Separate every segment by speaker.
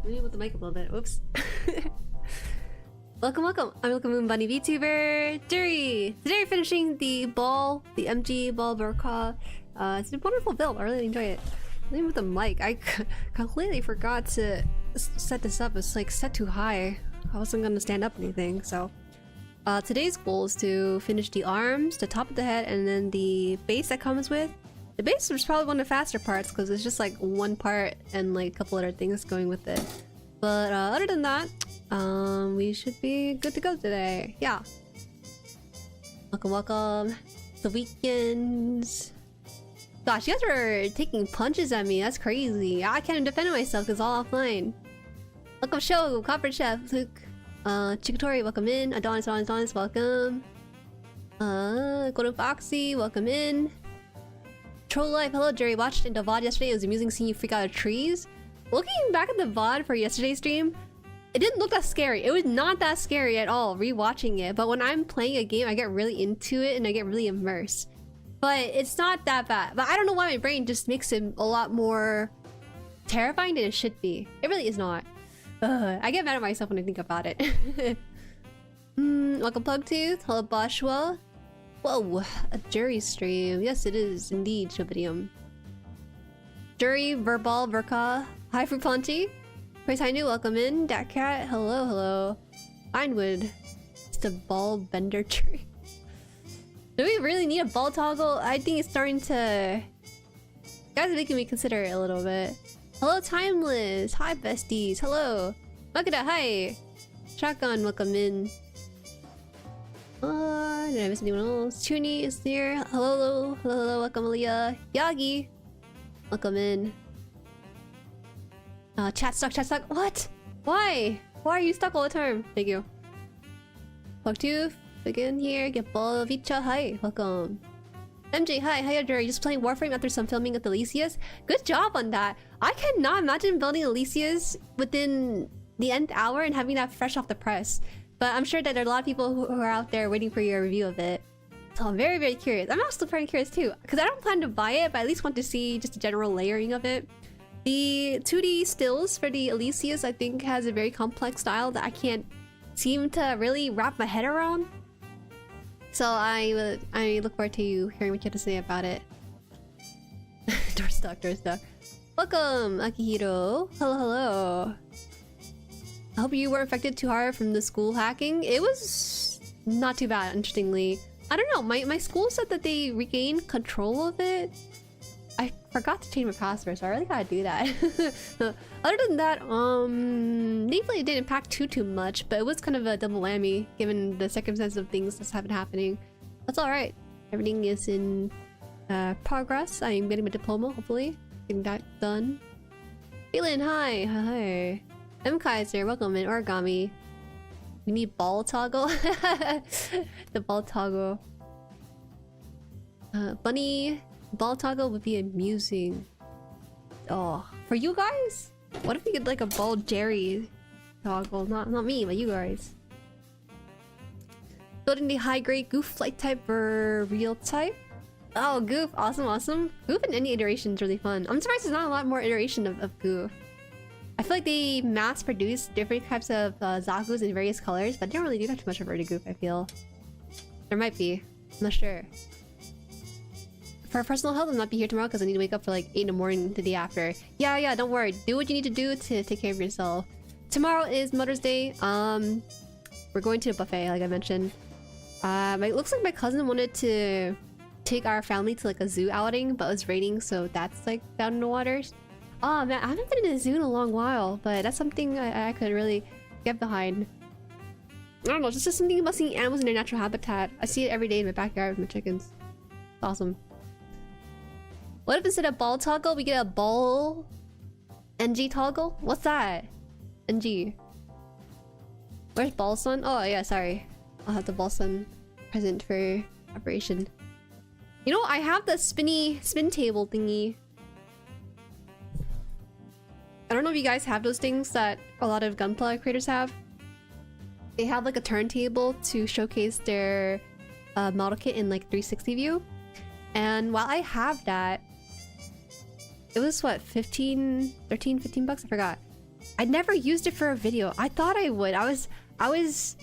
Speaker 1: Let me move the mic a little bit. Whoops. Welcome, welcome. I'm Welcome Moon Bunny VTuber Jueri. Today we're finishing the MG ball Ver.Ka. It's a wonderful build. I really enjoy it. Let me move the mic. I completely forgot to set this up. It's like set too high. I wasn't gonna stand up or anything. So today's goal is to finish the arms, the top of the head, and then the base that comes with. The base is probably one of the faster parts because it's just like one part and like a couple other things going with it. But other than that, we should be good to go today. Yeah. Welcome, welcome. The weekends. Gosh, you guys are taking punches at me. That's crazy. I can't defend myself because it's all offline. Welcome, Show, Copper Chef, Luke, Chikatori, welcome in. Adonis, welcome. Golden Foxy, welcome in. Hololive, hello Jueri. Watched in the VOD yesterday. It was amusing seeing you freak out of trees. Looking back at the VOD for yesterday's stream, it didn't look that scary. It was not that scary at all, rewatching it. But when I'm playing a game, I get really into it and I get really immersed. But it's not that bad. But I don't know why my brain just makes it a lot more terrifying than it should be. It really is not. I get mad at myself when I think about it. Welcome Pugtooth. Hello Boshua. Whoa, a Jueri stream. Yes, it is indeed, Shobadium. Jueri, Verbal, Ver.Ka. Hi, Fruitplenty. Praise Hi New, welcome in. Dat Cat, hello, hello. Pinewood. It's the ball bender tree. Do we really need a ball toggle? I think it's starting to... You guys are making me consider it a little bit. Hello, Timeless. Hi, besties. Hello. Makeda, hi. Shotgun, welcome in. Did I miss anyone else? Chuni is here. Hello, hello, welcome Aaliyah. Yagi, welcome in. Chat stuck. What? Why? Why are you stuck all the time? Thank you. Pugtooth, again here. Get ball Vicha, hi, welcome. MJ, hi, hiya Jueri. Just playing Warframe after some filming at the Elysius. Good job on that. I cannot imagine building Elysius within the nth hour and having that fresh off the press. But I'm sure that there are a lot of people who are out there waiting for your review of it. So I'm very, very curious. I'm also pretty curious too. Because I don't plan to buy it, but I at least want to see just the general layering of it. The 2D stills for the Elysius, I think, has a very complex style that I can't seem to really wrap my head around. So I look forward to you hearing what you have to say about it. Door stuck. Welcome, Akihiro. Hello, hello. I hope you weren't affected too hard from the school hacking. It was not too bad, interestingly. I don't know, my school said that they regained control of it. I forgot to change my password, so I really gotta do that. Other than that, thankfully it didn't impact too much, but it was kind of a double whammy given the circumstances of things that's been happening. That's alright. Everything is in progress. I'm getting my diploma, hopefully. Getting that done. Feeling hi. M Kaiser, welcome in. Origami. We need ball toggle. The ball toggle. Bunny ball toggle would be amusing. Oh, for you guys? What if we could like a ball Jueri toggle? Not me, but you guys. Building the high grade goof flight type for real type. Oh, goof, awesome. Goof in any iteration is really fun. I'm surprised there's not a lot more iteration of goof. I feel like they mass-produce different types of Zaku's in various colors, but they don't really do that too much of Vertigoof, I feel. There might be. I'm not sure. For personal health, I'll not be here tomorrow because I need to wake up for like 8 in the morning the day after. Yeah, don't worry. Do what you need to do to take care of yourself. Tomorrow is Mother's Day. We're going to a buffet, like I mentioned. It looks like my cousin wanted to take our family to like a zoo outing, but it was raining, so that's like down in the waters. Oh man, I haven't been in a zoo in a long while, but that's something I could really get behind. I don't know, it's just something about seeing animals in their natural habitat. I see it every day in my backyard with my chickens. It's awesome. What if instead of ball toggle, we get a ball NG toggle? What's that? NG. Where's ball sun? Oh yeah, sorry. I'll have the ball sun present for operation. You know, I have the spin table thingy. I don't know if you guys have those things that a lot of Gunpla creators have. They have like a turntable to showcase their model kit in like 360 view. And while I have that, it was what, 15 bucks? I forgot. I never used it for a video. I thought I would. I was...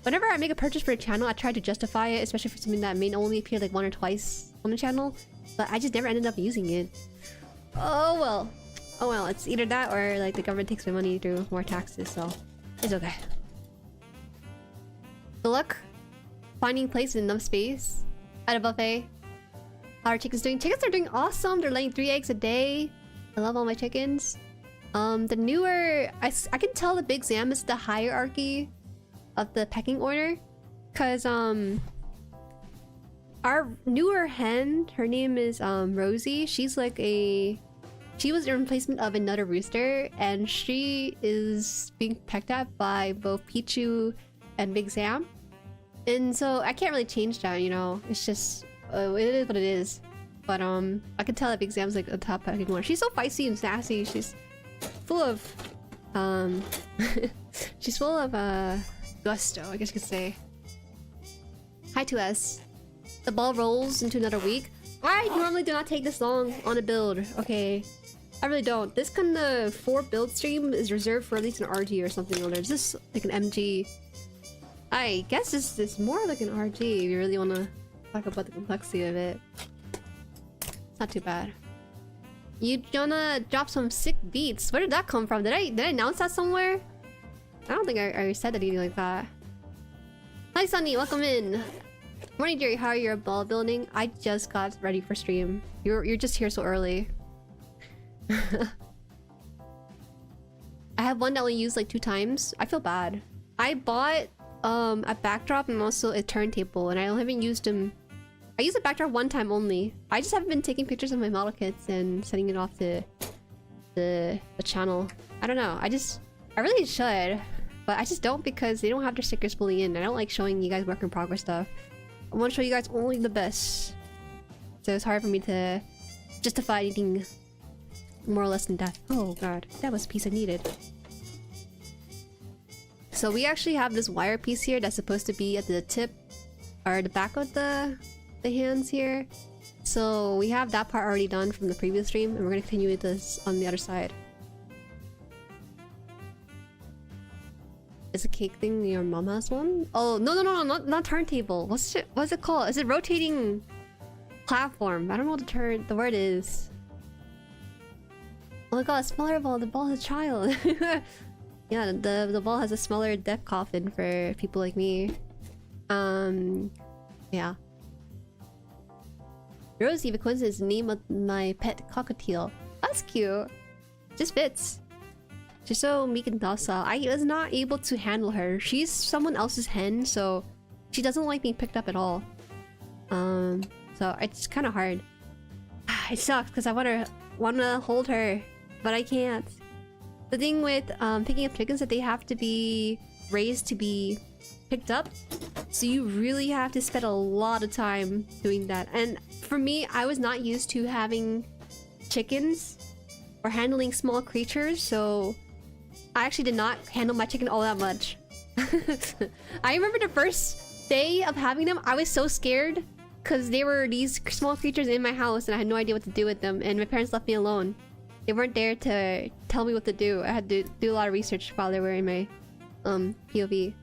Speaker 1: Whenever I make a purchase for a channel, I try to justify it, especially for something that may only appear like 1 or twice on the channel. But I just never ended up using it. Oh well. Oh well, it's either that or like the government takes my money through more taxes, so it's okay. Good luck finding place in enough space at a buffet. How are chickens doing? Chickens are doing awesome. They're laying 3 eggs a day. I love all my chickens. The newer... I can tell the Big Zam is the hierarchy of the pecking order. Because, our newer hen, her name is, Rosie. She's like a... She was a replacement of another rooster. And she is being pecked at by both Pichu and Big Zam. And so, I can't really change that, you know? It's just... it is what it is. But, I can tell that Big Zam's like a top pecking order. She's so feisty and sassy. She's full of, she's full of, gusto, I guess you could say. Hi to us. The ball rolls into another week. I normally do not take this long on a build, okay? I really don't. This kind of 4 build stream is reserved for at least an RG or something. Or there's this like an MG. I guess this is more like an RG if you really want to talk about the complexity of it. It's not too bad. You wanna drop some sick beats. Where did that come from? Did I announce that somewhere? I don't think I said anything like that. Hi Sunny, welcome in. Morning Jueri, how are you ball building? I just got ready for stream. You're just here so early. I have one that I only used like 2 times. I feel bad. I bought a backdrop and also a turntable, and I haven't used them. I used a backdrop 1 time only. I just haven't been taking pictures of my model kits and sending it off to the channel. I don't know. I really should, but I just don't because they don't have their stickers fully in. I don't like showing you guys work in progress stuff. I want to show you guys only the best. So it's hard for me to justify anything more or less than that. Oh god, that was a piece I needed. So we actually have this wire piece here that's supposed to be at the tip or the back of the hands here. So we have that part already done from the previous stream, and we're gonna continue with this on the other side. Is a cake thing your mom has one? Oh no, not turntable. What's it called? Is it rotating platform? I don't know what the word is. Oh my god, smaller ball. The ball has a child. Yeah, the ball has a smaller death coffin for people like me. Yeah. Rosie, because is the name of my pet cockatiel. That's cute. Just fits. She's so meek and docile. I was not able to handle her. She's someone else's hen, so she doesn't like being picked up at all. So it's kind of hard. It sucks because I wanna hold her, but I can't. The thing with picking up chickens is that they have to be raised to be picked up. So you really have to spend a lot of time doing that. And for me, I was not used to having chickens or handling small creatures, so I actually did not handle my chicken all that much. I remember the first day of having them, I was so scared because they were these small creatures in my house and I had no idea what to do with them, and my parents left me alone. They weren't there to tell me what to do. I had to do a lot of research while they were in my POV.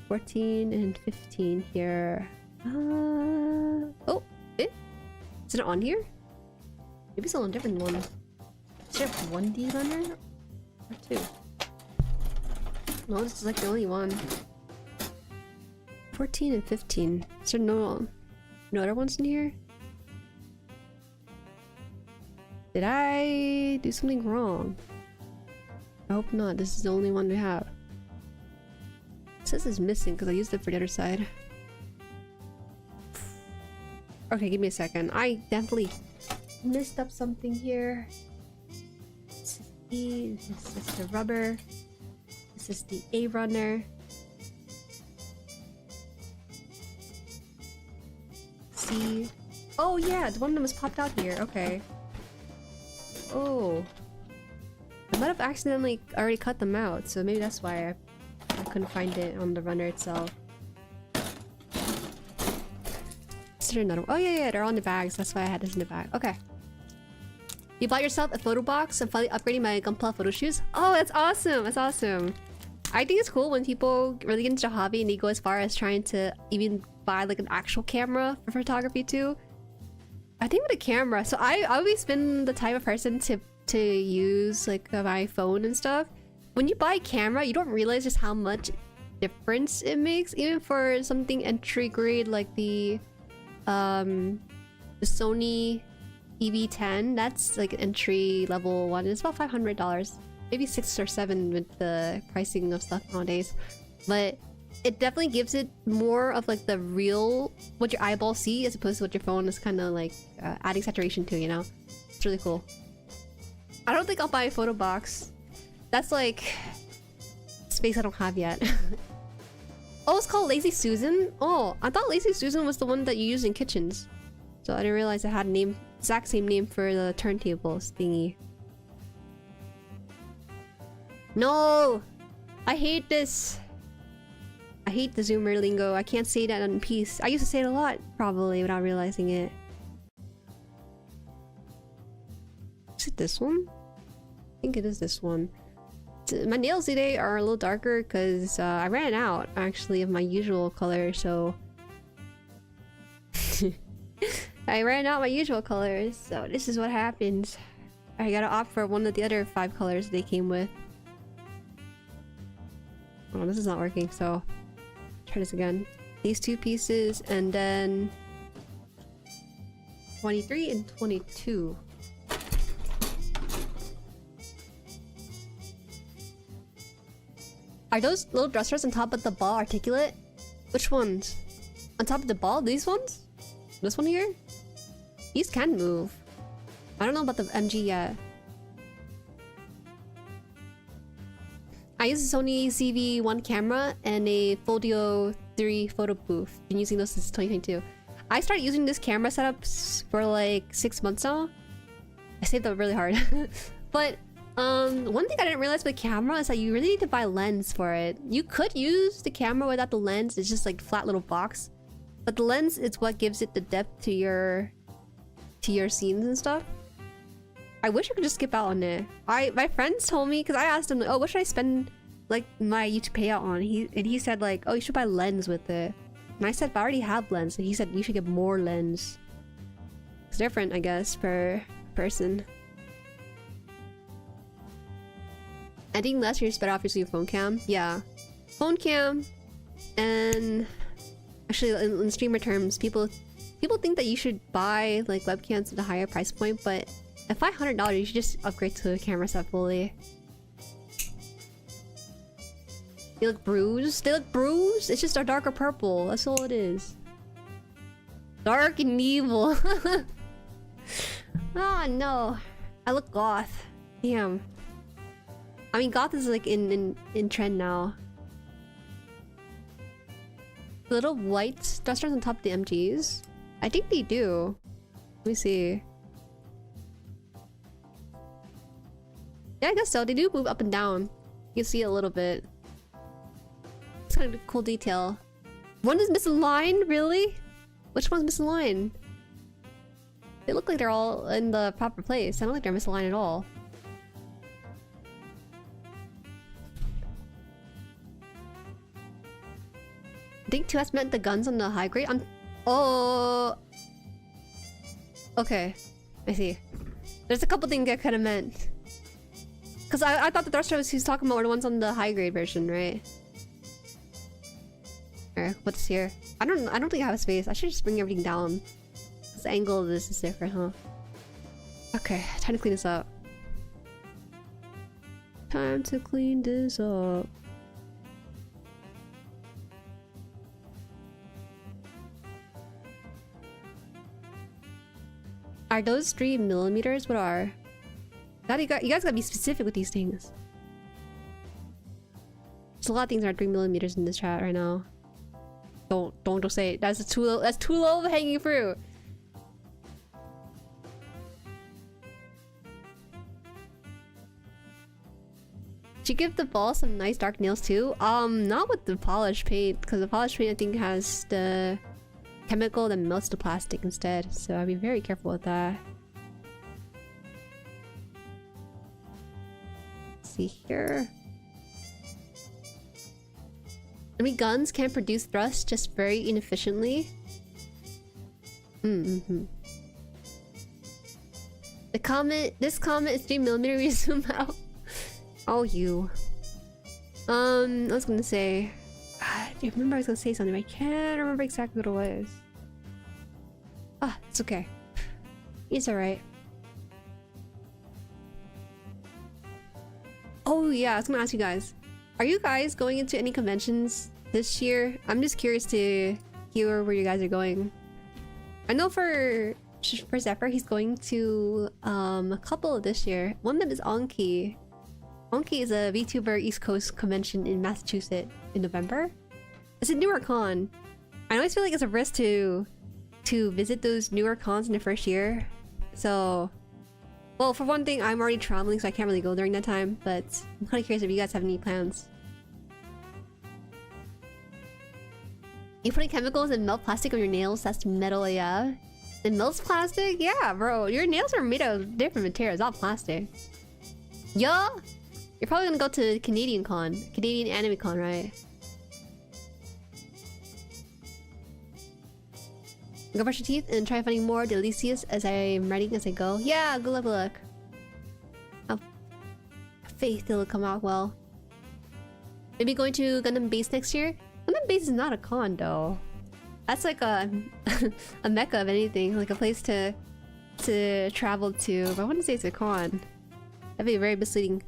Speaker 1: 14 and 15 here. Oh, is it on here? Maybe it's on a different one. Is there 1D runner? Or 2? No, this is like the only one. 14 and 15. Is there no other ones in here? Did I do something wrong? I hope not. This is the only one we have. It says it's missing because I used it for the other side. Okay, give me a second. I definitely messed up something here. This is E, this is the rubber. This is the A runner. C. Oh yeah, one of them was popped out here. Okay. Oh. I might have accidentally already cut them out, so maybe that's why I couldn't find it on the runner itself. Is there another one? Oh yeah, they're on the bags. That's why I had this in the bag. Okay. You bought yourself a photo box. I'm finally upgrading my GUNPLA photo shoots. Oh, that's awesome. That's awesome. I think it's cool when people really get into a hobby and they go as far as trying to even buy like an actual camera for photography too. I think with a camera, so I always been the type of person to use like my phone and stuff. When you buy a camera, you don't realize just how much difference it makes, even for something entry grade like the Sony EV10. That's like an entry level one. It's about $500, maybe $6 or $7 with the pricing of stuff nowadays. But it definitely gives it more of like the real what your eyeballs see as opposed to what your phone is kind of like adding saturation to, you know. It's really cool. I don't think I'll buy a photo box. That's like space I don't have yet. Oh, it's called Lazy Susan? Oh, I thought Lazy Susan was the one that you use in kitchens. So I didn't realize it had a name, exact same name for the turntables thingy. No! I hate this! I hate the zoomer lingo. I can't say that in peace. I used to say it a lot, probably, without realizing it. Is it this one? I think it is this one. My nails today are a little darker because I ran out, actually, of my usual color, so... I ran out my usual colors, so this is what happens. I gotta opt for one of the other 5 colors they came with. Oh, this is not working, so... Try this again. These 2 pieces, and then... 23 and 22. Are those little dressers on top of the ball articulate? Which ones? On top of the ball? These ones? This one here? These can move. I don't know about the MG yet. I use a Sony CV1 camera and a Folio 3 photo booth. Been using those since 2022. I started using this camera setups for like 6 months now. I saved up really hard. But one thing I didn't realize with the camera is that you really need to buy a lens for it. You could use the camera without the lens. It's just like a flat little box. But the lens is what gives it the depth to your scenes and stuff. I wish I could just skip out on it. My friends told me, because I asked him, oh, what should I spend like my YouTube payout on? He said like, oh, you should buy lens with it. And I said, but I already have lens. And he said you should get more lens. It's different, I guess, per person. I think last year is better off using your phone cam. Yeah, phone cam, and actually in streamer terms, people think that you should buy like webcams at a higher price point, but at $500 you should just upgrade to a camera set fully. They look bruised. They look bruised. It's just a darker purple. That's all it is. Dark and evil. Oh no, I look goth. Damn. I mean, goth is like in trend now. The little white dusters on top of the MGs. I think they do. Let me see. Yeah, I guess so. They do move up and down. You can see a little bit. It's kind of a cool detail. One is misaligned, really? Which one's misaligned? They look like they're all in the proper place. I don't think they're misaligned at all. I think 2S meant the guns on the high grade. Oh, okay, I see. There's a couple things I could have meant. Cause I thought the thrusters he's talking about were the ones on the high grade version, right? Alright, what's here? I don't think I have a space. I should just bring everything down. Cause the angle of this is different, huh? Okay, time to clean this up. Time to clean this up. Are those 3mm? What are? You guys gotta be specific with these things. There's a lot of things that are 3mm in this chat right now. Don't say it. That's too low. That's too low of a hanging fruit. Did you give the ball some nice dark nails too? Not with the polish paint, because the polish paint I think has the chemical that melts the plastic instead, so I'd be very careful with that. see here. I mean, guns can produce thrust just very inefficiently. The comment, this comment is 3mm. We zoom out. Oh, you. I was gonna say. Do you remember I was gonna say something? I can't remember exactly what it was. Ah, it's okay. It's alright. Oh yeah, I was gonna ask you guys. Are you guys going into any conventions this year? I'm just curious to hear where you guys are going. I know for Zephyr, he's going to a couple this year. One of them is Anki. Anki is a VTuber East Coast convention in Massachusetts in November. It's a newer con. I always feel like it's a risk to visit those newer cons in the first year. So, well, for one thing, I'm already traveling, so I can't really go during that time. But I'm kind of curious if you guys have any plans. You putting chemicals and melt plastic on your nails? That's metal, yeah. It melts plastic? Yeah, bro. Your nails are made of different materials, not plastic. Yeah. You're probably gonna go to Canadian Anime Con, right? Go brush your teeth and try finding more delicious as I'm writing as I go. Yeah, good luck, good luck. Oh, faith it'll come out well. Maybe going to Gundam Base next year? Gundam Base is not a con though. That's like a a Mecha of anything, like a place to travel to. But I wouldn't say it's a con. That'd be very misleading.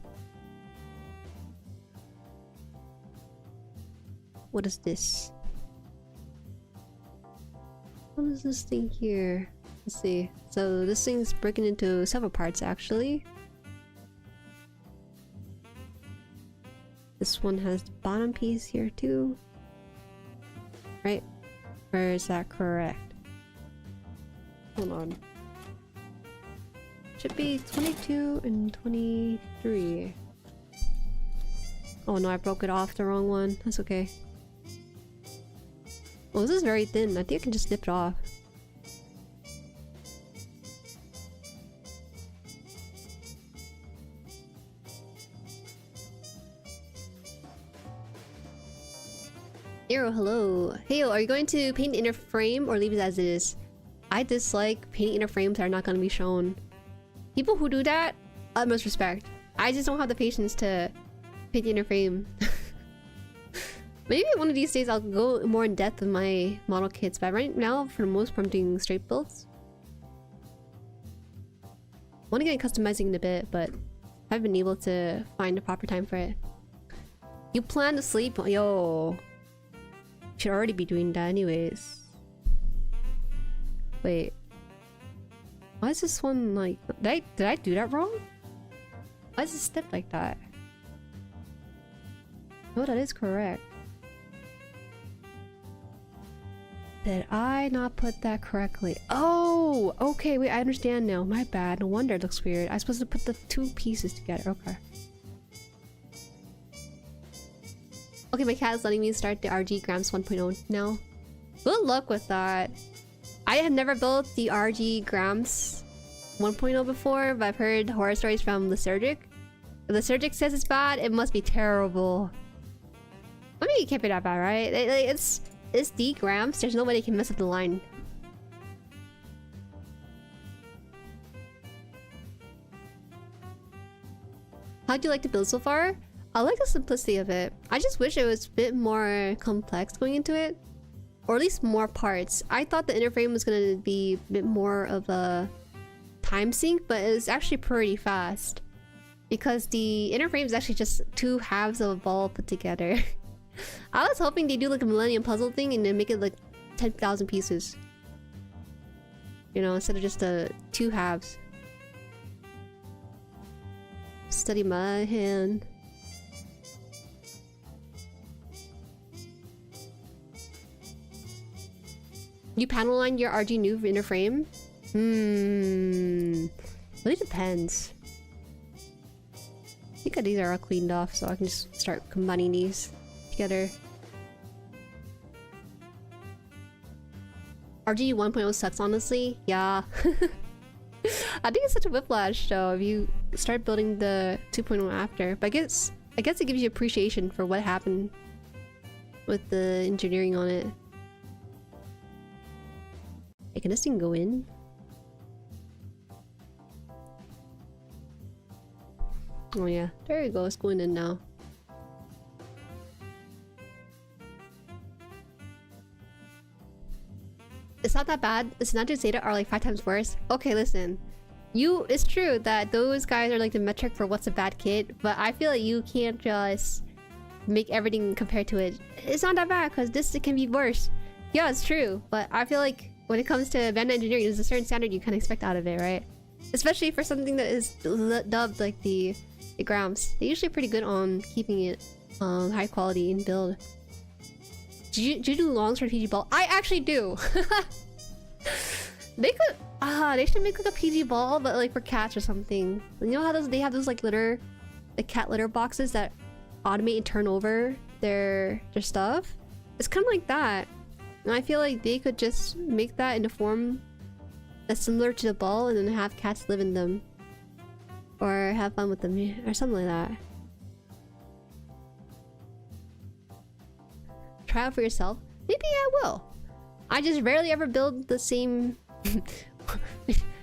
Speaker 1: What is this? What is this thing here? Let's see. So this thing's broken into several parts actually. This one has the bottom piece here too. Right? Or is that correct? Hold on. Should be 22 and 23. Oh no, I broke it off the wrong one. That's okay. Well, this is very thin. I think I can just snip it off. Arrow, hello. Hey, are you going to paint the inner frame or leave it as it is? I dislike painting inner frames that are not going to be shown. People who do that, utmost respect. I just don't have the patience to paint the inner frame. Maybe one of these days I'll go more in depth with my model kits, but right now, for the most part, I'm doing straight builds. I want to get customizing in a bit, but I haven't been able to find the proper time for it. You plan to sleep? Yo. Should already be doing that anyways. Wait. Why is this one like... Did I do that wrong? Why is it stepped like that? No, that is correct. Did I not put that correctly? Oh! Okay, wait, I understand now. My bad. No wonder it looks weird. I was supposed to put the two pieces together. Okay. Okay, my cat is letting me start the RG Grams 1.0 now. Good luck with that. I have never built the RG Grams 1.0 before, but I've heard horror stories from Lysergic. If Lysergic says it's bad, it must be terrible. I mean, it can't be that bad, right? It's D grams. There's no way they can mess up the line. How do you like the build so far? I like the simplicity of it. I just wish it was a bit more complex going into it. Or at least more parts. I thought the inner frame was gonna be a bit more of a time sink, but it's actually pretty fast. Because the inner frame is actually just two halves of a ball put together. I was hoping they do like a Millennium Puzzle thing and then make it like 10,000 pieces. You know, instead of just the two halves. Study my hand. You panel line your RG new inner frame? Really depends. I think these are all cleaned off, so I can just start combining these together. RG 1.0 sucks, honestly. Yeah. I think it's such a whiplash though if you start building the 2.0 after. But I guess it gives you appreciation for what happened with the engineering on it. Hey, can this thing go in? Oh yeah, there you go, it's going in now. It's not that bad. The Sinatra Zeta are like 5 times worse. Okay, listen. It's true that those guys are like the metric for what's a bad kid, but I feel like you can't just make everything compared to it. It's not that bad because this can be worse. Yeah, it's true, but I feel like when it comes to Bandai engineering, there's a certain standard you can expect out of it, right? Especially for something that is dubbed like the Grams. They're usually pretty good on keeping it high quality in build. Do you do longs for PG ball? I actually do. They could they should make like a PG ball, but like for cats or something. You know how they have those like cat litter boxes that automate and turn over their stuff? It's kind of like that. And I feel like they could just make that in a form that's similar to the ball and then have cats live in them. Or have fun with them or something like that. Try out for yourself? Maybe I will. I just rarely ever build the same...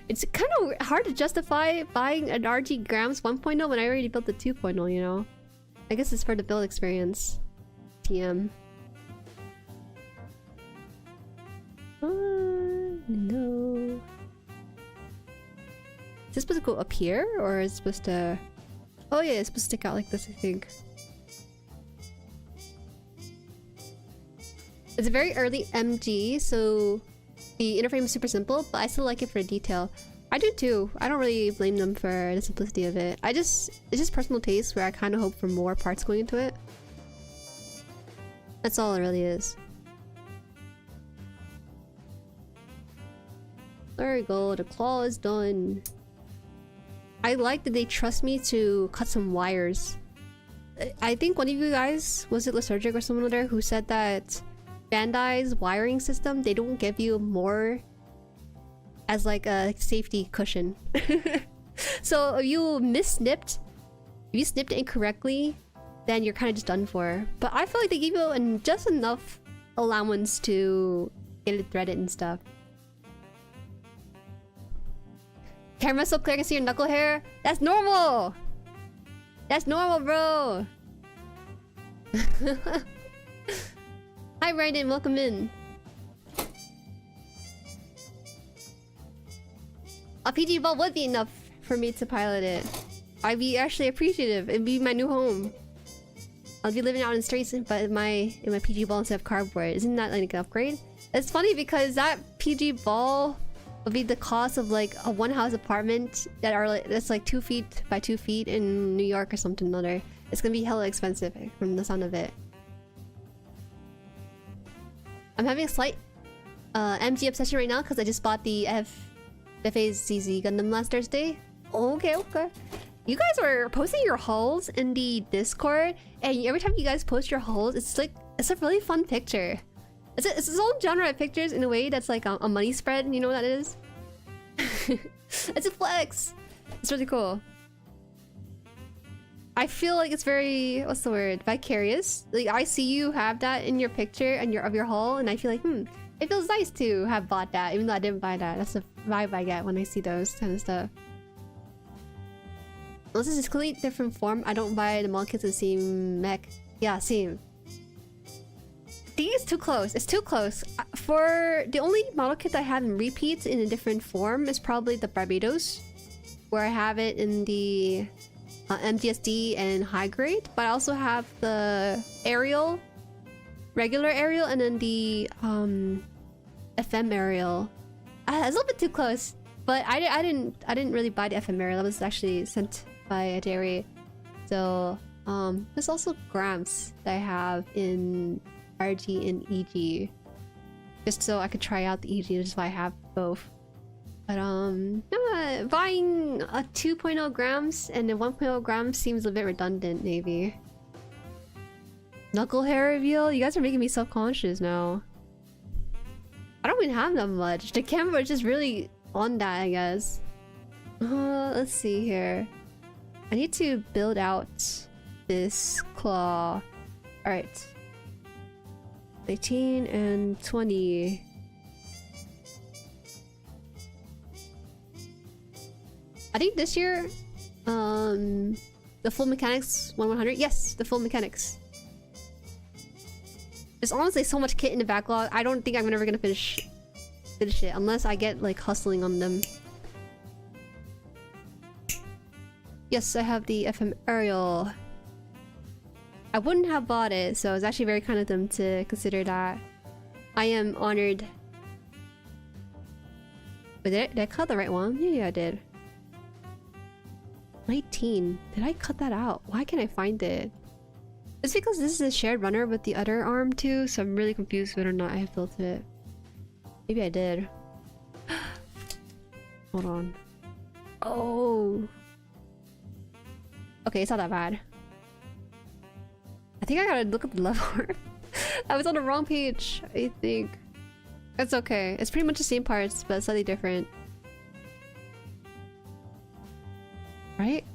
Speaker 1: It's kind of hard to justify buying an RG Grams 1.0 when I already built the 2.0, you know? I guess it's for the build experience. TM. No. Is this supposed to go up here? Or is it supposed to... Oh yeah, it's supposed to stick out like this, I think. It's a very early MG, so the interframe is super simple, but I still like it for the detail. I do too. I don't really blame them for the simplicity of it. It's just personal taste where I kind of hope for more parts going into it. That's all it really is. There we go, the claw is done. I like that they trust me to cut some wires. I think one of you guys, was it Lysergic or someone there, who said that Bandai's wiring system, they don't give you more as like a safety cushion. So if you if you snipped it incorrectly, then you're kind of just done for. But I feel like they give you just enough allowance to get it threaded and stuff. Camera so clear I can see your knuckle hair? That's normal! That's normal, bro! Hi Brandon, welcome in. A PG ball would be enough for me to pilot it. I'd be actually appreciative. It'd be my new home. I'll be living out in the streets but in my PG ball instead of cardboard. Isn't that like an upgrade? It's funny because that PG ball would be the cost of like a one-house apartment that's like 2 feet by 2 feet in New York or something or other. It's gonna be hella expensive from the sound of it. I'm having a slight MG obsession right now because I just bought the FAZZ Gundam last Thursday. Okay. You guys are posting your hauls in the Discord, and every time you guys post your hauls, it's a really fun picture. It's its own genre of pictures in a way that's like a money spread. You know what that is? It's a flex. It's really cool. I feel like it's very, what's the word? Vicarious. Like I see you have that in your picture and of your haul, and I feel like it feels nice to have bought that, even though I didn't buy that. That's the vibe I get when I see those kind of stuff. Unless it's a completely different form, I don't buy the model kits the same mech. Yeah, same. I think it's too close. It's too close. For the only model kit I have in repeats in a different form is probably the Barbados, where I have it in the MGSD and high grade, but I also have the aerial, regular aerial, and then the FM aerial. It's a little bit too close, but I didn't really buy the FM aerial. That was actually sent by a Jueri. So there's also Grams that I have in RG and EG, just so I could try out the EG, which is why I have both. But buying a 2.0 Grams and a 1.0 Grams seems a bit redundant, maybe. Knuckle hair reveal? You guys are making me self-conscious now. I don't even have that much. The camera is just really on that, I guess. Let's see here. I need to build out this claw. Alright. 18 and 20. I think this year, the full mechanics 100. Yes, the full mechanics. There's honestly so much kit in the backlog. I don't think I'm ever gonna finish it unless I get like hustling on them. Yes, I have the FM aerial. I wouldn't have bought it, so it's actually very kind of them to consider that. I am honored. But did I cut the right one? Yeah, I did. 19. Did I cut that out? Why can't I find it? It's because this is a shared runner with the other arm too, so I'm really confused whether or not I have built it. Maybe I did. Hold on. Oh. Okay, it's not that bad. I think I gotta look up the level. I was on the wrong page, I think. It's okay. It's pretty much the same parts, but slightly different. Right?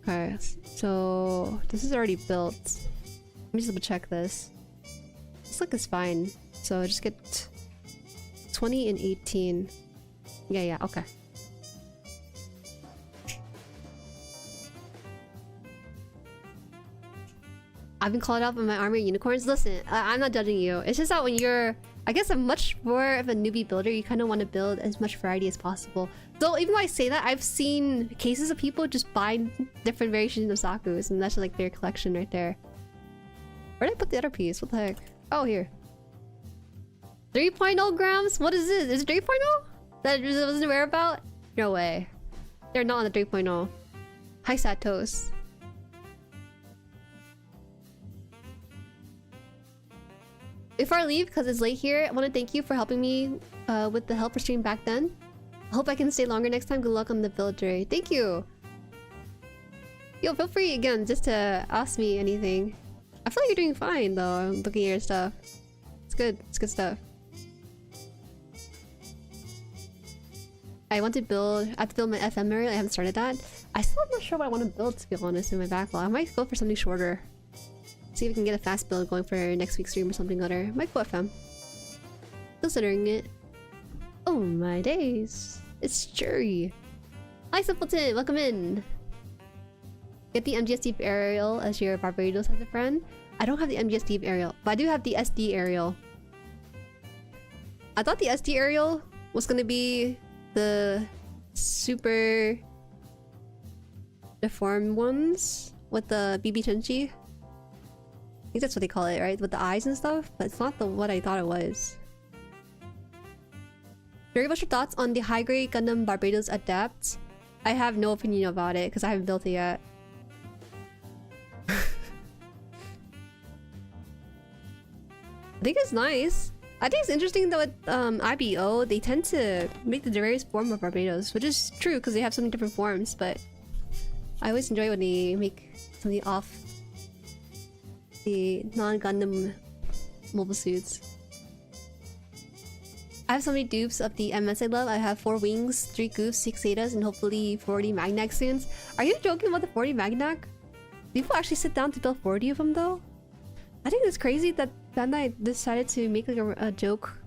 Speaker 1: Okay, so this is already built. Let me just double check this. Looks like it's fine. So just get 20 and 18. Yeah, okay. I've been called out by my army unicorns. Listen, I'm not judging you. It's just that when you're, I guess, I'm much more of a newbie builder, you kind of want to build as much variety as possible. Though, even though I say that, I've seen cases of people just buying different variations of Zaku's, and that's like their collection right there. Where did I put the other piece? What the heck? Oh, here. 3.0 grams? What is this? Is it 3.0? That I wasn't aware about? No way. They're not on the 3.0. Hi, Satos. Before I leave, because it's late here, I want to thank you for helping me with the helper stream back then. I hope I can stay longer next time. Good luck on the villager. Thank you! Yo, feel free again just to ask me anything. I feel like you're doing fine though, I'm looking at your stuff. It's good. It's good stuff. I have to build my FM area. I haven't started that. I still am not sure what I want to build, to be honest, in my backlog. I might go for something shorter. See if we can get a fast build going for next week's stream or something other. Might go FM. Considering it. Oh my days. It's Jueri. Hi Simpleton, welcome in. Get the MGS Deep Aerial as your Barbados as a friend. I don't have the MGS Deep Aerial, but I do have the SD Aerial. I thought the SD Aerial was gonna be the super deformed ones with the BB Chenchi. I think that's what they call it, right? With the eyes and stuff, but it's not what I thought it was. Jueri, what's your thoughts on the high-grade Gundam Barbados Adept? I have no opinion about it because I haven't built it yet. I think it's nice. I think it's interesting that with IBO, they tend to make the various form of Barbados, which is true because they have so many different forms, but I always enjoy when they make something off the non-Gundam mobile suits. I have so many dupes of the MS I love. I have 4 wings, 3 goofs, 6 Zetas, and hopefully 40 Magnac soon. Are you joking about the 40 Magnac? People actually sit down to build 40 of them though? I think it's crazy that Bandai decided to make like a joke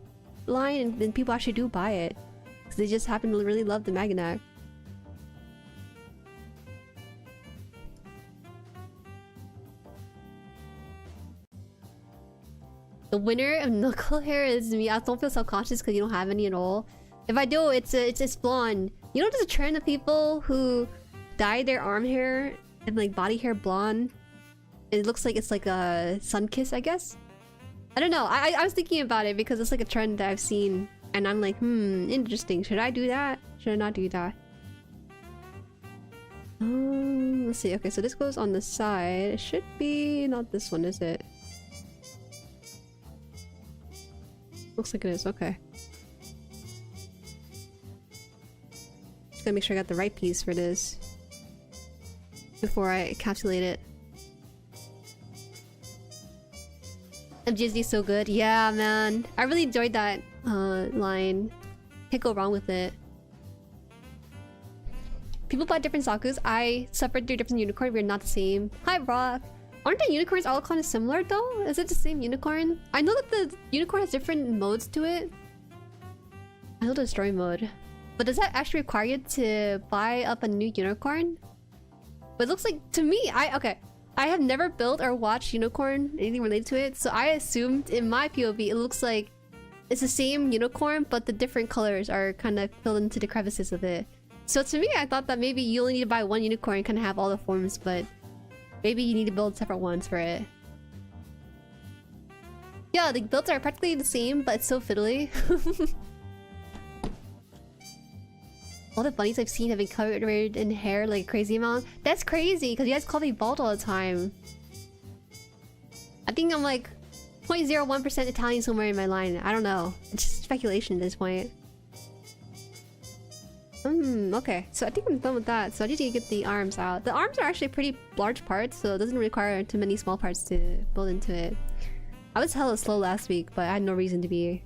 Speaker 1: line and then people actually do buy it. Because they just happen to really love the Magnac. The winner of knuckle hair is me. I don't feel self-conscious because you don't have any at all. If I do, it's blonde. You know, there's a trend of people who dye their arm hair and like body hair blonde. It looks like it's like a sun kiss, I guess. I don't know. I was thinking about it because it's like a trend that I've seen, and I'm like, interesting. Should I do that? Should I not do that? Let's see. Okay, so this goes on the side. It should be not this one, is it? Looks like it is. Okay. Just gotta make sure I got the right piece for this before I encapsulate it. MGSD is so good. Yeah, man. I really enjoyed that line. Can't go wrong with it. People buy different Sakus. I suffered through different unicorn. We're not the same. Hi, Rock. Aren't the unicorns all kind of similar though? Is it the same unicorn? I know that the unicorn has different modes to it. I know the story mode. But does that actually require you to buy up a new unicorn? But it looks like, to me, I have never built or watched unicorn, anything related to it. So I assumed in my POV, it looks like it's the same unicorn, but the different colors are kind of filled into the crevices of it. So to me, I thought that maybe you only need to buy one unicorn and kind of have all the forms, but maybe you need to build separate ones for it. Yeah, the builds are practically the same, but it's so fiddly. All the bunnies I've seen have been covered in hair like a crazy amount. That's crazy, because you guys call me bald all the time. I think I'm like 0.01% Italian somewhere in my line. I don't know. It's just speculation at this point. Okay. So I think I'm done with that. So I need to get the arms out. The arms are actually pretty large parts, so it doesn't require too many small parts to build into it. I was hella slow last week, but I had no reason to be.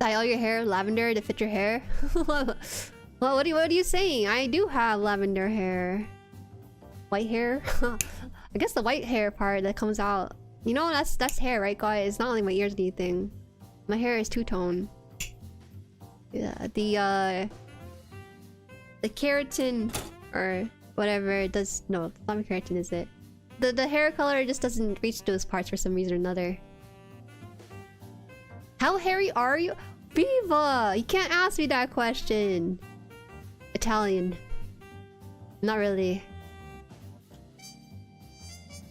Speaker 1: Dye all your hair lavender to fit your hair? Well, what are you saying? I do have lavender hair. White hair? I guess the white hair part that comes out. You know, that's hair, right, guys? It's not only my ears or anything. My hair is two-tone. Yeah, the keratin or whatever does. No, it's not keratin, is it? The hair color just doesn't reach those parts for some reason or another. How hairy are you? Viva! You can't ask me that question. Italian. Not really.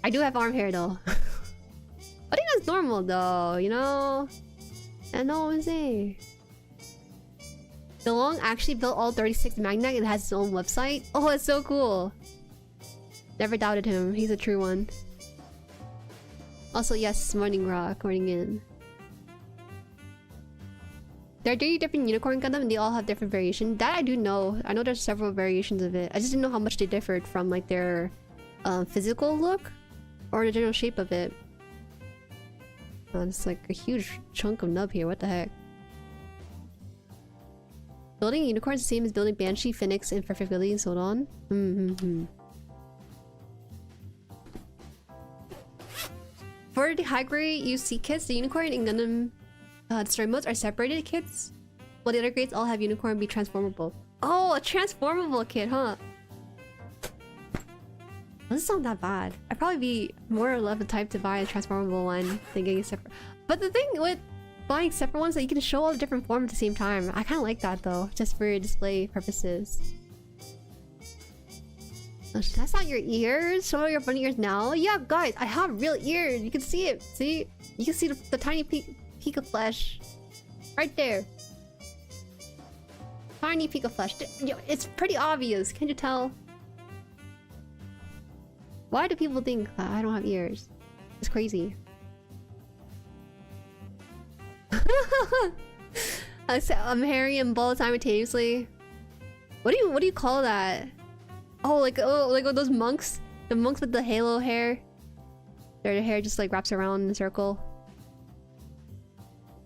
Speaker 1: I do have arm hair though. I think that's normal though, you know? I know what I'm saying. DeLong actually built all 36 Magnac and has his own website. Oh, it's so cool. Never doubted him. He's a true one. Also, yes, morning rock, morning in. There are 3 different unicorn Gundam and they all have different variations. That I do know. I know there's several variations of it. I just didn't know how much they differed from like their physical look or the general shape of it. Oh, it's like a huge chunk of nub here. What the heck? Building unicorns the same as building Banshee, Phoenix, and Perfect Lily and so on. For the high grade UC kits, the unicorn and Gundam story modes are separated kits, while the other grades all have unicorn be transformable. Oh, a transformable kit, huh? Well, this is not that bad. I'd probably be more or less the type to buy a transformable one than getting a separate. But the thing with buying separate ones that you can show all the different forms at the same time. I kind of like that though, just for display purposes. Oh, that's not your ears. Show your bunny ears now. Yeah, guys, I have real ears. You can see it. See, you can see the tiny peak of flesh right there. Tiny peak of flesh. It's pretty obvious. Can't you tell? Why do people think that I don't have ears? It's crazy. I'm hairy and bald simultaneously. What do you call that? Oh, like those monks, the monks with the halo hair. Their hair just like wraps around in a circle.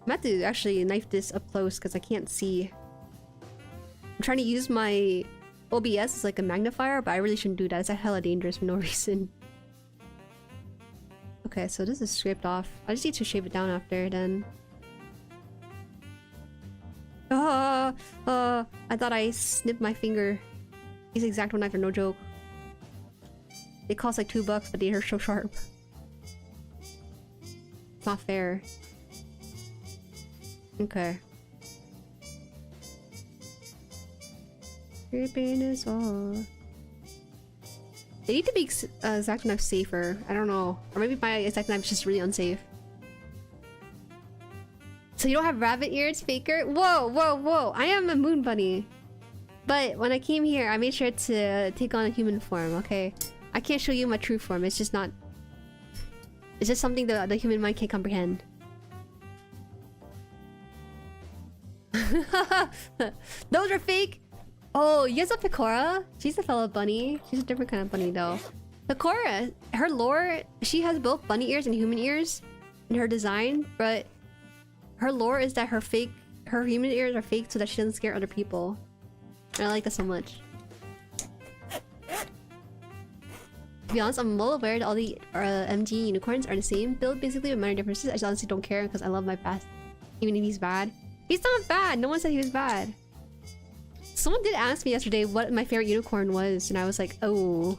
Speaker 1: I'm about to actually knife this up close because I can't see. I'm trying to use my OBS as like a magnifier, but I really shouldn't do that. It's hella dangerous for no reason. Okay, so this is scraped off. I just need to shave it down after then. I thought I snipped my finger. These exact one knife are no joke. They cost like $2, but they are so sharp. It's not fair. Okay. Creeping is all. They need to make exact knife safer. I don't know. Or maybe my exact knife is just really unsafe. So you don't have rabbit ears, Faker? Whoa, whoa, whoa. I am a moon bunny. But when I came here, I made sure to take on a human form, okay? I can't show you my true form. It's just not... It's just something that the human mind can't comprehend. Those are fake! Oh, you guys have Picora? She's a fellow bunny. She's a different kind of bunny though. Sakura, her lore, she has both bunny ears and human ears in her design, but her lore is that her human ears are fake so that she doesn't scare other people. And I like that so much. To be honest, I'm well aware that all the MG unicorns are the same build, basically with minor differences. I just honestly don't care because I love my best, even if he's bad. He's not bad! No one said he was bad. Someone did ask me yesterday what my favorite unicorn was, and I was like, oh.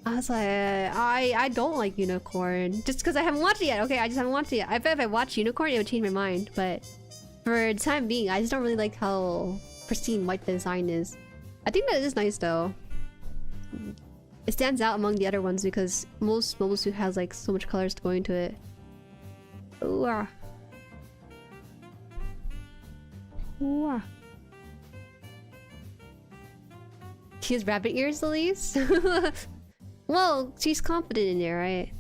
Speaker 1: I was like, I don't like unicorn. Just because I haven't watched it yet, okay? I just haven't watched it yet. I bet if I watched unicorn, it would change my mind. But for the time being, I just don't really like how pristine white the design is. I think that is nice though. It stands out among the other ones because most mobile suit has like so much colors going into it. Ooh, ah. Ooh, ah. She has rabbit ears, at least. Well, she's confident in there, right?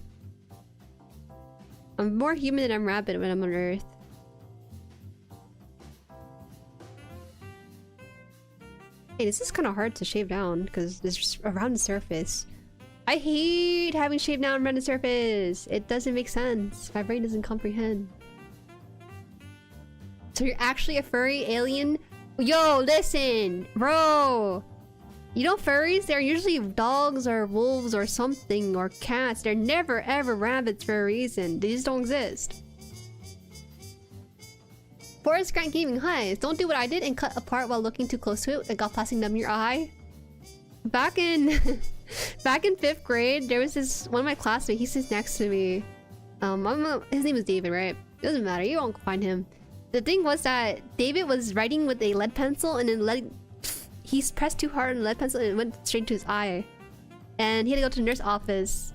Speaker 1: I'm more human than I'm rabbit when I'm on Earth. Hey, this is kind of hard to shave down because it's just around the surface. I hate having shaved down around the surface. It doesn't make sense. My brain doesn't comprehend. So you're actually a furry alien? Yo, listen, bro. You know furries? They're usually dogs or wolves or something or cats. They're never ever rabbits for a reason. They just don't exist. Forest Grant Gaming, hi. Don't do what I did and cut apart while looking too close to it and got plastic numb your eye. Back in 5th grade, there was this one of my classmates. He sits next to me. His name was David, right? It doesn't matter. You won't find him. The thing was that David was writing with a lead pencil and then he pressed too hard on the lead pencil and it went straight to his eye. And he had to go to the nurse office.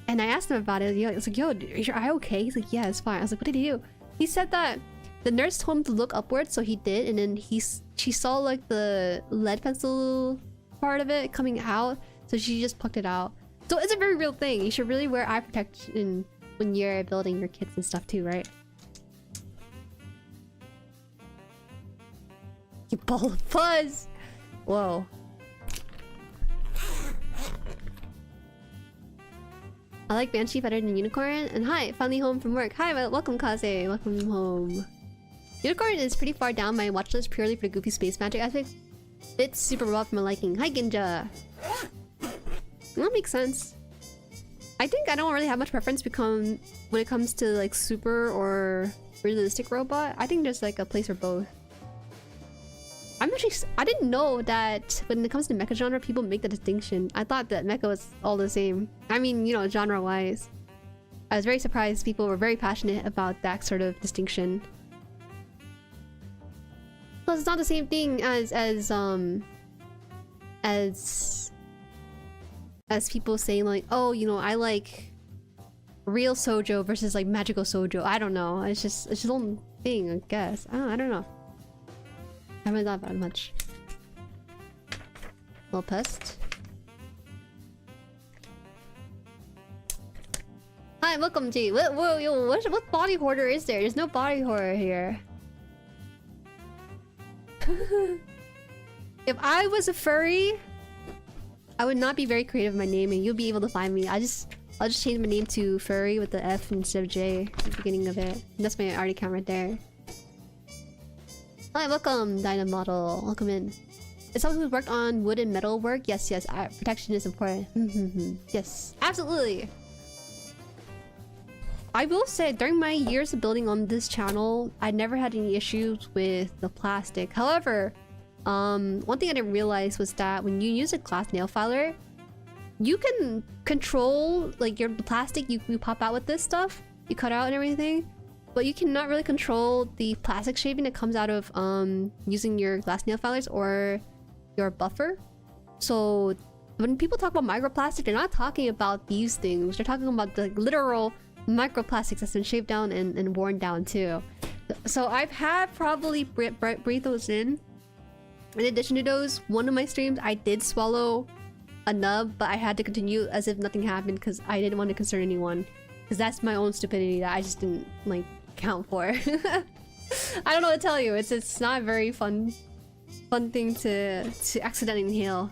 Speaker 1: And I asked him about it. I was like, yo, is your eye okay? He's like, yeah, it's fine. I was like, what did he do? He said that the nurse told him to look upwards, so he did. And then she saw like the lead pencil part of it coming out. So she just plucked it out. So it's a very real thing. You should really wear eye protection when you're building your kits and stuff too, right? You ball of fuzz! Whoa. I like Banshee better than Unicorn. And hi, finally home from work. Hi, welcome Kaze. Welcome home. Unicorn is pretty far down my watch list purely for the goofy space magic aspect. It's super well for my liking. Hi Ginja. That makes sense. I think I don't really have much preference when it comes to like super or realistic robot. I think there's like a place for both. I didn't know that when it comes to mecha genre, people make the distinction. I thought that mecha was all the same. I mean, you know, genre-wise. I was very surprised people were very passionate about that sort of distinction. Plus, it's not the same thing as people saying like, oh, you know, I like real sojo versus like magical sojo. I don't know. It's just a little thing, I guess. I don't know. I haven't thought about it much. Little pest. Hi, welcome G. What body hoarder is there? There's no body hoarder here. If I was a furry, I would not be very creative with my name and you'll be able to find me. I'll just change my name to furry with the F instead of J at the beginning of it. And that's my art account right there. Hi, welcome, Dyna Model. Welcome in. Is someone who's worked on wood and metal work? Yes, yes. Protection is important. Yes, absolutely. I will say, during my years of building on this channel, I never had any issues with the plastic. However, one thing I didn't realize was that when you use a glass nail filer, you can control like the plastic you pop out with this stuff. You cut out and everything. But you cannot really control the plastic shaving that comes out of using your glass nail filers or your buffer. So when people talk about microplastic, they're not talking about these things. They're talking about the literal microplastics that's been shaved down and worn down too. So I've had probably breathe those in. In addition to those, one of my streams I did swallow a nub, but I had to continue as if nothing happened because I didn't want to concern anyone. Because that's my own stupidity that I just didn't like count for. I don't know what to tell you. It's not a very fun thing to accidentally inhale.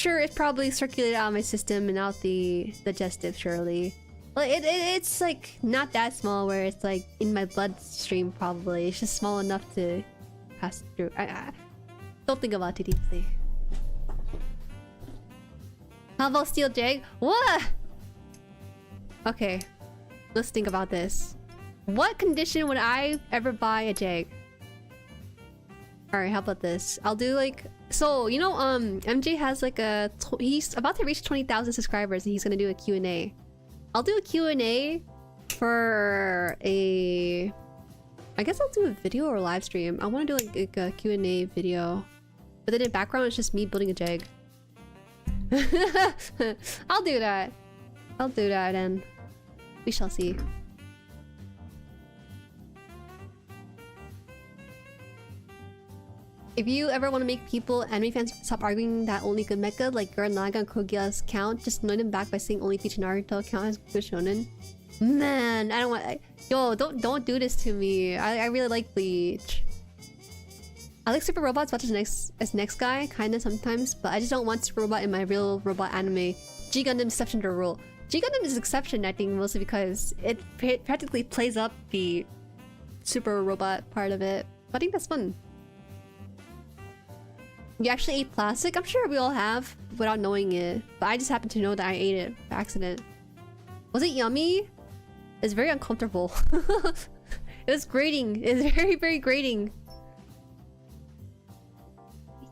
Speaker 1: sure it probably circulated out of my system and out the digestive, surely. Like it's like not that small where it's like in my bloodstream probably. It's just small enough to pass through. I don't think about it too deeply. How about steel jag? What? Okay, let's think about this. What condition would I ever buy a jag? Alright, how about this? I'll do like... So, you know, MJ has like a... He's about to reach 20,000 subscribers and he's gonna do a Q&A. I'll do a Q&A for a... I guess I'll do a video or a live stream. I want to do like a Q&A video. But then in the background it's just me building a jag. I'll do that. I'll do that and we shall see. If you ever want to make people, anime fans, stop arguing that only good mecha like Gurren Lagann and Kogia's count, just annoy them back by saying only feature Naruto count as good shonen. Man, I don't want. Yo, don't do this to me. I really like Bleach. I like Super Robots much as next guy, kinda sometimes, but I just don't want Super Robot in my real robot anime. G Gundam exception to the rule. G Gundam is an exception, I think, mostly because it practically plays up the Super Robot part of it. But I think that's fun. You actually ate plastic? I'm sure we all have, without knowing it. But I just happen to know that I ate it by accident. Was it yummy? It's very uncomfortable. It was grating. It's very, very grating.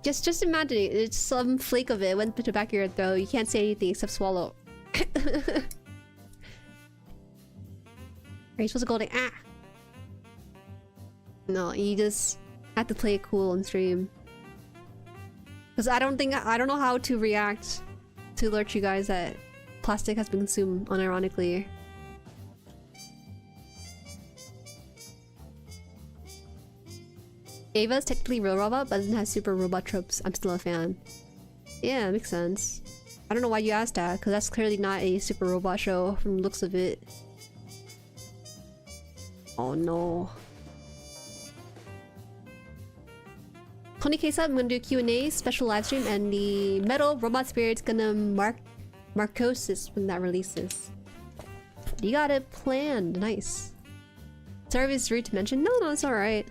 Speaker 1: Just imagine it. It's some flake of it went to the back of your throat. You can't say anything except swallow. Are you supposed to go like, ah? No, you just have to play it cool on stream. Because I don't know how to react to alert you guys that plastic has been consumed unironically. Ava's technically real robot, but doesn't have super robot tropes. I'm still a fan. Yeah, makes sense. I don't know why you asked that, because that's clearly not a super robot show from the looks of it. Oh no. 20k sub, I'm gonna do a Q&A, special livestream, and the Metal Robot Spirit's gonna Marcosis when that releases. You got it planned, nice. Sorry if it's rude to mention. No, it's alright.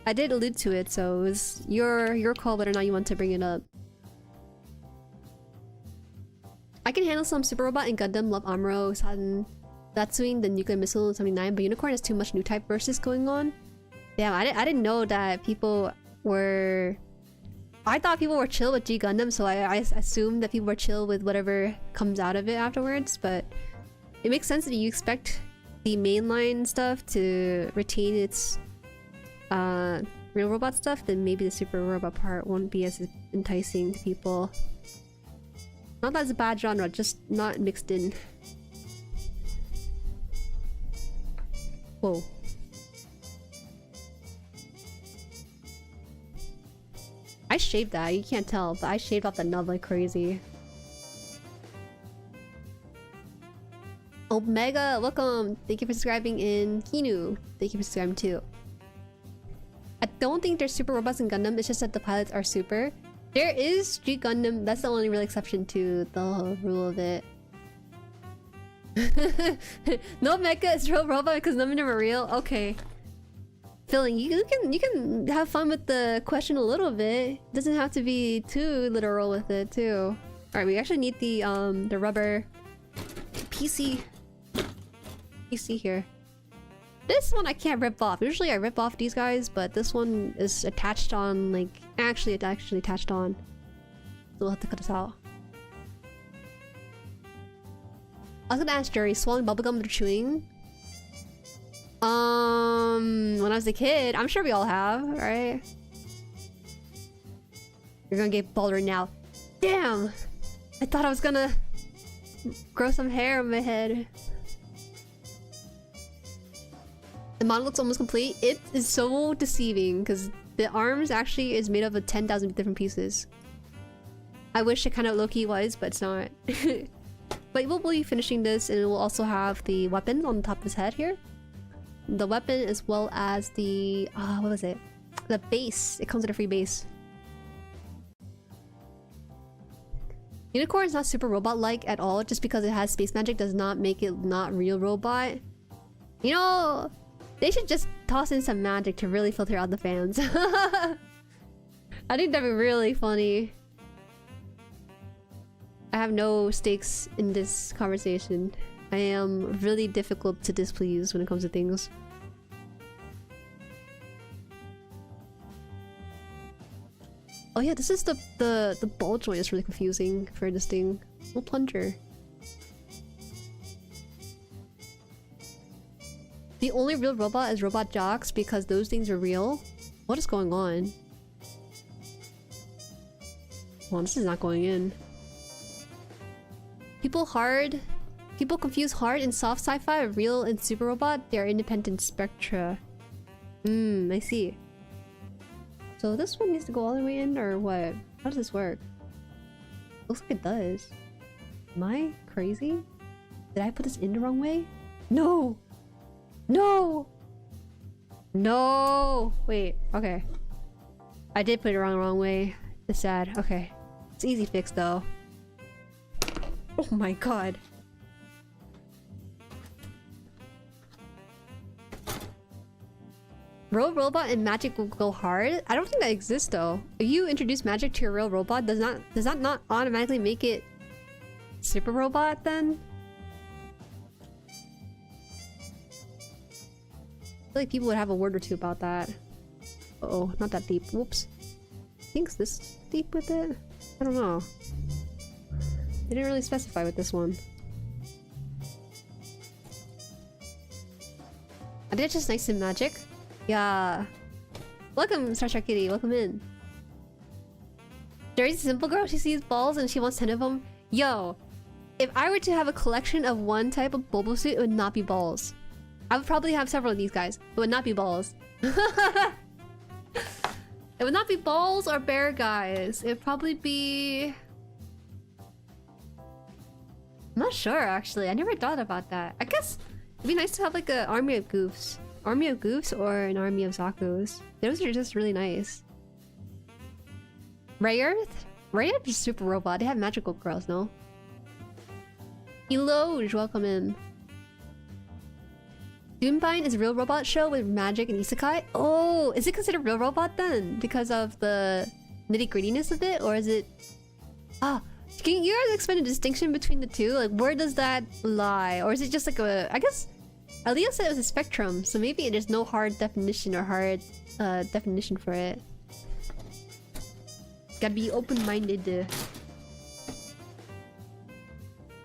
Speaker 1: I did allude to it, so it was your call whether or not you want to bring it up. I can handle some Super Robot in Gundam, love Amuro, Saturn, Datsuing, the Nuclear Missile 79, but Unicorn has too much new type versus going on. Damn, I didn't know that people were... I thought people were chill with G Gundam, so I assumed that people were chill with whatever comes out of it afterwards, but it makes sense that you expect the mainline stuff to retain its real robot stuff, then maybe the super robot part won't be as enticing to people. Not that it's a bad genre, just not mixed in. Whoa. I shaved that, you can't tell, but I shaved off the nub like crazy. Omega, welcome! Thank you for subscribing in Kinu. Thank you for subscribing too. I don't think there's super robots in Gundam, it's just that the pilots are super. There is G Gundam, that's the only real exception to the rule of it. No Mecha is real robot because none of them are real? Okay. Philling, you can have fun with the question a little bit. It doesn't have to be too literal with it too. Alright, we actually need the rubber PC here. This one I can't rip off. Usually I rip off these guys, but this one is attached on, like, actually attached on. So we'll have to cut this out. I was gonna ask Jueri, swallowing bubblegum after chewing? When I was a kid, I'm sure we all have, right? You're gonna get balder now. Damn! I thought I was gonna grow some hair on my head. The model looks almost complete. It is so deceiving because the arms actually is made up of 10,000 different pieces. I wish it kind of low-key was, but it's not. But we'll be finishing this, and it will also have the weapon on the top of his head here. The weapon as well as the... what was it? The base. It comes with a free base. Unicorn is not super robot-like at all. Just because it has space magic does not make it not real robot. You know, they should just toss in some magic to really filter out the fans. I think that'd be really funny. I have no stakes in this conversation. I am really difficult to displease when it comes to things. Oh yeah, this is the ball joint is really confusing for this thing. No plunger. The only real robot is robot jocks because those things are real. What is going on? Well, this is not going in. People confuse hard and soft sci-fi with real and super robot. They are independent spectra. I see. So this one needs to go all the way in, or what? How does this work? Looks like it does. Am I crazy? Did I put this in the wrong way? No! No! No! Wait, okay. I did put it wrong way. It's sad. Okay. It's easy fix though. Oh my god. Real robot and magic will go hard? I don't think that exists though. If you introduce magic to your real robot, does that not automatically make it super robot then? I feel like people would have a word or two about that. Uh-oh, not that deep. Whoops. I think it's this deep with it? I don't know. They didn't really specify with this one. I think it's just nice and magic. Yeah. Welcome, Star Trek Kitty. Welcome in. Jueri's a simple girl. She sees balls and she wants 10 of them. Yo, if I were to have a collection of one type of Bobo suit, it would not be balls. I would probably have several of these guys. It would not be balls. It would not be balls or bear guys. It would probably be... I'm not sure actually. I never thought about that. I guess it'd be nice to have like an army of goofs. Army of goofs or an army of Zakus. Those are just really nice. Ray Earth? Ray Earth is super robot. They have magical girls, no? Eloge, welcome in. Doombind is a real robot show with magic and isekai? Oh, is it considered real robot then? Because of the nitty-grittiness of it? Or is it... Ah, can you guys explain the distinction between the two? Like, where does that lie? Or is it just like a... I guess... Aliyah said it was a spectrum, so maybe there's no hard definition or hard definition for it. Gotta be open-minded.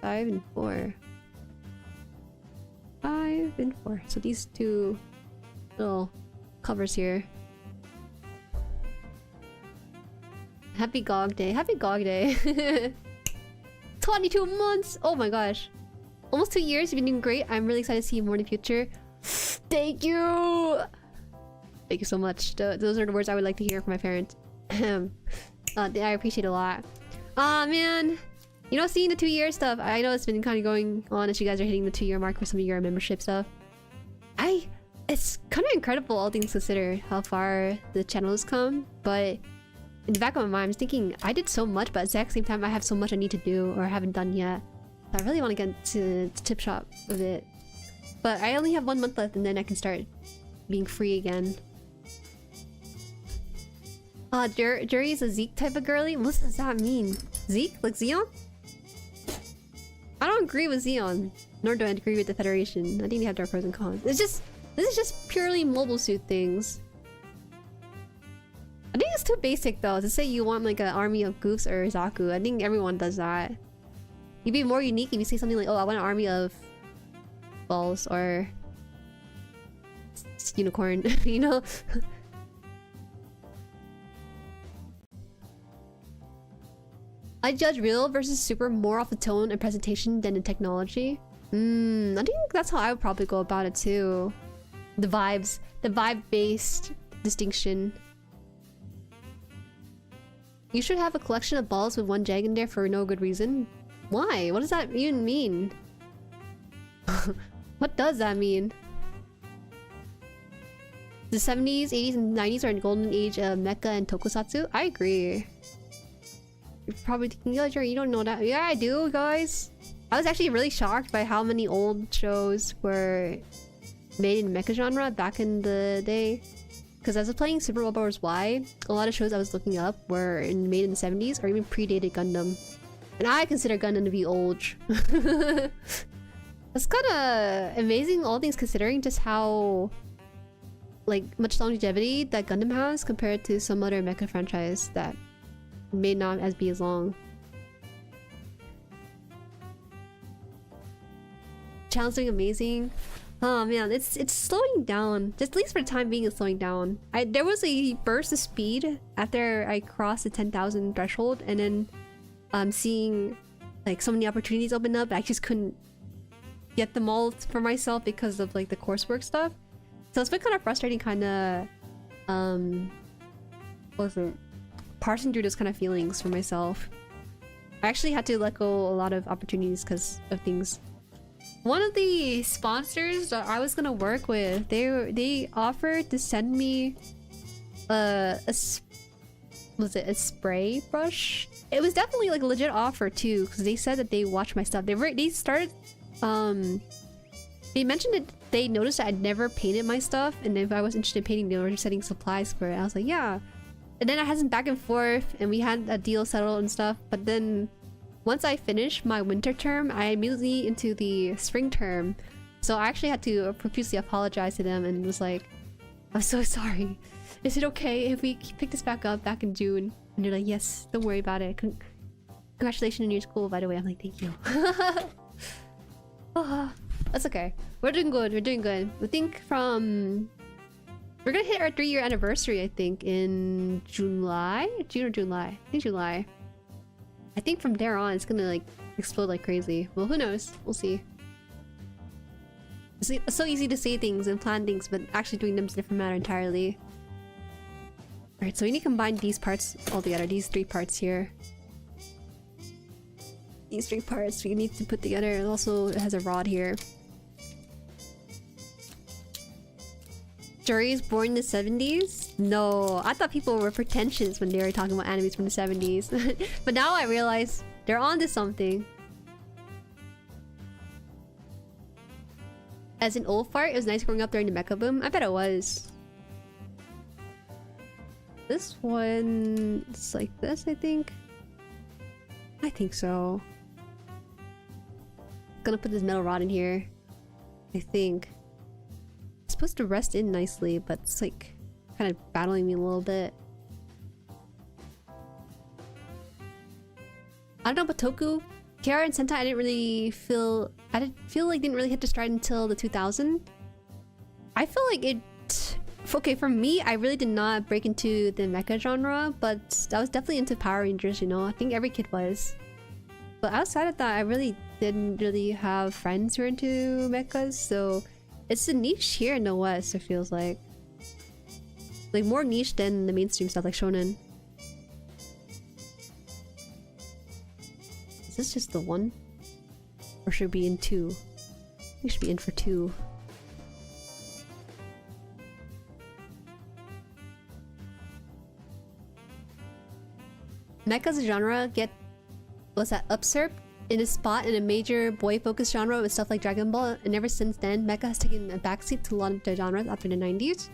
Speaker 1: 5 and 4. 5 and 4. So these two little covers here. Happy GOG Day. Happy GOG Day. 22 months! Oh my gosh. Almost 2 years. You've been doing great. I'm really excited to see you more in the future. Thank you! Thank you so much. Those are the words I would like to hear from my parents. I appreciate it a lot. Aw, man. You know, seeing the 2-year stuff, I know it's been kind of going on as you guys are hitting the 2-year mark for some of your membership stuff. It's kind of incredible, all things considered, how far the channel has come. But in the back of my mind, I'm thinking, I did so much, but at the exact same time, I have so much I need to do or haven't done yet. So I really want to get to tip shop with it. But I only have 1 month left and then I can start being free again. Jueri is a Zeke type of girly? What does that mean? Zeke? Like Xeon? I don't agree with Xeon. Nor do I agree with the Federation. I think they have their pros and cons. This is just purely mobile suit things. I think it's too basic though to say you want like an army of goofs or Zaku. I think everyone does that. You'd be more unique if you say something like, oh, I want an army of balls or unicorn, you know? I judge real versus super more off the tone and presentation than the technology. I think that's how I would probably go about it too. The vibes, the vibe-based distinction. You should have a collection of balls with one jag in there for no good reason. Why? What does that even mean? What does that mean? The 70s, 80s, and 90s are a golden age of mecha and tokusatsu? I agree. You're probably thinking, "Yo, Jueri, you don't know that." Yeah, I do, guys. I was actually really shocked by how many old shows were made in mecha genre back in the day. Because as I was playing Super Robot Wars Y, a lot of shows I was looking up were made in the 70s or even predated Gundam. And I consider Gundam to be old. That's kind of amazing, all things considering, just how like much longevity that Gundam has compared to some other mecha franchise that may not be as long. Challenge doing amazing. Oh man, it's slowing down. Just at least for the time being, it's slowing down. There was a burst of speed after I crossed the 10,000 threshold, and then seeing like so many opportunities open up. I just couldn't get them all for myself because of like the coursework stuff. So it's been kind of frustrating, kind of what was it? Parsing through those kind of feelings for myself. I actually had to let go a lot of opportunities because of things. One of the sponsors that I was gonna work with, they offered to send me was it a spray brush? It was definitely like a legit offer too, because they said that they watch my stuff. They started they mentioned that they noticed that I'd never painted my stuff, and if I was interested in painting, they were just sending supplies for it. I was like, yeah. And then I had some back and forth, and we had a deal settled and stuff. But then once I finished my winter term, I immediately into the spring term. So I actually had to profusely apologize to them and was like, "I'm so sorry. Is it okay if we pick this back up back in June?" And they're like, "Yes, don't worry about it. Congratulations on your school, by the way." I'm like, "Thank you." That's okay. We're doing good. We're doing good. I think we're gonna hit our 3-year anniversary, I think, in July? June or July? I think July. I think from there on, it's gonna like explode like crazy. Well, who knows? We'll see. It's so easy to say things and plan things, but actually doing them is a different matter entirely. Alright, so we need to combine these parts all together. These 3 parts here. These 3 parts we need to put together. It also has a rod here. Jueri is born in the 70s? No, I thought people were pretentious when they were talking about animes from the 70s. But now I realize they're onto something. As an old fart, it was nice growing up during the mecha boom. I bet it was. This one... it's like this, I think. I think so. Gonna put this metal rod in here. I think. It's supposed to rest in nicely, but it's like kind of battling me a little bit. I don't know, but Toku, Kiara and Sentai, I didn't feel like didn't really hit the stride until the 2000. I feel like it... okay, for me, I really did not break into the mecha genre, but I was definitely into Power Rangers, you know? I think every kid was. But outside of that, I really didn't really have friends who were into mechas, so... it's a niche here in the West, it feels like. Like, more niche than the mainstream stuff, like shonen. Is this just the one? Or should it be in 2? We should be in for 2. Mecha's a genre get... what's that? Usurped in a spot in a major boy-focused genre with stuff like Dragon Ball, and ever since then, Mecha has taken a backseat to a lot of the genres after the 90s.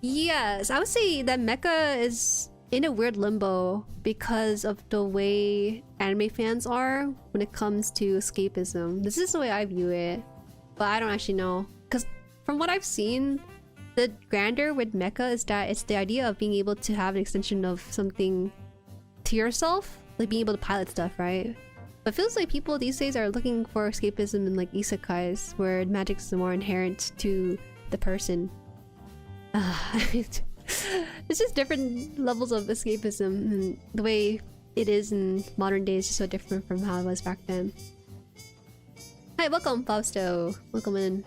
Speaker 1: Yes, I would say that Mecha is in a weird limbo because of the way anime fans are when it comes to escapism. This is the way I view it, but I don't actually know. Because from what I've seen, the grandeur with Mecha is that it's the idea of being able to have an extension of something to yourself. Like being able to pilot stuff, right? But it feels like people these days are looking for escapism in like isekais, where magic is more inherent to the person. It's just different levels of escapism, and the way it is in modern days is so different from how it was back then. Hi, welcome Fausto. Welcome in.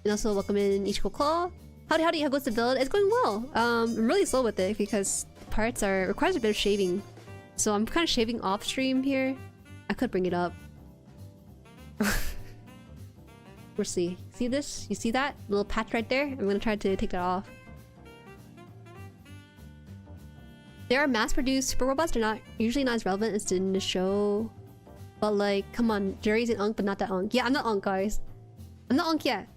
Speaker 1: And also welcome in Ichiko Claw. Howdy, how goes the build? It's going well. I'm really slow with it because the parts requires a bit of shaving. So I'm kind of shaving off stream here. I could bring it up. We'll see. See this? You see that little patch right there? I'm gonna try to take that off. There are mass-produced super robots. They're not usually not as relevant as in the show. But like, come on, Jueri's an unk, but not that unk. Yeah, I'm not unk, guys. I'm not unk yet.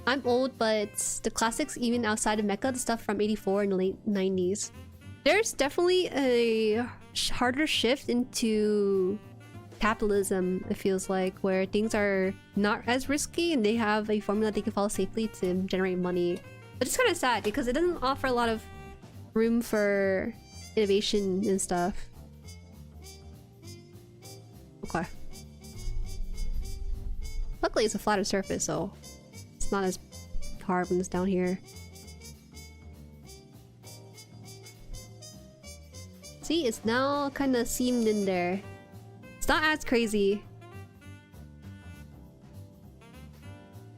Speaker 1: I'm old, but the classics, even outside of Mecha, the stuff from '84 and the late '90s. There's definitely a harder shift into capitalism, it feels like, where things are not as risky and they have a formula they can follow safely to generate money. But it's kind of sad because it doesn't offer a lot of room for innovation and stuff. Okay. Luckily it's a flatter surface, so it's not as hard when it's down here. See, it's now kind of seamed in there. It's not as crazy.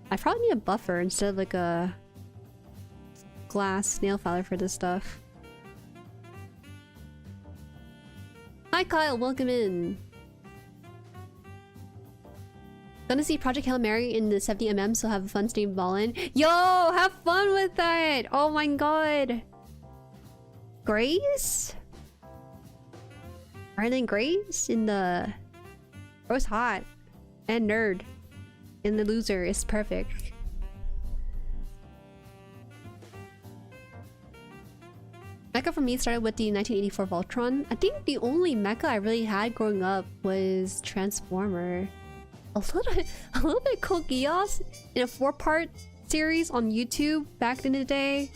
Speaker 1: I probably need a buffer instead of like a glass nail filer for this stuff. Hi Kyle, welcome in. Gonna see Project Hail Mary in the 70mm, so have a fun stream ballin'. Yo, have fun with that! Oh my god! Grace? Arlen Grace in the... Rose Hot. And Nerd. In the Loser is perfect. Mecha for me started with the 1984 Voltron. I think the only mecha I really had growing up was Transformer. A little bit Code Geass in a 4-part series on YouTube back in the day.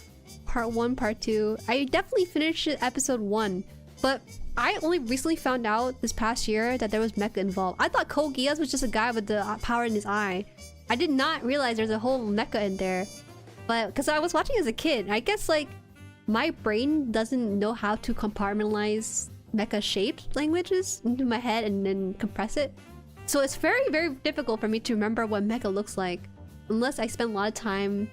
Speaker 1: Part 1, Part 2. I definitely finished episode 1, but I only recently found out this past year that there was mecha involved. I thought Code Geass was just a guy with the power in his eye. I did not realize there's a whole mecha in there. But because I was watching as a kid, I guess like my brain doesn't know how to compartmentalize mecha shaped languages into my head and then compress it. So it's very, very difficult for me to remember what mecha looks like unless I spend a lot of time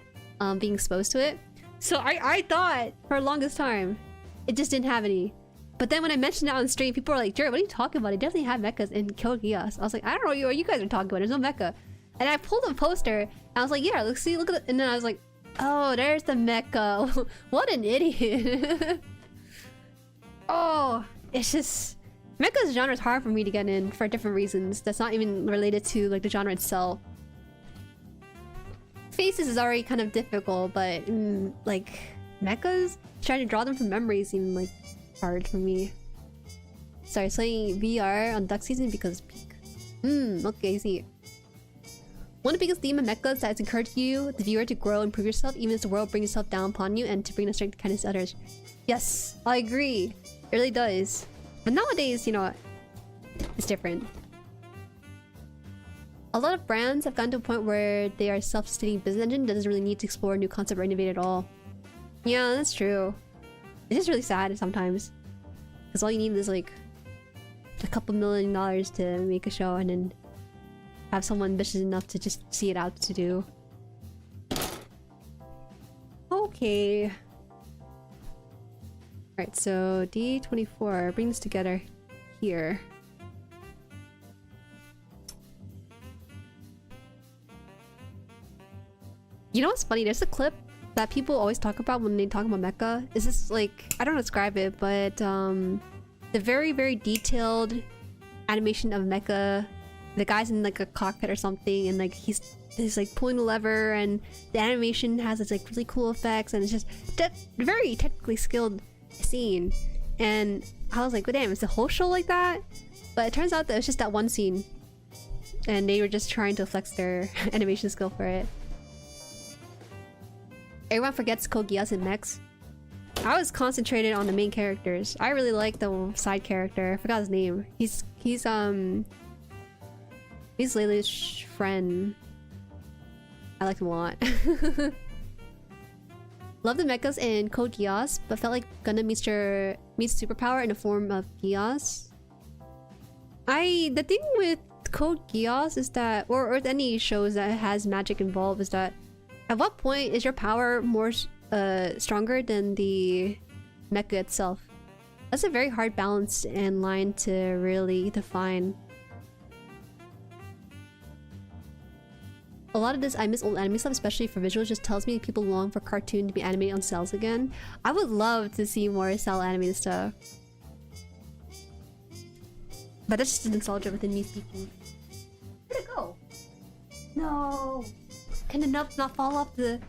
Speaker 1: being exposed to it. So I thought for the longest time it just didn't have any. But then when I mentioned it on stream, people were like, Jueri, what are you talking about? It definitely had mechas in Code Geass. I was like, I don't know what you guys are talking about. There's no mecha. And I pulled a poster and I was like, yeah, look at it. And then I was like, oh, there's the mecha. What an idiot. Oh, it's just... Mecha's genre is hard for me to get in for different reasons. That's not even related to like the genre itself. Faces is already kind of difficult, but like mechas, trying to draw them from memory seem like hard for me. Sorry, playing VR on duck season because peak. Okay, I see. One of the biggest themes of mechas that has encouraged you, the viewer, to grow and improve yourself, even as the world brings itself down upon you, and to bring the strength and kindness to others. Yes, I agree. It really does. But nowadays, you know, it's different. A lot of brands have gotten to a point where they are self-sustaining business engine that doesn't really need to explore a new concept or innovate at all. Yeah, that's true. It's just really sad sometimes. Because all you need is like a couple $1 million to make a show and then have someone ambitious enough to just see it out to do. Okay. Alright, so D24, bring this together here. You know what's funny? There's a clip that people always talk about when they talk about mecha. Is this like, I don't describe it, but the very, very detailed animation of mecha. The guy's in like a cockpit or something and like he's like pulling the lever and the animation has this like really cool effects and it's just very technically skilled scene. And I was like, well, damn, is the whole show like that? But it turns out that it's just that one scene and they were just trying to flex their animation skill for it. Everyone forgets Code Geass and mechs. I was concentrated on the main characters. I really like the side character. I forgot his name. He's Layla's friend. I like him a lot. Love the mechas in Code Geass, but felt like Gundam meets superpower in the form of Geass. The thing with Code Geass is that, or with any shows that has magic involved, is that at what point is your power more stronger than the mecha itself? That's a very hard balance and line to really define. A lot of this, I miss old anime stuff, especially for visuals, just tells me people long for cartoon to be animated on cells again. I would love to see more cell animated stuff. But that's just a nostalgia within me speaking. Where'd it go? No! Can the nub not fall off the...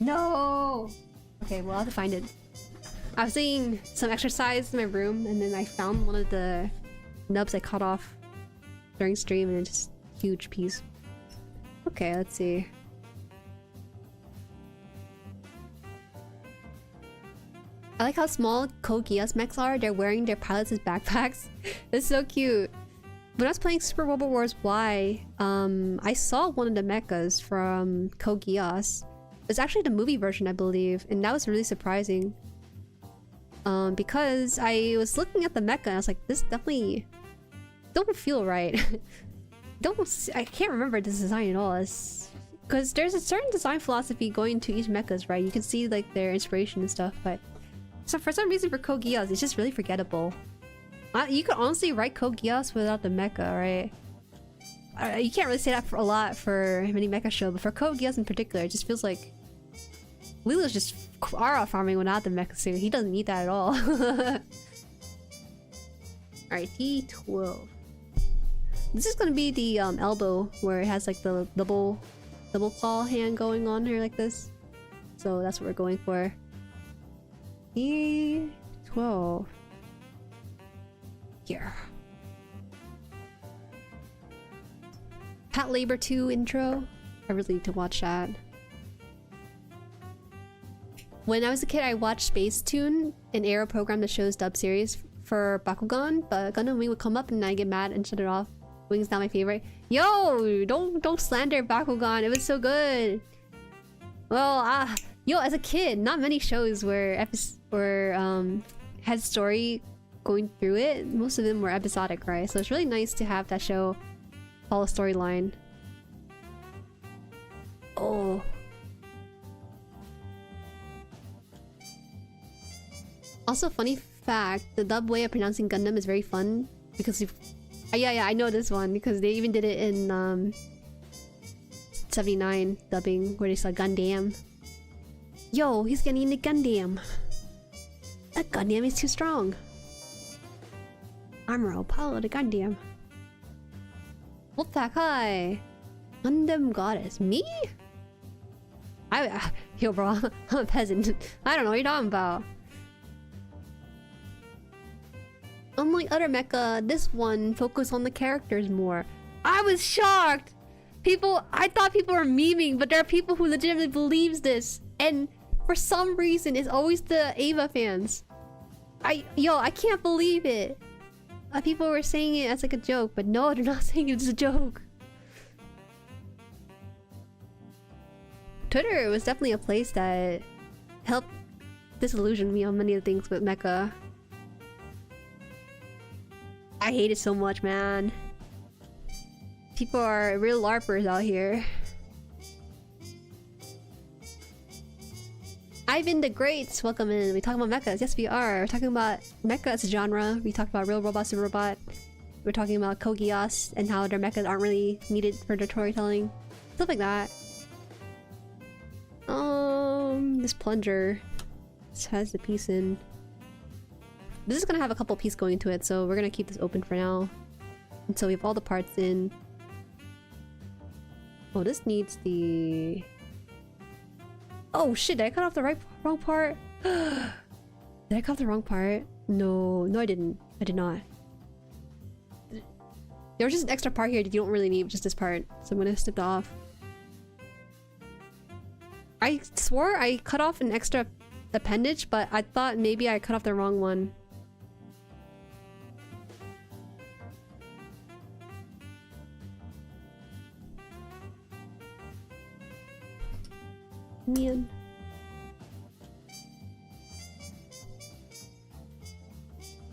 Speaker 1: No! Okay, well, I'll have to find it. I was doing some exercise in my room, and then I found one of the nubs I cut off during stream, and it's just a huge piece. Okay, let's see. I like how small Code Geass mechs are. They're wearing their pilots as backpacks. It's so cute. When I was playing Super Robot Wars Y, I saw one of the mechas from Code Geass. It's actually the movie version, I believe, and that was really surprising. Because I was looking at the mecha and I was like, this definitely don't feel right. I can't remember this design at all. Because there's a certain design philosophy going to each mechas, right? You can see like their inspiration and stuff, but so for some reason for Code Geass, it's just really forgettable. You could honestly write Code Geass without the mecha, right? You can't really say that for a lot for many mecha show, but for Code Geass in particular, it just feels like Lilo's just Ara farming without the mecha suit. He doesn't need that at all. Alright, D12. This is gonna be the elbow where it has like the double claw hand going on here like this. So that's what we're going for. E12. Here. Pat Labor 2 intro. I really need to watch that. When I was a kid, I watched Space Tune, an Arrow program that shows dub series for Bakugan, but Gundam Wing would come up and I'd get mad and shut it off. Wing's not my favorite. Yo, don't slander Bakugan. It was so good. Well, yo, as a kid, not many shows had story going through it. Most of them were episodic, right? So it's really nice to have that show follow storyline. Oh. Also, funny fact, the dub way of pronouncing Gundam is very fun because yeah, I know this one because they even did it in 79 dubbing where they said Gundam. Yo, he's getting into Gundam. That Gundam is too strong. Armor Apollo to Gundam. Ver.Ka. Gundam goddess. Me? Yo, bro, I'm a peasant. I don't know what you're talking about. Unlike other mecha, this one focused on the characters more. I was shocked! I thought people were memeing, but there are people who legitimately believes this. And for some reason, it's always the Ava fans. I can't believe it. People were saying it as like a joke, but no, they're not saying it's a joke. Twitter was definitely a place that helped disillusion me on many of the things with mecha. I hate it so much, man. People are real LARPers out here. Ivan the Greats, welcome in. We talk about mechas. Yes, we are. We're talking about mecha as a genre. We talk about real robot, super robot. We're talking about Code Geass and how their mechas aren't really needed for their storytelling. Stuff like that. This plunger. This has the piece in. This is gonna have a couple pieces going to it, so we're gonna keep this open for now until we have all the parts in. Oh, this needs the... Oh shit, did I cut off the wrong part? Did I cut off the wrong part? No, I didn't. I did not. There was just an extra part here that you don't really need, just this part. So I'm gonna snip it off. I swore I cut off an extra appendage, but I thought maybe I cut off the wrong one. Man.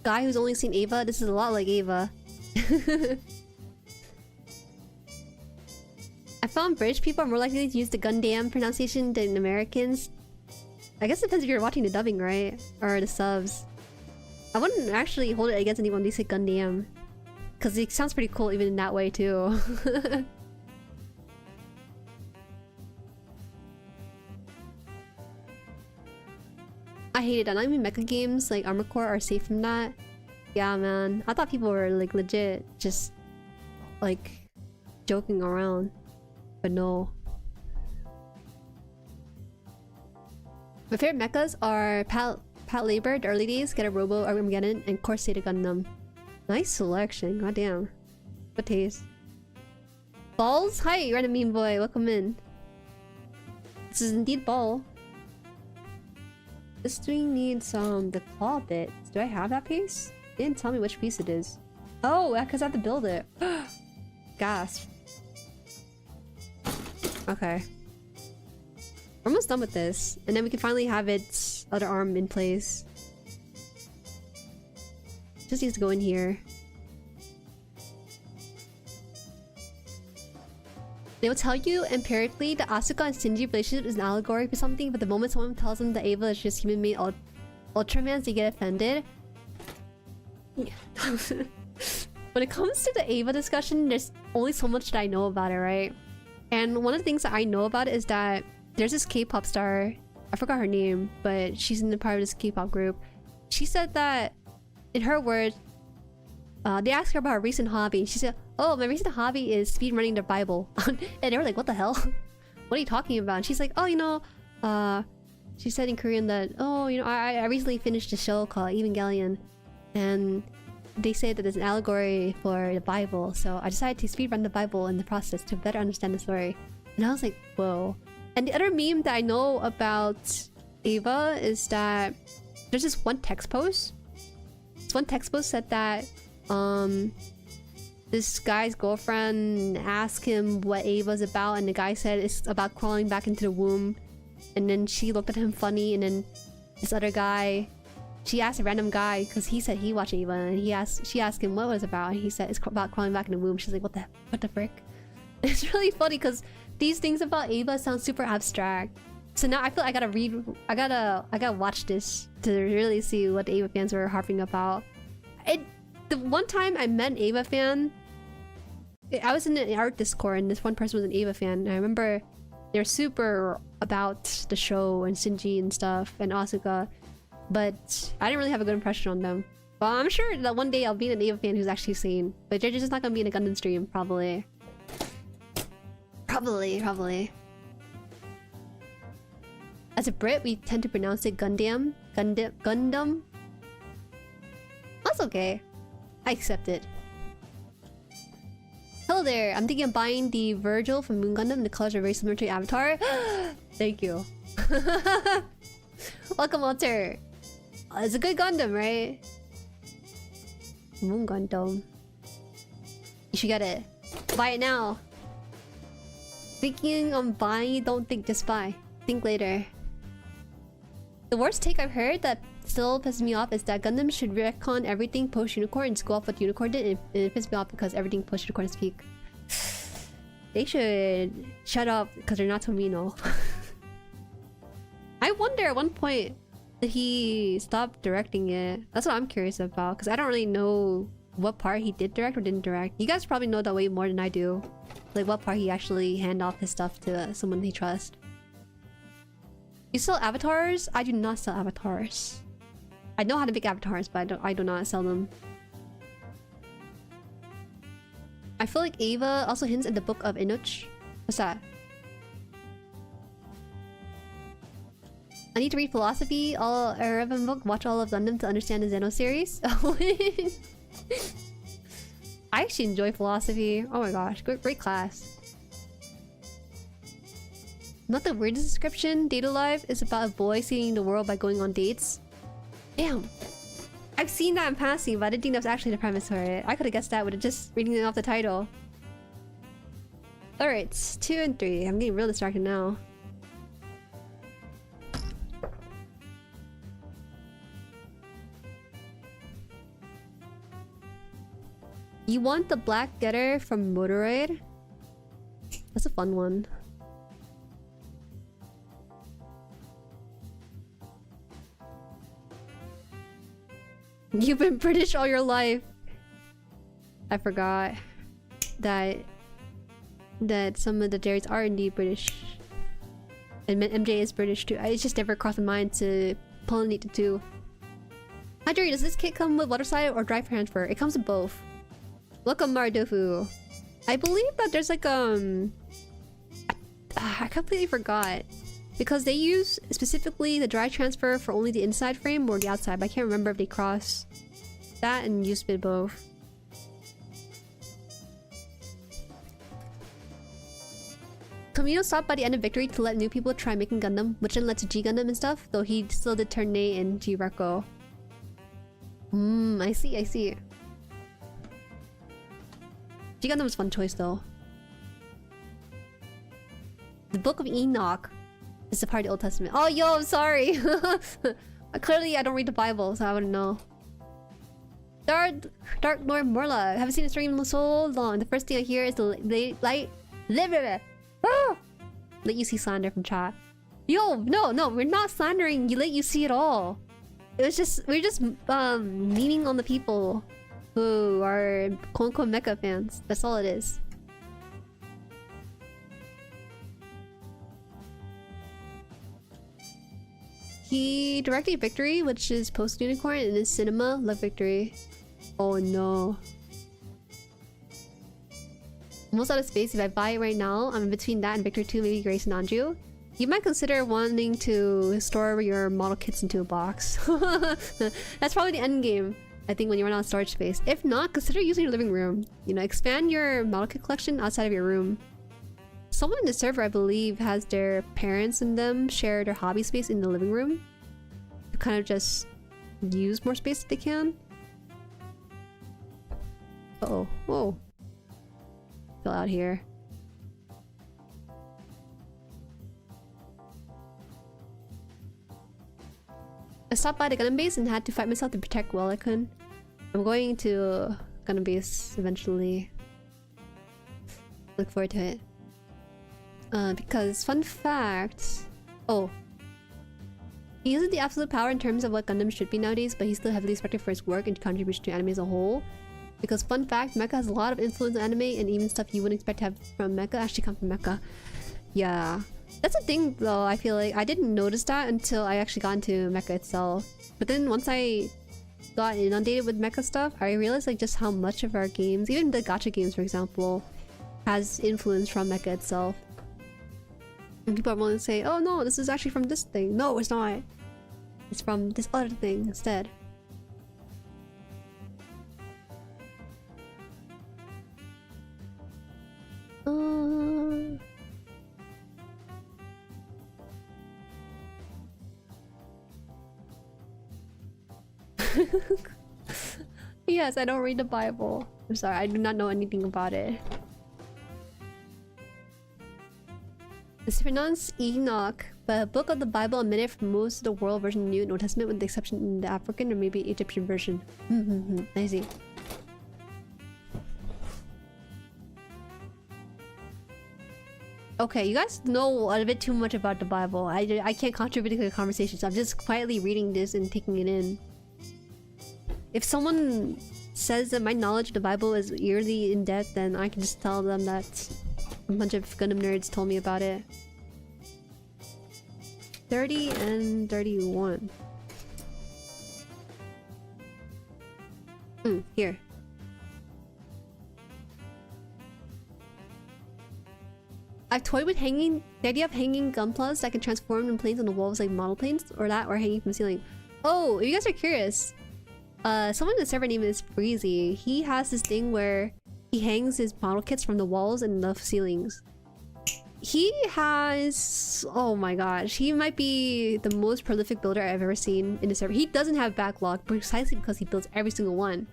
Speaker 1: Guy who's only seen Ava? This is a lot like Ava. I found British people are more likely to use the Gundam pronunciation than Americans. I guess it depends if you're watching the dubbing, right? Or the subs. I wouldn't actually hold it against anyone when they say Gundam. Because it sounds pretty cool even in that way too. I hated that. Not even mecha games like Armored Core are safe from that. Yeah, man. I thought people were like legit just like joking around, but no. My favorite mechas are Pat Labor, the early days, Get a Robo, Armageddon, and Corsair Gundam. Nice selection, goddamn. Good taste. Balls? Hi, random meme boy, welcome in. This is indeed Ball. This thing needs the claw bits. Do I have that piece? They didn't tell me which piece it is. Oh, because I have to build it. Gasp. Okay. We're almost done with this, and then we can finally have its other arm in place. Just needs to go in here. They will tell you empirically that Asuka and Shinji relationship is an allegory for something, but the moment someone tells them that Ava is just human-made Ultramans, they get offended. When it comes to the Ava discussion, there's only so much that I know about it, right? And one of the things that I know about it is that there's this K-pop star, I forgot her name, but she's in the part of this K-pop group. She said that, in her words, they asked her about her recent hobby, and she said, "Oh, my recent hobby is speedrunning the Bible." And they were like, "What the hell? What are you talking about?" And she's like, "Oh, you know," she said in Korean that, "Oh, you know, I recently finished a show called Evangelion, and they say that it's an allegory for the Bible, so I decided to speedrun the Bible in the process to better understand the story." And I was like, whoa. And the other meme that I know about Ava is that there's this one text post. This one text post said that this guy's girlfriend asked him what Ava's about, and the guy said it's about crawling back into the womb. And then she looked at him funny, and then this other guy, she asked a random guy, because he said he watched Ava, and she asked him what it was about, and he said it's about crawling back in the womb. She's like, what the frick? It's really funny because these things about Ava sound super abstract. So now I feel I gotta watch this to really see what the Ava fans were harping about. The one time I met an Ava fan, I was in an art Discord, and this one person was an Ava fan, and I remember they're super about the show and Shinji and stuff and Asuka, but I didn't really have a good impression on them. Well, I'm sure that one day I'll be an Ava fan who's actually sane, but they're just not gonna be in a Gundam stream, probably. Probably. As a Brit, we tend to pronounce it Gundam. That's okay. I accept it. Hello there. I'm thinking of buying the Virgil from Moon Gundam. The colors are very similar to Avatar. Thank you. Welcome, Walter. It's a good Gundam, right? Moon Gundam. You should get it. Buy it now. Thinking on buying, don't think, just buy. Think later. The worst take I've heard that still pisses me off is that Gundam should retcon everything post-Unicorn and just go off what Unicorn did, and it pisses me off because everything post-Unicorn is peak. They should shut up because they're not Tomino. I wonder at one point did he stop directing it? That's what I'm curious about, because I don't really know what part he did direct or didn't direct. You guys probably know that way more than I do. Like what part he actually hand off his stuff to someone he trusts. You sell avatars? I do not sell avatars. I know how to make avatars, but I do not sell them. I feel like Ava also hints at the book of Enoch. What's that? I need to read philosophy, all Arabian book, watch all of Gundam to understand the Zeno series. I actually enjoy philosophy. Oh my gosh, great class. Not the weirdest description. Data Live is about a boy seeing the world by going on dates. Damn. I've seen that in passing, but I didn't think that was actually the premise for it. I could have guessed that with just reading it off the title. Alright, 2 and 3. I'm getting real distracted now. You want the black getter from Motoroid? That's a fun one. You've been British all your life. I forgot that some of the Jerrys are indeed British. And MJ is British too. It just never crossed my mind to pollinate it too. Hi Jueri, does this kit come with water slide or dry transfer? It comes with both. Welcome Mardofu. I believe that there's like I completely forgot. Because they use specifically the dry transfer for only the inside frame or the outside, but I can't remember if they cross that and use it both. Tomino stopped by the end of Victory to let new people try making Gundam, which then led to G Gundam and stuff, though he still did turn Nay and G Reco. I see, I see. G Gundam was a fun choice though. The Book of Enoch is a part of the Old Testament. Oh, yo, I'm sorry. Clearly, I don't read the Bible, so I wouldn't know. Dark Lord Morla. I haven't seen a stream in so long. The first thing I hear is the let you see slander from chat. Yo, no, we're not slandering. You let you see it all. It was just we're just memeing on the people who are quote-unquote Mecha fans. That's all it is. He directed Victory, which is post-Unicorn, and in cinema, Love Victory. Oh no. Almost out of space. If I buy it right now, I'm in between that and Victory 2, maybe Grace and Anju. You might consider wanting to store your model kits into a box. That's probably the end game, I think, when you run out of storage space. If not, consider using your living room. You know, expand your model kit collection outside of your room. Someone in the server, I believe, has their parents and them share their hobby space in the living room to kind of just use more space if they can. Uh-oh. Whoa. Fell out here. I stopped by the Gundam base and had to fight myself to protect Wellicun. I'm going to Gundam base eventually. Look forward to it. Because, fun fact... Oh. He uses the absolute power in terms of what Gundam should be nowadays, but he's still heavily respected for his work and contribution to anime as a whole. Because, fun fact, Mecha has a lot of influence on anime, and even stuff you wouldn't expect to have from Mecha actually come from Mecha. Yeah. That's a thing, though, I feel like. I didn't notice that until I actually got into Mecha itself. But then once I got inundated with Mecha stuff, I realized like just how much of our games, even the gacha games for example, has influence from Mecha itself. And people are willing to say, oh no, this is actually from this thing. No, it's not. It's from this other thing instead. Yes, I don't read the Bible. I'm sorry, I do not know anything about it. It's pronounced Enoch, but a book of the Bible omitted from most of the world version of the New Testament with the exception in the African or maybe Egyptian version. I see. Okay, you guys know a bit too much about the Bible. I can't contribute to the conversation, so I'm just quietly reading this and taking it in. If someone says that my knowledge of the Bible is eerily in depth, then I can just tell them that a bunch of Gundam nerds told me about it. 30 and 31. Here. I've toyed with the idea of hanging gunplas that can transform in planes on the walls like model planes, or hanging from the ceiling. Oh, if you guys are curious, someone in the server name is Breezy. He has this thing where he hangs his model kits from the walls and the ceilings. He has... oh my gosh, he might be the most prolific builder I've ever seen in the server. He doesn't have backlog precisely because he builds every single one,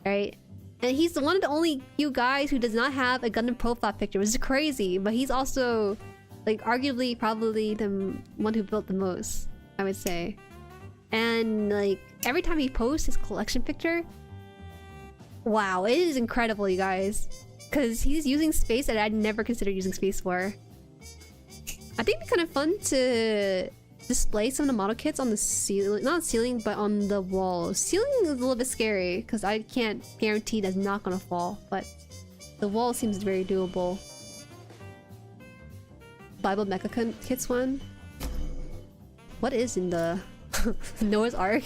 Speaker 1: right? And he's one of the only few guys who does not have a Gundam profile picture, which is crazy, but he's also, like, arguably probably the one who built the most, I would say. And, like, every time he posts his collection picture, wow, it is incredible, you guys. Because he's using space that I'd never considered using space for. I think it'd be kind of fun to display some of the model kits on the ceiling, not ceiling, but on the walls. Ceiling is a little bit scary because I can't guarantee that's not gonna fall, but the wall seems very doable. Bible Mecha kits one. What is in the Noah's Ark.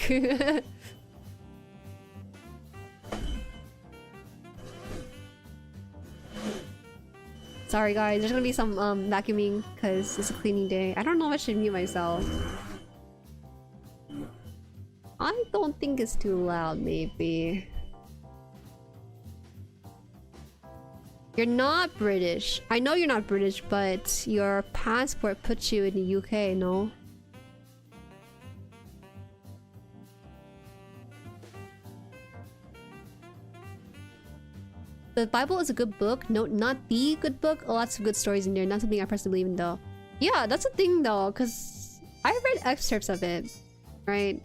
Speaker 1: Sorry guys, there's gonna be some vacuuming because it's a cleaning day. I don't know if I should mute myself. I don't think it's too loud, maybe. You're not British. I know you're not British, but your passport puts you in the UK, no? The Bible is a good book. No, not the good book. Lots of good stories in there. Not something I personally believe in, though. Yeah, that's the thing, though, because I read excerpts of it, right?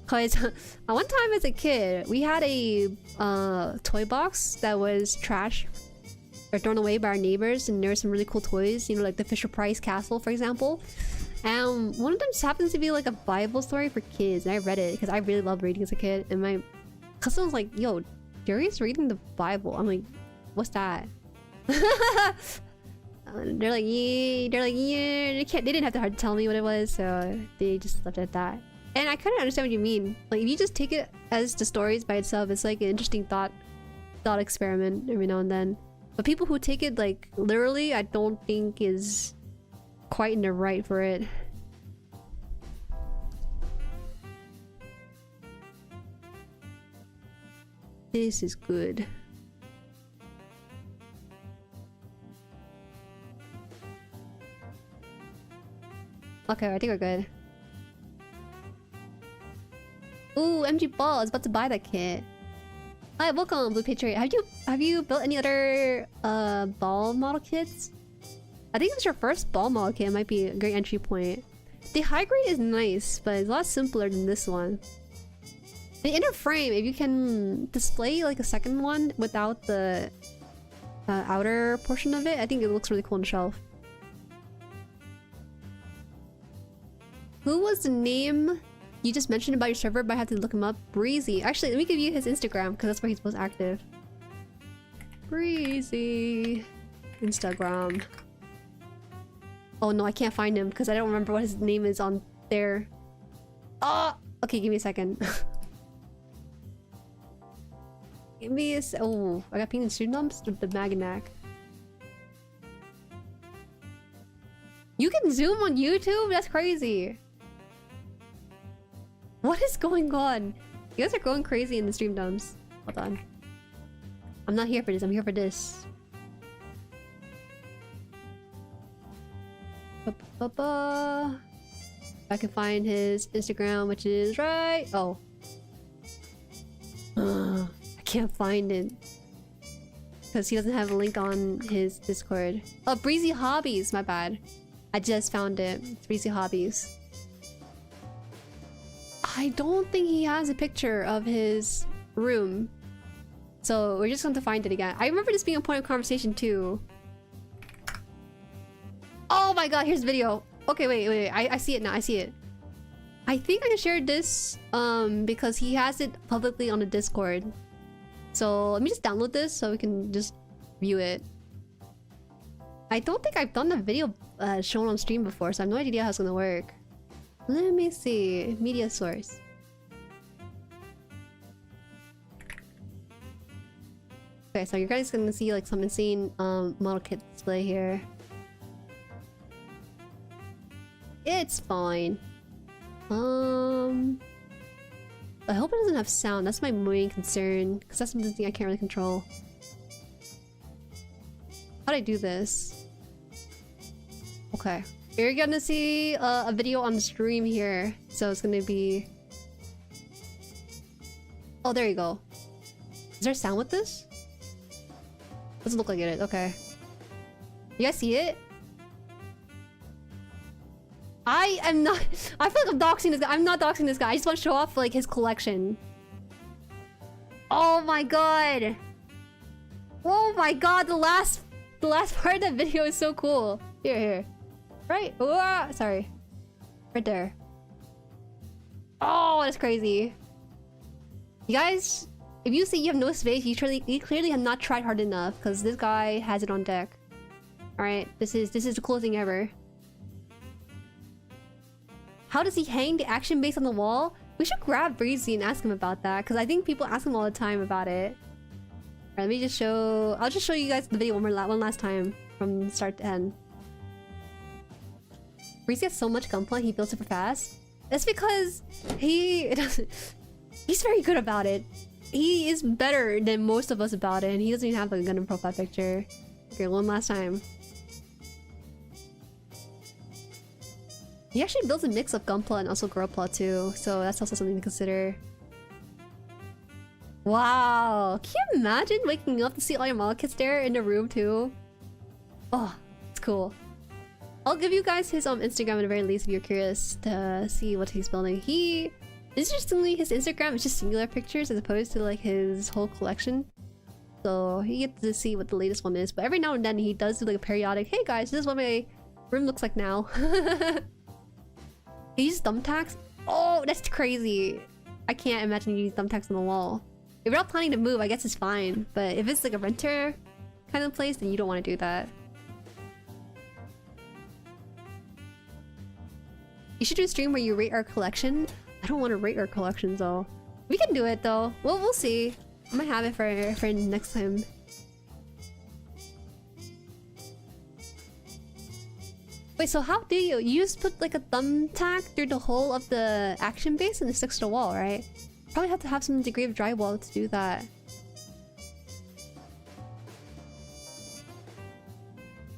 Speaker 1: Because one time as a kid, we had a toy box that was trash or thrown away by our neighbors, and there were some really cool toys, you know, like the Fisher-Price castle, for example. And one of them just happens to be like a Bible story for kids, and I read it because I really loved reading as a kid. And my cousin was like, "Yo, Jueri's reading the Bible." I'm like, "What's that?" They're like, yeah. They didn't have to tell me what it was, so they just left it at that. And I kind of understand what you mean. Like, if you just take it as the stories by itself, it's like an interesting thought experiment every now and then. But people who take it like literally, I don't think is quite in the right for it. This is good. Okay, I think we're good. Ooh, MG Ball! I was about to buy that kit. Hi, welcome, Blue Patriot. Have you built any other ball model kits? I think if it's your first ball model kit, it might be a great entry point. The high grade is nice, but it's a lot simpler than this one. The inner frame, if you can display like a second one without the outer portion of it, I think it looks really cool on the shelf. Who was the name you just mentioned about your server, but I have to look him up? Breezy. Actually, let me give you his Instagram because that's where he's most active. Breezy. Instagram. Oh no, I can't find him because I don't remember what his name is on there. Oh! Okay, give me a second. Give me a oh, I got pinged in student dumps with the Maganac. You can zoom on YouTube? That's crazy. What is going on? You guys are going crazy in the stream dumps. Hold on. I'm not here for this. I'm here for this. I can find his Instagram, which is right. Oh. I can't find it. Because he doesn't have a link on his Discord. Oh, Breezy Hobbies. My bad. I just found it. It's Breezy Hobbies. I don't think he has a picture of his room. So we're just going to find it again. I remember this being a point of conversation too. Oh my god, here's the video. Okay, wait. I see it now. I see it. I think I can share this because he has it publicly on the Discord. So let me just download this so we can just view it. I don't think I've done a video shown on stream before, so I have no idea how it's gonna work. Let me see. Media source. Okay, so you guys gonna see like some insane model kit display here. It's fine. I hope it doesn't have sound. That's my main concern, because that's something I can't really control. How do I do this? Okay. You're gonna see a video on the stream here. So it's gonna be... Oh, there you go. Is there sound with this? Doesn't look like it is. Okay. You guys see it? I am not... I feel like I'm doxing this guy. I'm not doxing this guy. I just want to show off like his collection. Oh my god. Oh my god. The last part of that video is so cool. Here. Right? Ooh, sorry. Right there. Oh, that's crazy. You guys, if you say you have no space, you clearly have not tried hard enough, because this guy has it on deck. Alright, this is the coolest thing ever. How does he hang the action base on the wall? We should grab Breezy and ask him about that, because I think people ask him all the time about it. Alright, let me just show... I'll just show you guys the video one last time from start to end. Breezy has so much Gunpla, he builds super fast. That's because he's very good about it. He is better than most of us about it, and he doesn't even have like, a Gundam profile picture. Okay, one last time. He actually builds a mix of Gunpla and also Girlpla too, so that's also something to consider. Wow! Can you imagine waking up to see all your model kits there in the room too? Oh, it's cool. I'll give you guys his Instagram at the very least if you're curious to see what he's building. Interestingly, his Instagram is just singular pictures as opposed to like his whole collection. So you get to see what the latest one is. But every now and then he does do like a periodic, hey guys, this is what my room looks like now. He uses thumbtacks? Oh, that's crazy. I can't imagine you use thumbtacks on the wall. If you're not planning to move, I guess it's fine. But if it's like a renter kind of place, then you don't want to do that. You should do a stream where you rate our collection. I don't want to rate our collections though. We can do it though. We'll see. I might have it for next time. Wait, so how do you just put like a thumbtack through the hole of the action base and it sticks to the wall, right? Probably have to have some degree of drywall to do that.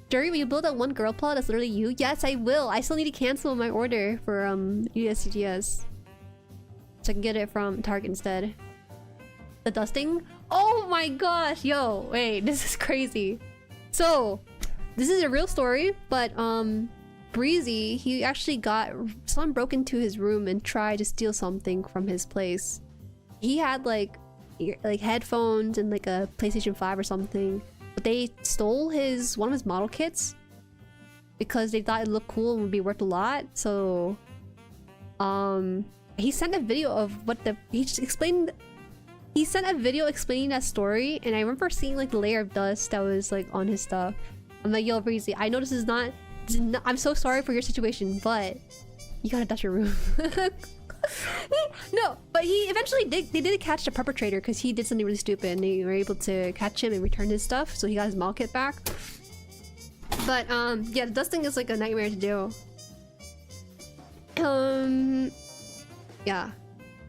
Speaker 1: Jueri, will you build that one girl plot that's literally you? Yes, I will. I still need to cancel my order for USCGS. So I can get it from Target instead. The dusting? Oh my gosh! Yo, wait, this is crazy. So, this is a real story, but Breezy, he actually got... Someone broke into his room and tried to steal something from his place. He had like headphones and like a PlayStation 5 or something. But they stole one of his model kits because they thought it looked cool and would be worth a lot. So, he sent a video of what he sent a video explaining that story, and I remember seeing like the layer of dust that was like on his stuff. I'm like, yo, Breezy, I know this is not. I'm so sorry for your situation, but you gotta dust your room. No, but he eventually did. They did catch the perpetrator because he did something really stupid, and they were able to catch him and return his stuff, so he got his model kit back. But yeah, the dusting is like a nightmare to do. Yeah,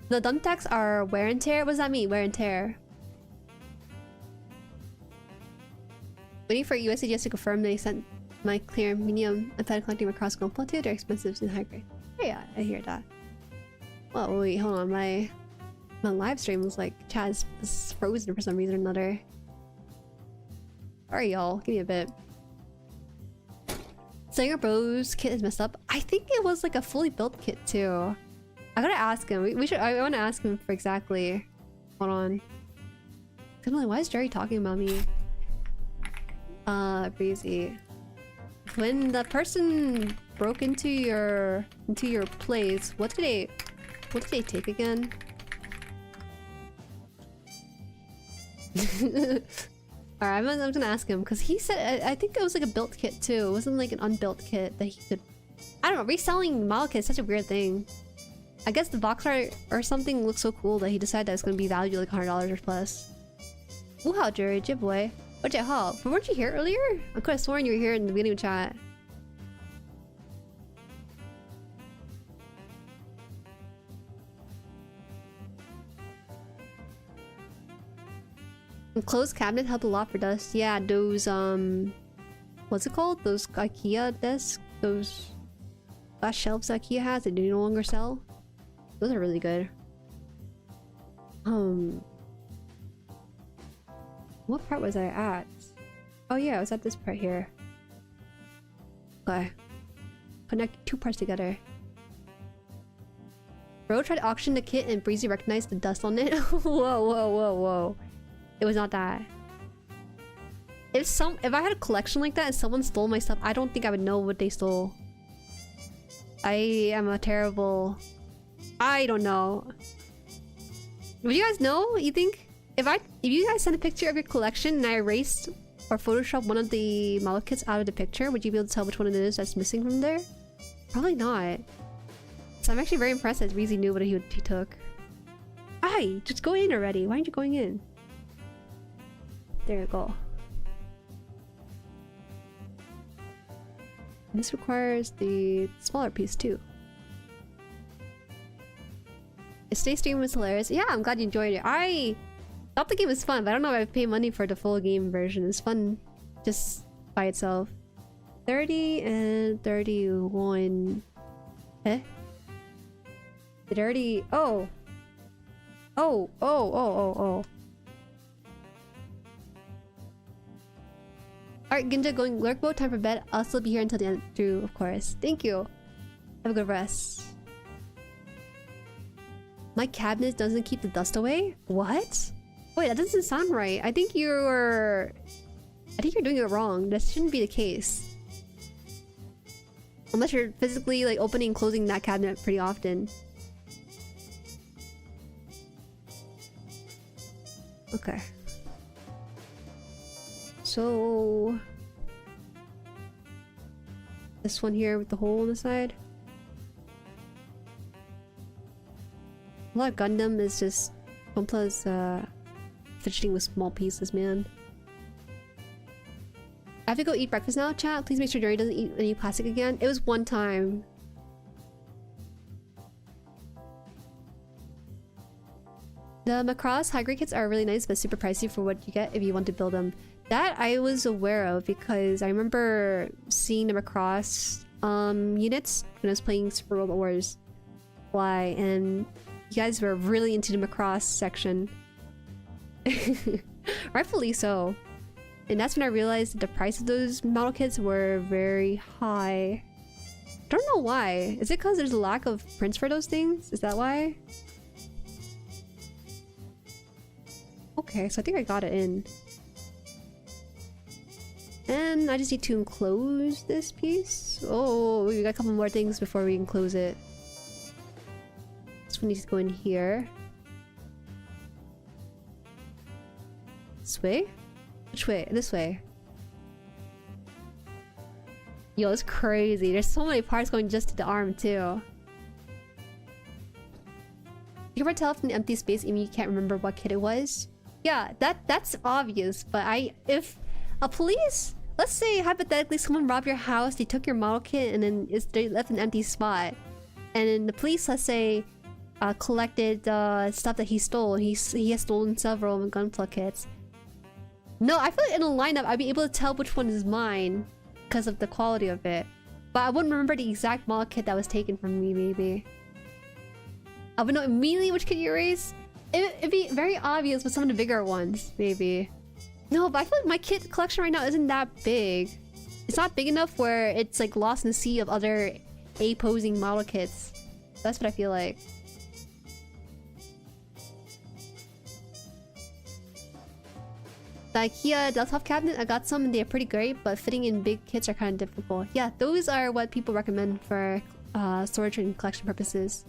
Speaker 1: the thumbtacks are wear and tear. What does that mean, wear and tear? Waiting for USCGS to confirm they sent my clear medium and fed collecting across Gunpla too. They're expensive and high grade. Oh, yeah, I hear that. Well, wait, hold on. My live stream was like, chat is frozen for some reason or another. Sorry, y'all. Give me a bit. Sanger Bros kit is messed up. I think it was like a fully built kit too. I gotta ask him. We should. I want to ask him for exactly. Hold on. I'm like, why is Jueri talking about me? Breezy. When the person broke into your place, what did they take again? Alright, I'm gonna ask him because he said I think it was like a built kit too. It wasn't like an unbuilt kit that he could. I don't know. Reselling model kits is such a weird thing. I guess the box art or something looks so cool that he decided that it's gonna be valued like $100 or plus. Woohoo, Jueri, jib boy. What's it hall? But weren't you here earlier? I could have sworn you were here in the beginning of chat. Closed cabinet help a lot for dust. Yeah, those what's it called? Those IKEA desks, those glass shelves that IKEA has that they no longer sell. Those are really good. What part was I at? Oh yeah, I was at this part here. Okay. Connect two parts together. Bro tried to auction the kit and Breezy recognized the dust on it. Whoa. It was not that. If I had a collection like that and someone stole my stuff, I don't think I would know what they stole. I am a terrible... I don't know. Would you guys know? You think? If you guys sent a picture of your collection and I erased or photoshopped one of the model kits out of the picture, would you be able to tell which one it is that's missing from there? Probably not. So I'm actually very impressed that Reezy knew what he took. Aye, just go in already. Why aren't you going in? There you go. And this requires the smaller piece too. Stay stream was hilarious. Yeah, I'm glad you enjoyed it. I thought the game was fun, but I don't know if I paid money for the full game version. It's fun just by itself. 30 and 31. Eh? It already... Oh! Oh! Alright, Ginja going lurk mode, time for bed. I'll still be here until the end through, of course. Thank you. Have a good rest. My cabinet doesn't keep the dust away? What? Wait, that doesn't sound right. I think you're doing it wrong. That shouldn't be the case. Unless you're physically like opening and closing that cabinet pretty often. Okay. So... this one here with the hole in the side. A lot of Gundam is just... GUNPLA's fidgeting with small pieces, man. I have to go eat breakfast now, chat. Please make sure Jueri doesn't eat any plastic again. It was one time. The Macross high-grade kits are really nice, but super pricey for what you get if you want to build them. That I was aware of because I remember seeing the Macross units when I was playing Super Robot Wars. Why? And you guys were really into the Macross section. Rightfully so. And that's when I realized that the price of those model kits were very high. Don't know why. Is it because there's a lack of prints for those things? Is that why? Okay, so I think I got it in. And I just need to enclose this piece. Oh, we got a couple more things before we enclose it. This one needs to go in here. This way? Which way? This way. Yo, it's crazy. There's so many parts going just to the arm too. You can ever tell from the empty space you can't remember what kit it was? Yeah, that's obvious, but if a police, let's say hypothetically someone robbed your house, they took your model kit and then they left an empty spot. And then the police, let's say, collected stuff that he stole. He has stolen several GUNPLA kits. No, I feel like in a lineup I'd be able to tell which one is mine because of the quality of it. But I wouldn't remember the exact model kit that was taken from me, maybe. I would know immediately which kit you erased. It'd be very obvious with some of the bigger ones, maybe. No, but I feel like my kit collection right now isn't that big. It's not big enough where it's like lost in the sea of other A-posing model kits. That's what I feel like. The IKEA Deltov cabinet, I got some and they're pretty great, but fitting in big kits are kind of difficult. Yeah, those are what people recommend for storage and collection purposes.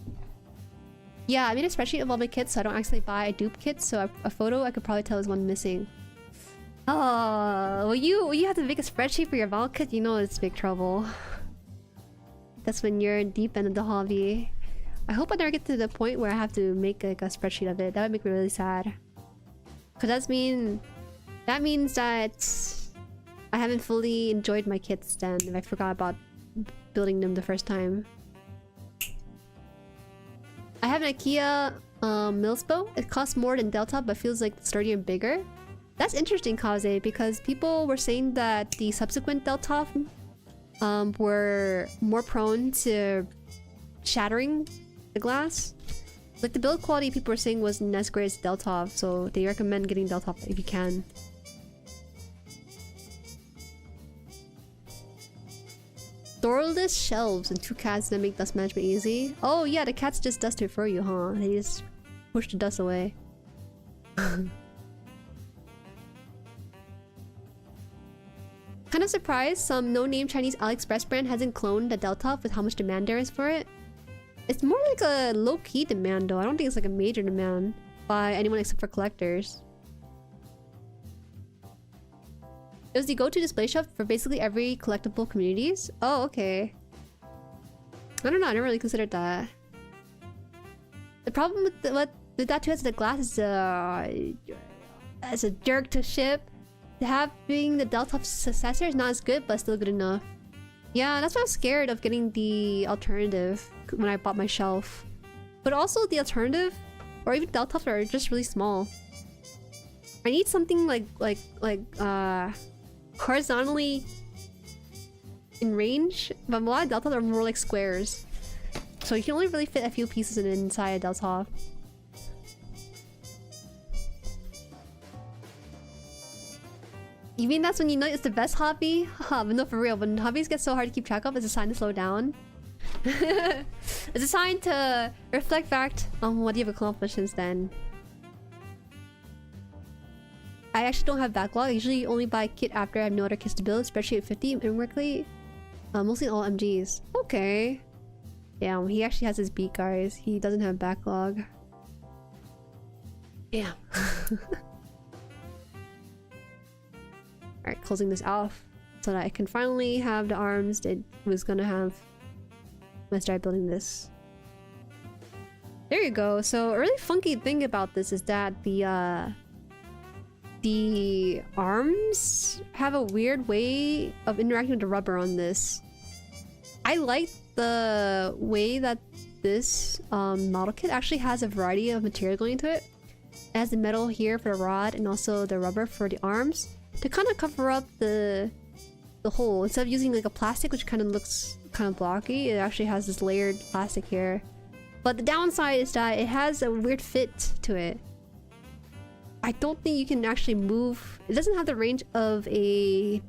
Speaker 1: Yeah, I made a spreadsheet of all my kits so I don't actually buy a dupe kit, so a photo I could probably tell is one missing. Oh, when you have to make a spreadsheet for your model kit, you know it's big trouble. That's when you're in deep end of the hobby. I hope I never get to the point where I have to make like a spreadsheet of it. That would make me really sad. Cause that means that I haven't fully enjoyed my kits then if I forgot about building them the first time. I have an IKEA Millspo. It costs more than Delta but feels like sturdier and bigger. That's interesting, Kaze, because people were saying that the subsequent Delta were more prone to shattering the glass. Like the build quality people were saying wasn't as great as Delta, so they recommend getting Delta if you can. Doorless shelves and 2 cats that make dust management easy. Oh yeah, the cats just dust it for you, huh? They just push the dust away. Kind of surprised some no-name Chinese AliExpress brand hasn't cloned the Delta with how much demand there is for it. It's more like a low-key demand though. I don't think it's like a major demand by anyone except for collectors. It was the go-to display shop for basically every collectible communities. Oh, okay. I don't know, I never really considered that. The problem with that too is the glass is as a jerk to ship. Having the Delta successor is not as good, but still good enough. Yeah, that's why I was scared of getting the alternative when I bought my shelf. But also the alternative, or even Delta are just really small. I need something like horizontally in range, but a lot of Deltas are more like squares. So you can only really fit a few pieces inside a Delta. You mean that's when you know it's the best hobby? Haha, but no, for real, when hobbies get so hard to keep track of, it's a sign to slow down. It's a sign to reflect back on what you've accomplished since then. I actually don't have backlog. I usually only buy kit after I have no other kits to build, especially at 50 incorrectly. Mostly all MGs. Okay. Damn, he actually has his beat, guys. He doesn't have backlog. Damn. Alright, closing this off so that I can finally have the arms that I was gonna have when I started building this. There you go. So a really funky thing about this is that the arms have a weird way of interacting with the rubber on this. I like the way that this model kit actually has a variety of material going into it. It has the metal here for the rod and also the rubber for the arms to kind of cover up the hole. Instead of using like a plastic which kind of looks kind of blocky, it actually has this layered plastic here. But the downside is that it has a weird fit to it. I don't think you can actually move. It doesn't have the range of a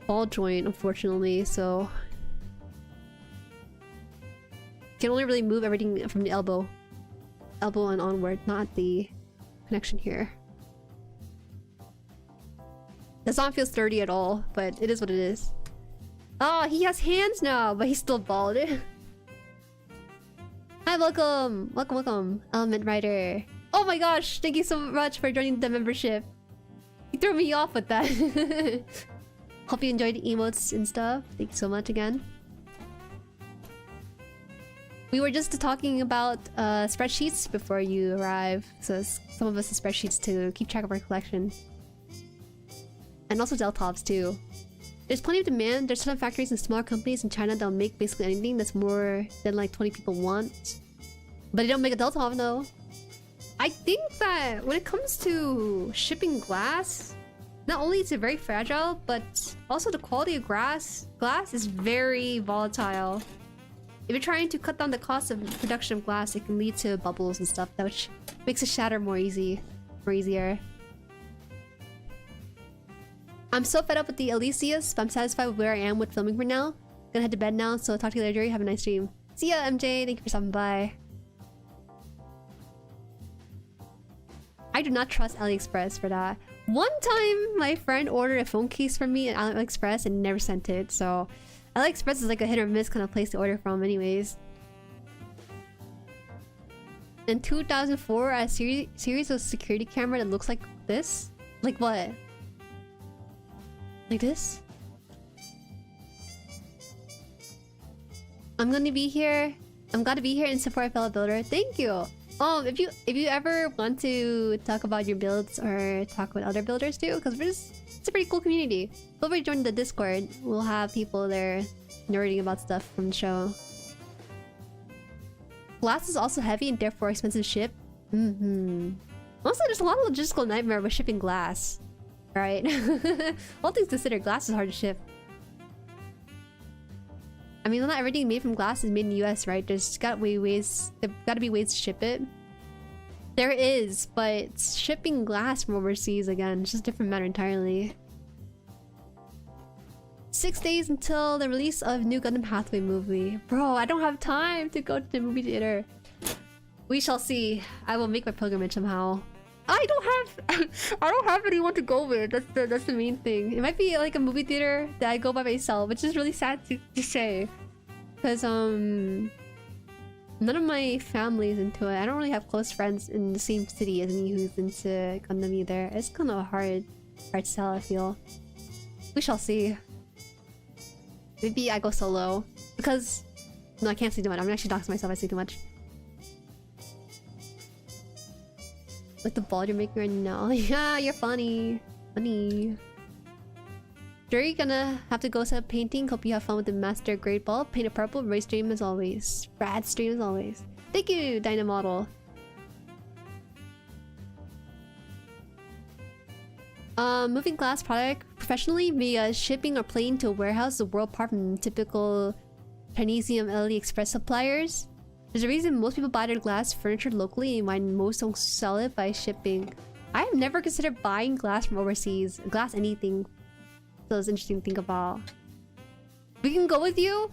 Speaker 1: ball joint, unfortunately, so you can only really move everything from the elbow and onward, not the connection here. Does not feel sturdy at all, but it is what it is. Oh, he has hands now, but he's still bald. Hi, welcome, welcome, Element Rider. Oh my gosh, thank you so much for joining the membership. You threw me off with that. Hope you enjoyed the emotes and stuff. Thank you so much again. We were just talking about spreadsheets before you arrive. So some of us have spreadsheets to keep track of our collection. And also Deltops too. There's plenty of demand. There's some factories and smaller companies in China that'll make basically anything that's more than like 20 people want. But they don't make a Deltop, no. I think that when it comes to shipping glass, not only is it very fragile, but also the quality of glass is very volatile. If you're trying to cut down the cost of production of glass, it can lead to bubbles and stuff, which makes it shatter more easier. I'm so fed up with the Elysius, but I'm satisfied with where I am with filming for now. Gonna head to bed now, so talk to you later, Jueri. Have a nice stream. See ya, MJ. Thank you for stopping by. I do not trust AliExpress for that. One time, my friend ordered a phone case from me at AliExpress and never sent it, so AliExpress is like a hit or miss kind of place to order from anyways. In 2004, a series of security camera that looks like this? Like what? Like this? I'm gonna be here. I'm gonna be here and support a fellow builder. Thank you. If you ever want to talk about your builds or talk with other builders too, because it's a pretty cool community. Feel free to join the Discord. We'll have people there nerding about stuff from the show. Glass is also heavy and therefore expensive to ship. Also, there's a lot of logistical nightmare with shipping glass. Right? All things considered, glass is hard to ship. I mean, not everything made from glass is made in the US, right? There's gotta be ways to ship it. There is, but shipping glass from overseas, again, it's just a different matter entirely. 6 days until the release of new Gundam Hathaway movie. Bro, I don't have time to go to the movie theater. We shall see. I will make my pilgrimage somehow. I don't have anyone to go with. That's the main thing. It might be like a movie theater that I go by myself, which is really sad to say, because none of my family is into it. I don't really have close friends in the same city as me who's into Gundam either. It's kind of hard to sell, I feel. We shall see. Maybe I go solo because no, I can't say too much. I'm actually doxing myself. I say too much. Like the ball you're making right now. Yeah, you're funny. Funny. Jueri gonna have to go set up painting. Hope you have fun with the master grade ball. Paint it purple. Ray stream as always. Brad stream as always. Thank you, Dynamodel. Moving glass product professionally via shipping or plane to a warehouse is a world apart from typical Chinesium AliExpress suppliers. There's a reason most people buy their glass furniture locally and why most don't sell it by shipping. I have never considered buying glass from overseas. Glass anything. So it's interesting to think about. We can go with you?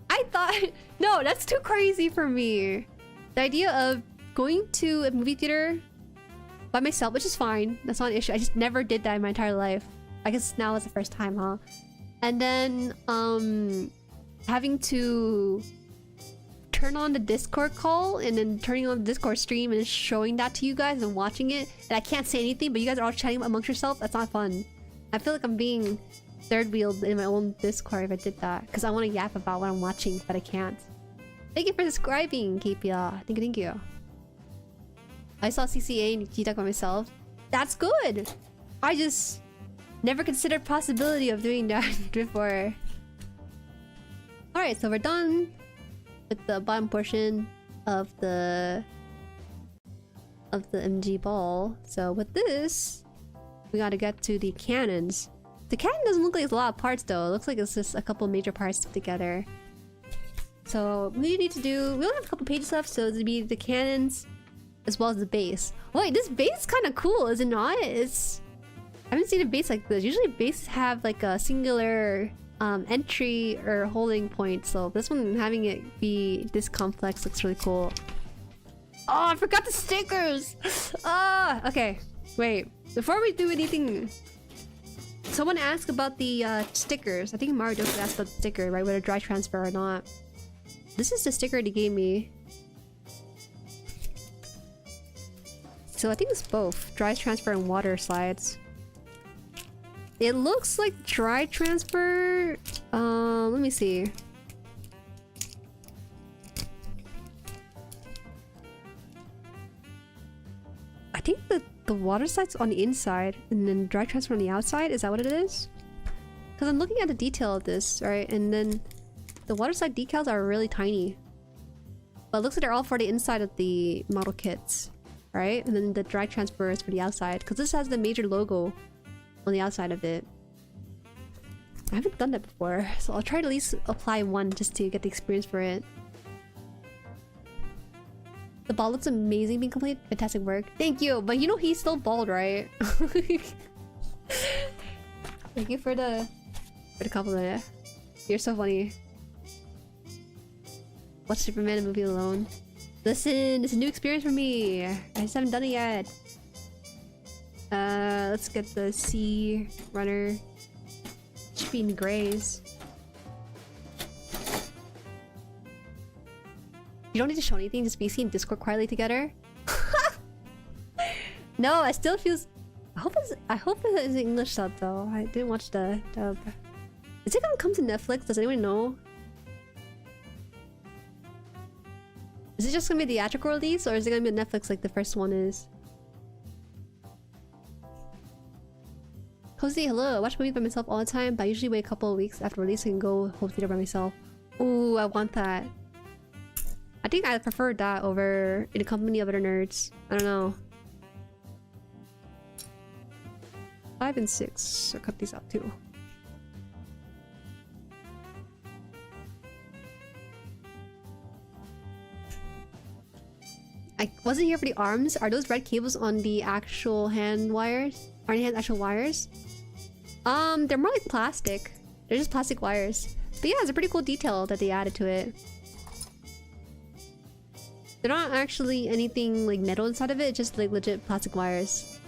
Speaker 1: I thought... No, that's too crazy for me. The idea of going to a movie theater by myself, which is fine. That's not an issue. I just never did that in my entire life. I guess now is the first time, huh? And then, having to turn on the Discord call and then turning on the Discord stream and showing that to you guys and watching it. And I can't say anything, but you guys are all chatting amongst yourself. That's not fun. I feel like I'm being third wheeled in my own Discord if I did that. Because I want to yap about what I'm watching, but I can't. Thank you for subscribing, KPA. Thank you. I saw CCA and Kita by myself. That's good! I just never considered possibility of doing that before. Alright, so we're done with the bottom portion of the MG ball. So with this, we gotta get to the cannons. The cannon doesn't look like it's a lot of parts though. It looks like it's just a couple major parts put together. So we need to do... We only have a couple pages left, so it'll be the cannons as well as the base. Wait, this base is kind of cool, is it not? It's... I haven't seen a base like this. Usually bases have like a singular entry or holding point. So this one, having it be this complex looks really cool. Oh, I forgot the stickers! Ah, okay. Wait, before we do anything... Someone asked about the stickers. I think Mario just asked about the sticker, right? Whether dry transfer or not. This is the sticker they gave me. So I think it's both. Dry transfer and water slides. It looks like dry transfer. Let me see. I think the water slide's on the inside and then dry transfer on the outside. Is that what it is? Because I'm looking at the detail of this, right? And then the water slide decals are really tiny. But it looks like they're all for the inside of the model kits. Right? And then the dry transfer is for the outside. Because this has the major logo on the outside of it. I haven't done that before. So I'll try to at least apply one just to get the experience for it. The ball looks amazing being complete. Fantastic work. Thank you. But you know he's still bald, right? Thank you for the compliment. You're so funny. Watch Superman the movie alone. Listen, it's a new experience for me. I just haven't done it yet. Let's get the sea runner. Should be in grays. You don't need to show anything, just be seen Discord quietly together. No, it still feels... I hope it's English sub though. I didn't watch the dub. Is it gonna come to Netflix? Does anyone know? Is it just gonna be a theatrical release, or is it gonna be on Netflix like the first one is? Cozy, hello. I watch movies by myself all the time, but I usually wait a couple of weeks after release and go home theater by myself. Ooh, I want that. I think I prefer that over in the company of other nerds. I don't know. 5 and 6. I'll cut these out too. I wasn't here for the arms. Are those red cables on the actual hand wires? Are they actual wires? They're more like plastic. They're just plastic wires. But yeah, it's a pretty cool detail that they added to it. They're not actually anything like metal inside of it, it's just like legit plastic wires.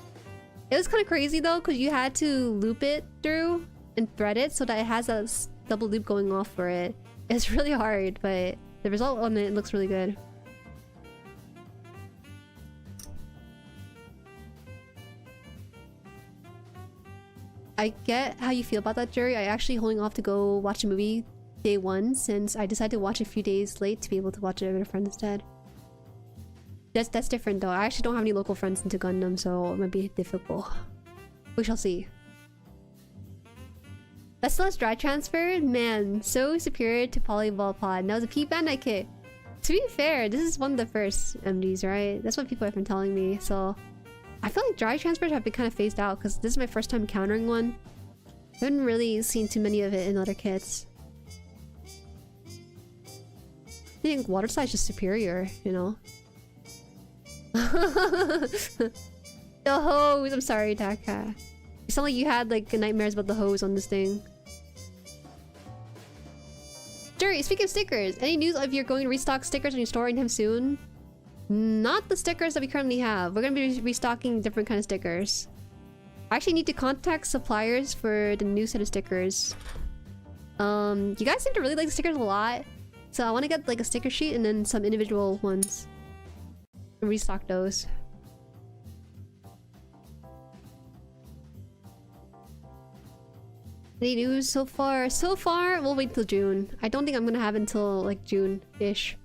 Speaker 1: It was kind of crazy though, because you had to loop it through and thread it so that it has a double loop going off for it. It's really hard, but the result on it looks really good. I get how you feel about that, Jueri. I actually holding off to go watch a movie day one since I decided to watch a few days late to be able to watch it with a friend instead. That's different though. I actually don't have any local friends into Gundam, so it might be difficult. We shall see. Vessel's dry transfer? Man, so superior to Polyball Pod. Now the P Bandai kit. To be fair, this is one of the first MDs, right? That's what people have been telling me, so... I feel like dry transfers have been kind of phased out because this is my first time encountering one. I haven't really seen too many of it in other kits. I think water slide is just superior, you know? The hose! I'm sorry, Daka. It sounded like you had like nightmares about the hose on this thing. Jueri, speaking of stickers, any news if you're going to restock stickers on your store anytime soon? Not the stickers that we currently have. We're gonna be restocking different kind of stickers. I actually need to contact suppliers for the new set of stickers. You guys seem to really like the stickers a lot. So I want to get like a sticker sheet and then some individual ones. And restock those. Any news so far? So far, we'll wait till June. I don't think I'm gonna have until like June-ish.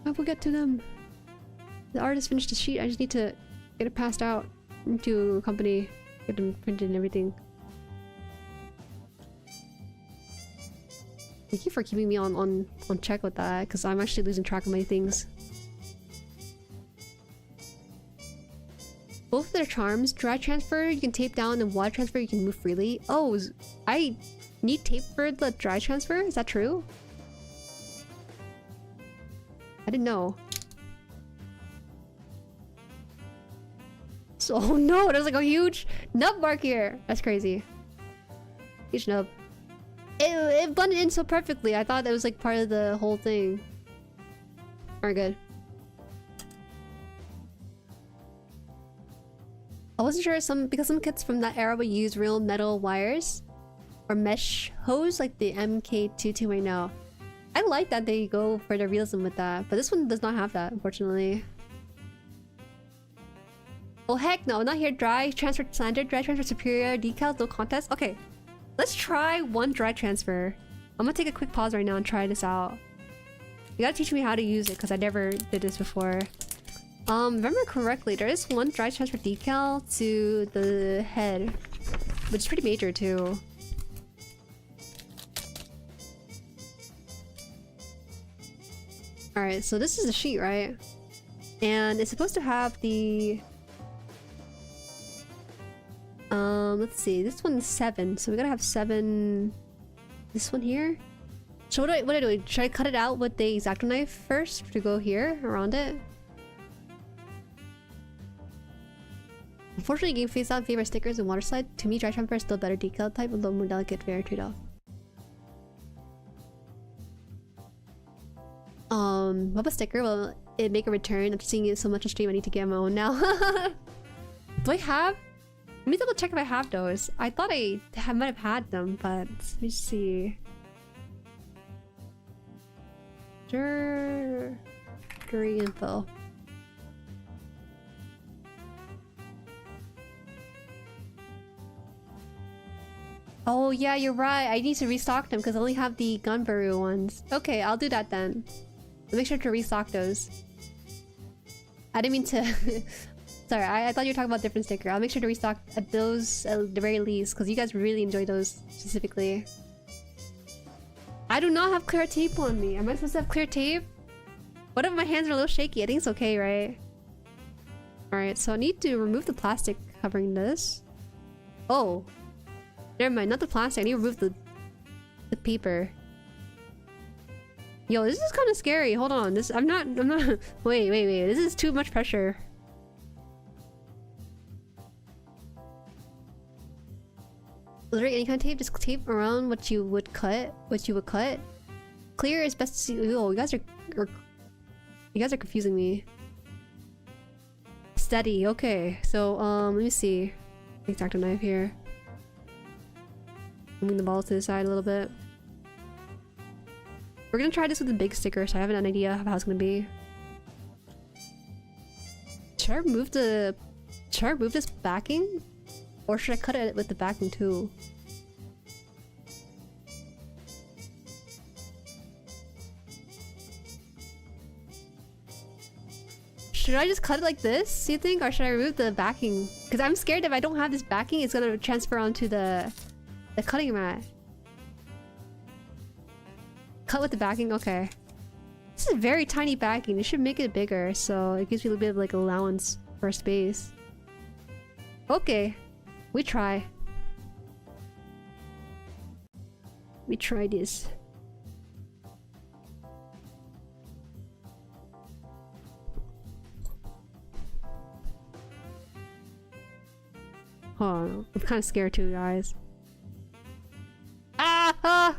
Speaker 1: I will get to them. The artist finished the sheet. I just need to get it passed out to a company, get them printed and everything. Thank you for keeping me on check with that, because I'm actually losing track of my things. Both of their charms, dry transfer you can tape down, and water transfer you can move freely. Oh, I need tape for the dry transfer? Is that true? I didn't know. So, oh no, there's like a huge nub mark here. That's crazy. Huge nub. It blended in so perfectly. I thought that was like part of the whole thing. Alright, good. I wasn't sure because some kits from that era would use real metal wires or mesh hose like the MK22 now. I like that they go for the realism with that, but this one does not have that, unfortunately. Oh heck no, not here. Dry transfer standard, dry transfer superior, decals, no contest. Okay, let's try one dry transfer. I'm gonna take a quick pause right now and try this out. You gotta teach me how to use it because I never did this before. Remember correctly, there is one dry transfer decal to the head, which is pretty major too. Alright, so this is the sheet, right? And it's supposed to have the... let's see, this one's 7, so we gotta have 7... This one here? So what do I do? Should I cut it out with the X-Acto knife first to go here, around it? Unfortunately, game phased out favor stickers and water slide. To me, dry transfer is still better decal type, although more delicate, fair trade-off. What about sticker? Will it make a return? After seeing it so much on stream, I need to get my own now. Do I have? Let me double check if I have those. I thought I might have had them, but let me see. Jueri info. Oh yeah, you're right. I need to restock them because I only have the Gunbaru ones. Okay, I'll do that then. I'll make sure to restock those. I didn't mean to... Sorry, I thought you were talking about different sticker. I'll make sure to restock those at the very least because you guys really enjoy those specifically. I do not have clear tape on me. Am I supposed to have clear tape? What if my hands are a little shaky? I think it's okay, right? Alright, so I need to remove the plastic covering this. Oh. Never mind, not the plastic. I need to remove the paper. Yo, this is kind of scary. Hold on. I'm not wait. This is too much pressure. Was there any kind of tape? Just tape around what you would cut. Clear is best to see. Oh, you guys are confusing me. Steady. Okay. So let me see. X-Acto knife here. Moving the ball to the side a little bit. We're gonna try this with the big sticker, so I have an idea of how it's gonna be. Should I remove this backing? Or should I cut it with the backing too? should I just cut it like this, you think? Or should I remove the backing? Because I'm scared if I don't have this backing, it's gonna transfer onto the cutting mat. Cut with the backing? Okay. This is a very tiny backing. You should make it bigger, so it gives me a little bit of like allowance for space. Okay. We try. We try this. Oh, I'm kind of scared too, guys. Ah!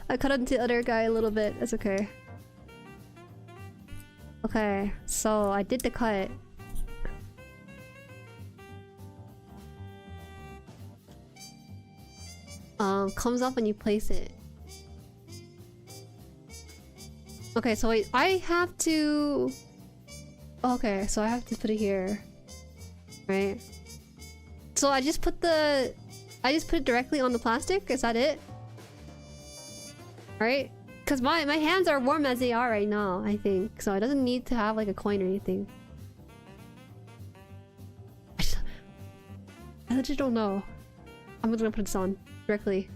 Speaker 1: I cut into the other guy a little bit. That's okay. Okay, so I did the cut. Comes up when you place it. Okay, so wait, I have to... Okay, so I have to put it here. Right? So I just put the... I just put it directly on the plastic? Is that it? Right? Because my hands are warm as they are right now, I think. So it doesn't need to have like a coin or anything. I just don't know. I'm just gonna put this on directly.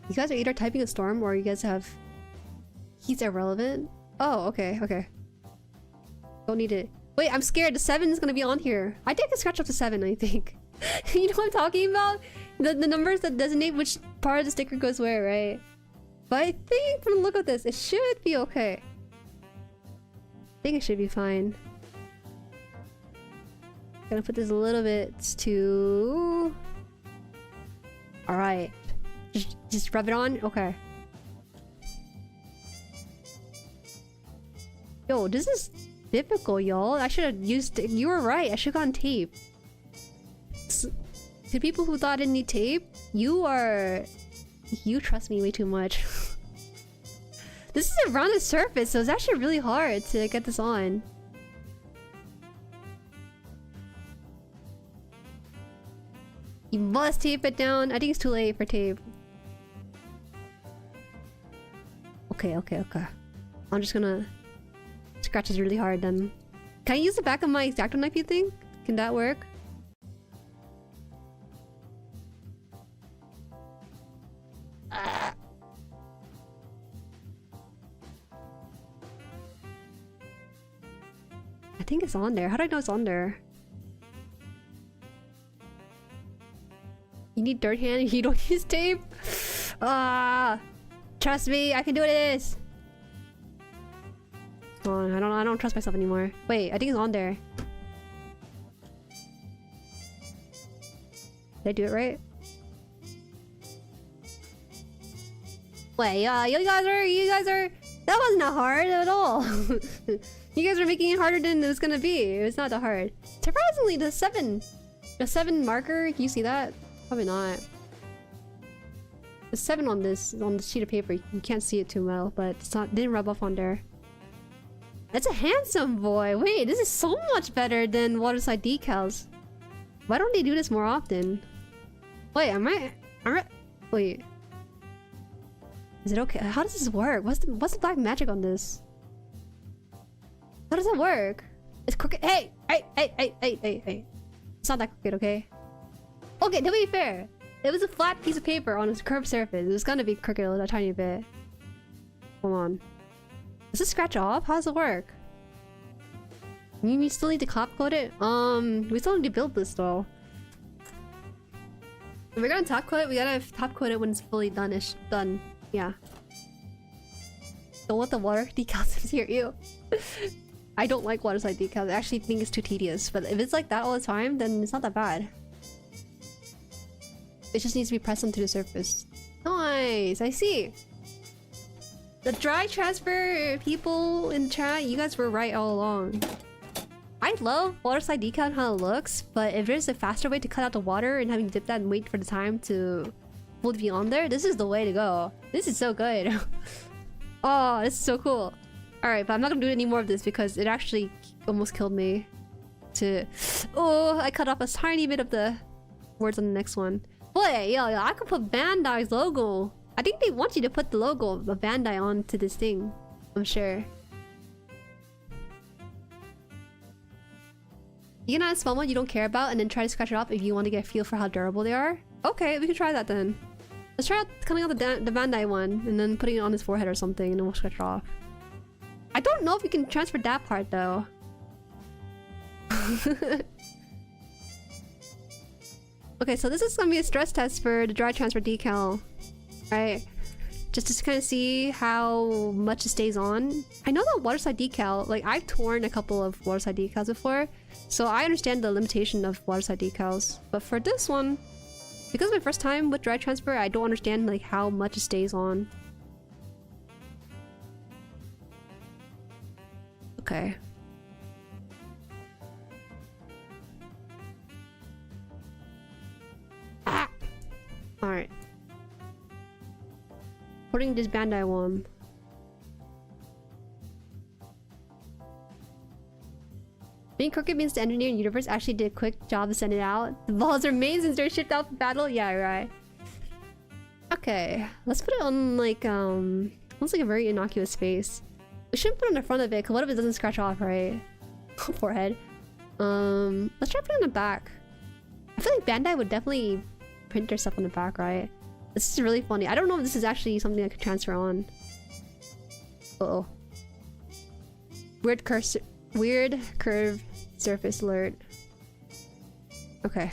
Speaker 1: You guys are either typing a storm or you guys have... He's irrelevant? Oh, okay, okay. Don't need it. Wait, I'm scared. The 7 is gonna be on here. I think I can scratch up to 7, I think. You know what I'm talking about? The numbers that designate which part of the sticker goes where, right? But I think from the look of this, it should be okay. I think it should be fine. Gonna put this a little bit to... Alright. Just rub it on? Okay. Yo, this is difficult, y'all. I should have used... You were right. I should have gotten tape. To people who thought I didn't need tape, you are... You trust me way too much. This is a rounded surface, so it's actually really hard to get this on. You must tape it down. I think it's too late for tape. Okay, okay, okay. I'm just gonna... Scratch is really hard then. Can I use the back of my X-Acto knife, you think? Can that work? I think it's on there. How do I know it's on there? You need dirt hand and you don't use tape? Trust me, I can do this. Oh, I don't trust myself anymore. Wait, I think it's on there. Did I do it right? Wait, you guys are. That wasn't that hard at all. You guys are making it harder than it was gonna be. It's not that hard. Surprisingly, the 7 marker. Can you see that? Probably not. The 7 on this sheet of paper. You can't see it too well, but it's not. Didn't rub off on there. That's a handsome boy. Wait, this is so much better than waterside decals. Why don't they do this more often? Wait, wait. Is it okay? How does this work? What's the black magic on this? How does that work? It's crooked. Hey! It's not that crooked, okay? Okay, to be fair, it was a flat piece of paper on a curved surface. It was gonna be crooked a tiny bit. Hold on. Does this scratch off? How does it work? We still need to top coat it? We still need to build this though. If we're gonna top coat it, we gotta top coat it when it's fully done. Yeah. Don't want the water decals in here, ew. I don't like waterside decals. I actually think it's too tedious. But if it's like that all the time, then it's not that bad. It just needs to be pressed onto the surface. Nice! I see! The dry transfer people in chat, you guys were right all along. I love waterside decal and how it looks, but if there's a faster way to cut out the water and having to dip that and wait for the time to fully be on there, this is the way to go. This is so good. Oh, this is so cool. Alright, but I'm not gonna do any more of this because it actually almost killed me. Oh, I cut off a tiny bit of the words on the next one. Boy, yeah, I could put Bandai's logo. I think they want you to put the logo of Bandai onto this thing. I'm sure. You can add a small one you don't care about and then try to scratch it off if you want to get a feel for how durable they are. Okay, we can try that then. Let's try out cutting out the Bandai one and then putting it on his forehead or something and then we'll scratch it off. I don't know if we can transfer that part though. Okay, so this is gonna be a stress test for the dry transfer decal. Right? Just to kind of see how much it stays on. I know that waterside decal, like I've torn a couple of waterside decals before, so I understand the limitation of waterside decals. But for this one, because it's my first time with dry transfer, I don't understand like how much it stays on. Okay. Ah! Alright. Putting this Bandai one. Being crooked means the engineer in universe actually did a quick job to send it out. The balls are made since they're shipped out for battle? Yeah, right. Okay. Let's put it on like looks like a very innocuous face. We shouldn't put it on the front of it, because what if it doesn't scratch off, right? Forehead. Let's try putting it on the back. I feel like Bandai would definitely print their stuff on the back, right? This is really funny. I don't know if this is actually something I could transfer on. Uh-oh. Weird curve surface alert. Okay.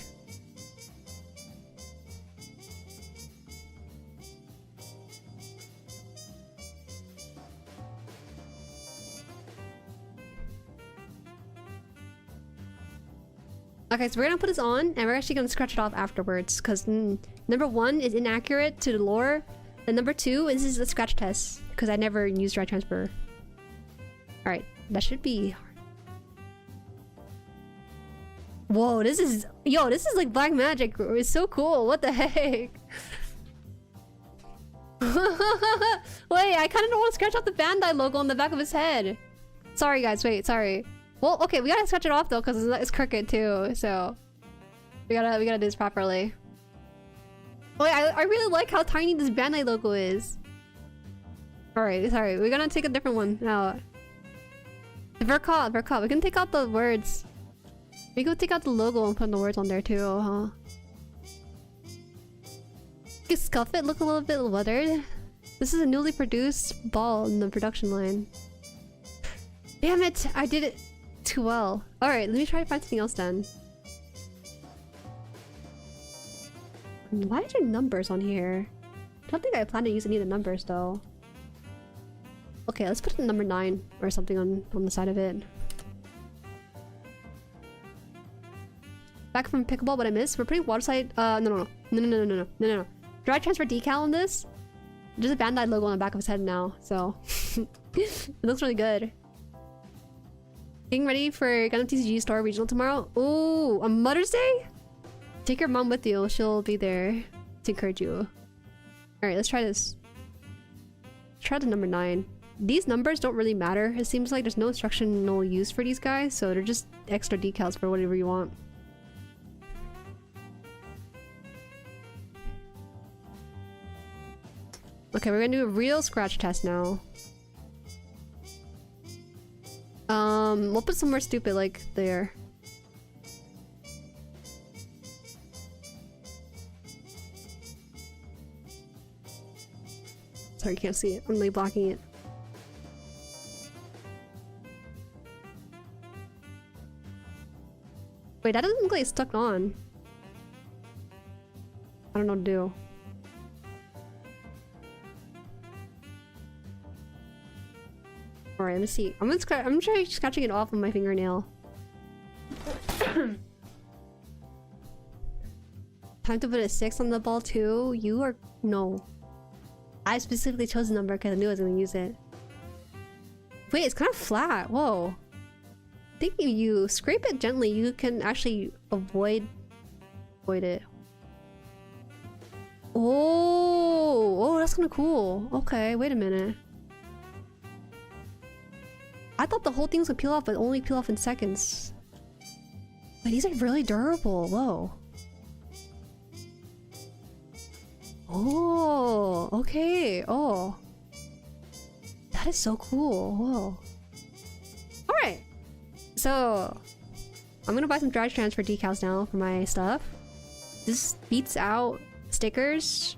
Speaker 1: Okay, so we're gonna put this on and we're actually gonna scratch it off afterwards because number one is inaccurate to the lore and number two is this is a scratch test because I never used dry transfer. Alright, that should be hard. Whoa, this is like black magic. It's so cool. What the heck? Wait, I kind of don't want to scratch off the Bandai logo on the back of his head. Sorry guys, wait, sorry. Well, okay, we gotta scratch it off though because it's crooked too, so we gotta do this properly. Wait, I really like how tiny this Bandai logo is. Alright, sorry, we're gonna take a different one out. Ver.Ka, we can take out the words. We can take out the logo and put the words on there too, huh? You can scuff it, look a little bit weathered. This is a newly produced ball in the production line. Damn it, I did it too well. Alright, let me try to find something else then. Why are there numbers on here? I don't think I plan to use any of the numbers though. Okay, let's put number 9 or something on the side of it. Back from pickleball, what I missed? We're putting waterside. No. Dry transfer decal on this. There's a Bandai logo on the back of his head now, so it looks really good. Getting ready for Gundam TCG store regional tomorrow. Ooh, on Mother's Day? Take your mom with you. She'll be there to encourage you. Alright, let's try this. Try the number 9. These numbers don't really matter. It seems like there's no instructional use for these guys, so they're just extra decals for whatever you want. Okay, we're gonna do a real scratch test now. We'll put somewhere stupid like there. Sorry, you can't see it. I'm like blocking it. Wait, that doesn't look like it's stuck on. I don't know what to do. Alright, let me see. I'm gonna try scratching it off with my fingernail. Time to put a 6 on the ball too? You are... no. I specifically chose the number because I knew I was gonna use it. Wait, it's kind of flat. Whoa. I think if you scrape it gently, you can actually avoid it. Oh, that's kind of cool. Okay, wait a minute. I thought the whole thing was gonna peel off, but only peel off in seconds. But these are really durable. Whoa. Oh, okay. Oh. That is so cool. Whoa. Alright. So, I'm gonna buy some dry transfer decals now for my stuff. This beats out stickers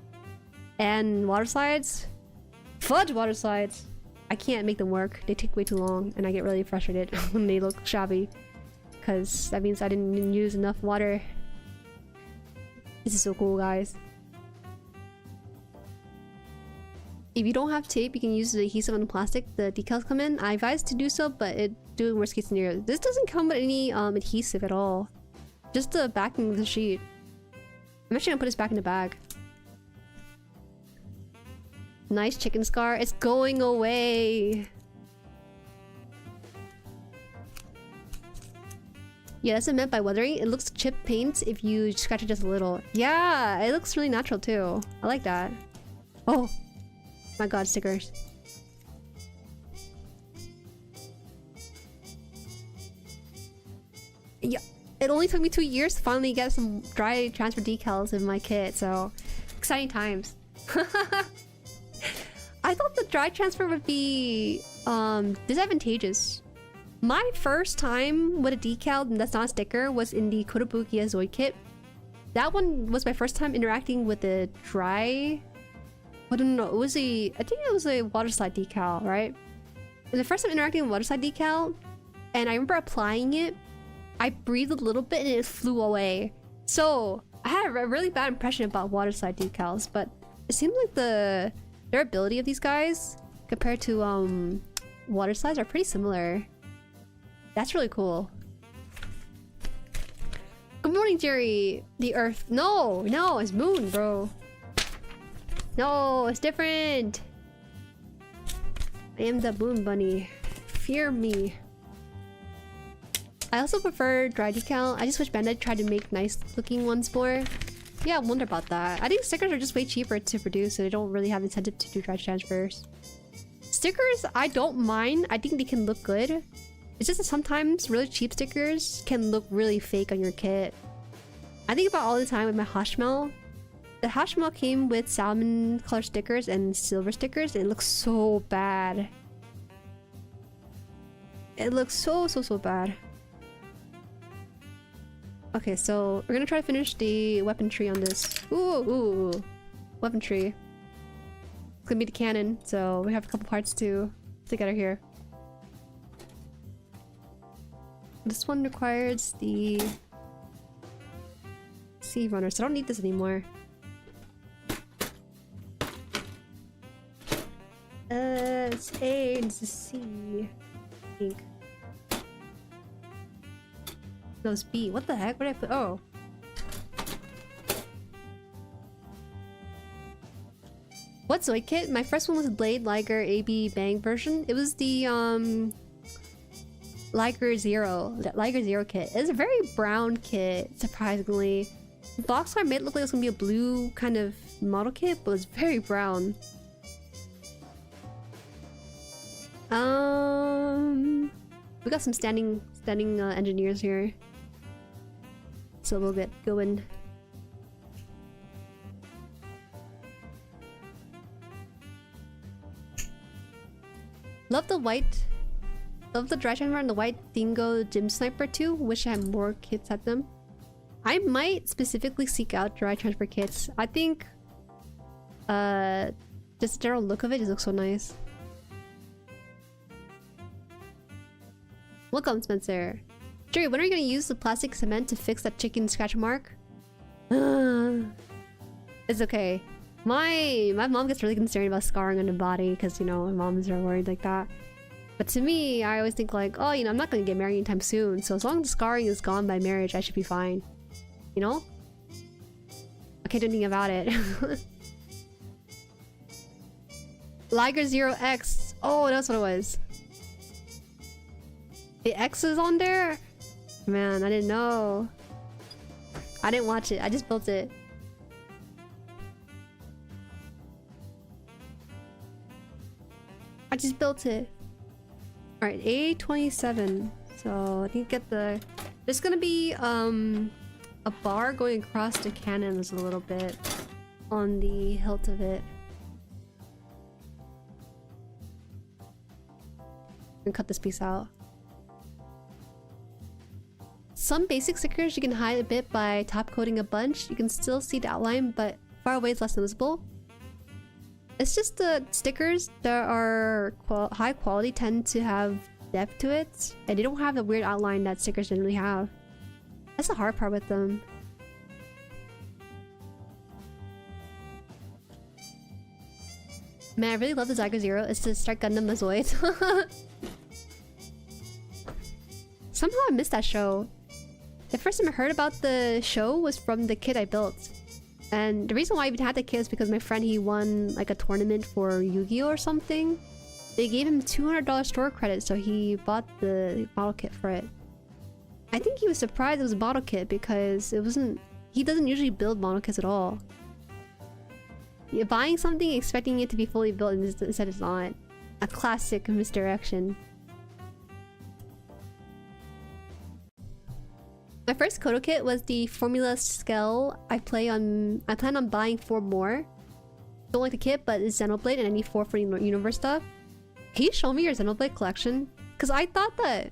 Speaker 1: and water slides. Fudge water slides! I can't make them work. They take way too long and I get really frustrated when they look shabby. Because that means I didn't use enough water. This is so cool, guys. If you don't have tape, you can use the adhesive on the plastic the decals come in. I advise to do so, but it do worst case scenario. This doesn't come with any adhesive at all. Just the backing of the sheet. I'm actually gonna put this back in the bag. Nice chicken scar. It's going away. Yeah, that's what I meant by weathering. It looks chip paint if you scratch it just a little. Yeah, it looks really natural too. I like that. Oh my god, stickers. Yeah, it only took me 2 years to finally get some dry transfer decals in my kit, so exciting times. I thought the dry transfer would be disadvantageous. My first time with a decal that's not a sticker was in the Kotobukiya Zoid kit. That one was my first time interacting with the dry... I don't know, it was a... I think it was a water slide decal, right? And the first time interacting with water slide decal, and I remember applying it, I breathed a little bit and it flew away. So, I had a really bad impression about water slide decals, but it seems like the durability of these guys compared to water slides are pretty similar. That's really cool. Good morning, Jueri. The Earth. No, no, it's Moon, bro. No, it's different. I am the Moon Bunny. Fear me. I also prefer dry decal. I just wish Bandai tried to make nice looking ones more. Yeah, I wonder about that. I think stickers are just way cheaper to produce, so they don't really have incentive to do dry transfers. Stickers, I don't mind. I think they can look good. It's just that sometimes really cheap stickers can look really fake on your kit. I think about all the time with my Hashmel. The Hashmel came with salmon color stickers and silver stickers, and it looks so bad. It looks so bad. Okay, so we're gonna try to finish the weapon tree on this. Ooh. Weapon tree. It's gonna be the cannon, so we have a couple parts to together here. This one requires the sea runner, so I don't need this anymore. It's A and it's a C. I think. No, it's B. What the heck? What did I put? Oh. What Zoid kit? My first one was Blade Liger AB Bang version. It was the Liger Zero kit. It's a very brown kit, surprisingly. The box art made it look like it was gonna be a blue kind of model kit, but it's very brown. We got some standing engineers here. So we'll get going. Love the white. Love the dry transfer and the white Dingo Gym Sniper too. Wish I had more kits at them. I might specifically seek out dry transfer kits. I think just the general look of it just looks so nice. Welcome, Spencer. Jueri, when are you gonna use the plastic cement to fix that chicken scratch mark? It's okay. My mom gets really concerned about scarring on the body because, you know, my moms are worried like that. But to me, I always think like, oh, you know, I'm not gonna get married anytime soon, so as long as the scarring is gone by marriage, I should be fine. You know? I can't do anything about it. Liger 0X. Oh, that's what it was. The X is on there? Man, I didn't know. I didn't watch it. I just built it. I just built it. Alright, A27. So I think get the... There's gonna be a bar going across the cannons a little bit. on the hilt of it. And cut this piece out. Some basic stickers you can hide a bit by top coating a bunch. You can still see the outline, but far away is less noticeable. It's just the stickers that are high quality tend to have depth to it, and they don't have the weird outline that stickers generally have. That's the hard part with them. Man, I really love the Zyger Zero. It's to start Gundam Mazoid. Somehow I missed that show. The first time I heard about the show was from the kit I built. And the reason why I even had the kit is because my friend, he won like a tournament for Yu-Gi-Oh or something. They gave him $200 store credit, so he bought the model kit for it. I think he was surprised it was a model kit because it wasn't... He doesn't usually build model kits at all. You're buying something expecting it to be fully built and instead it's not. A classic misdirection. My first Kodo kit was the Formula Scale. I plan on buying 4 more. Don't like the kit, but it's Xenoblade and I need 4 for Universe stuff. Can you show me your Xenoblade collection? Because I thought that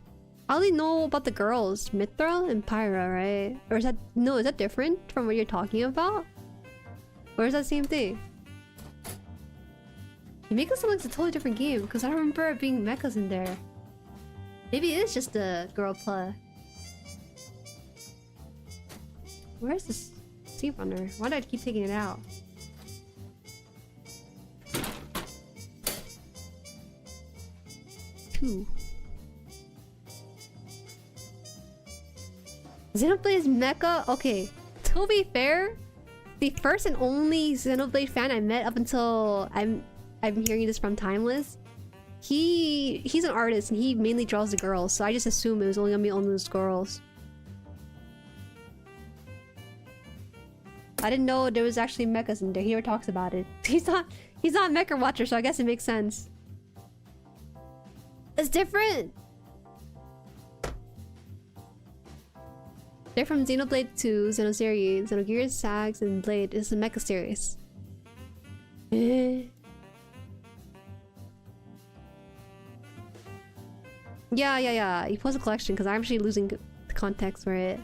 Speaker 1: I only know about the girls, Mithra and Pyra, right? Or is that... No, is that different from what you're talking about? Or is that the same thing? You make it sound like it's a totally different game because I don't remember it being mechas in there. Maybe it is just the GUNPLA. Where's this Sea Runner? Why did I keep taking it out? Two. Xenoblade is Mecha? Okay, to be fair, the first and only Xenoblade fan I met up until I'm hearing this from Timeless, he's an artist and he mainly draws the girls, so I just assumed it was only gonna be only those girls. I didn't know there was actually mechas in there. He never talks about it. He's not a mecha watcher, so I guess it makes sense. It's different. They're from Xenoblade 2, Xenoseries, Xenogears, Sags, and Blade. It's a mecha series. Yeah. You post a collection because I'm actually losing the context for it.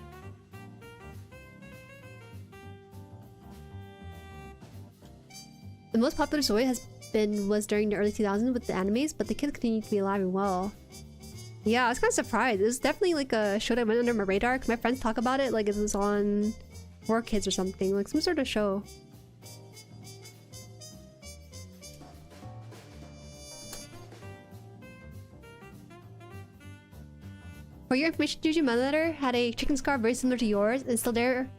Speaker 1: The most popular Zoid was during the early 2000s with the animes, but the kids continue to be alive and well. Yeah, I was kind of surprised. It was definitely like a show that went under my radar. Cause my friends talk about it like it was on 4Kids or something, like some sort of show. For your information, Juju, my letter had a chicken scar very similar to yours and still there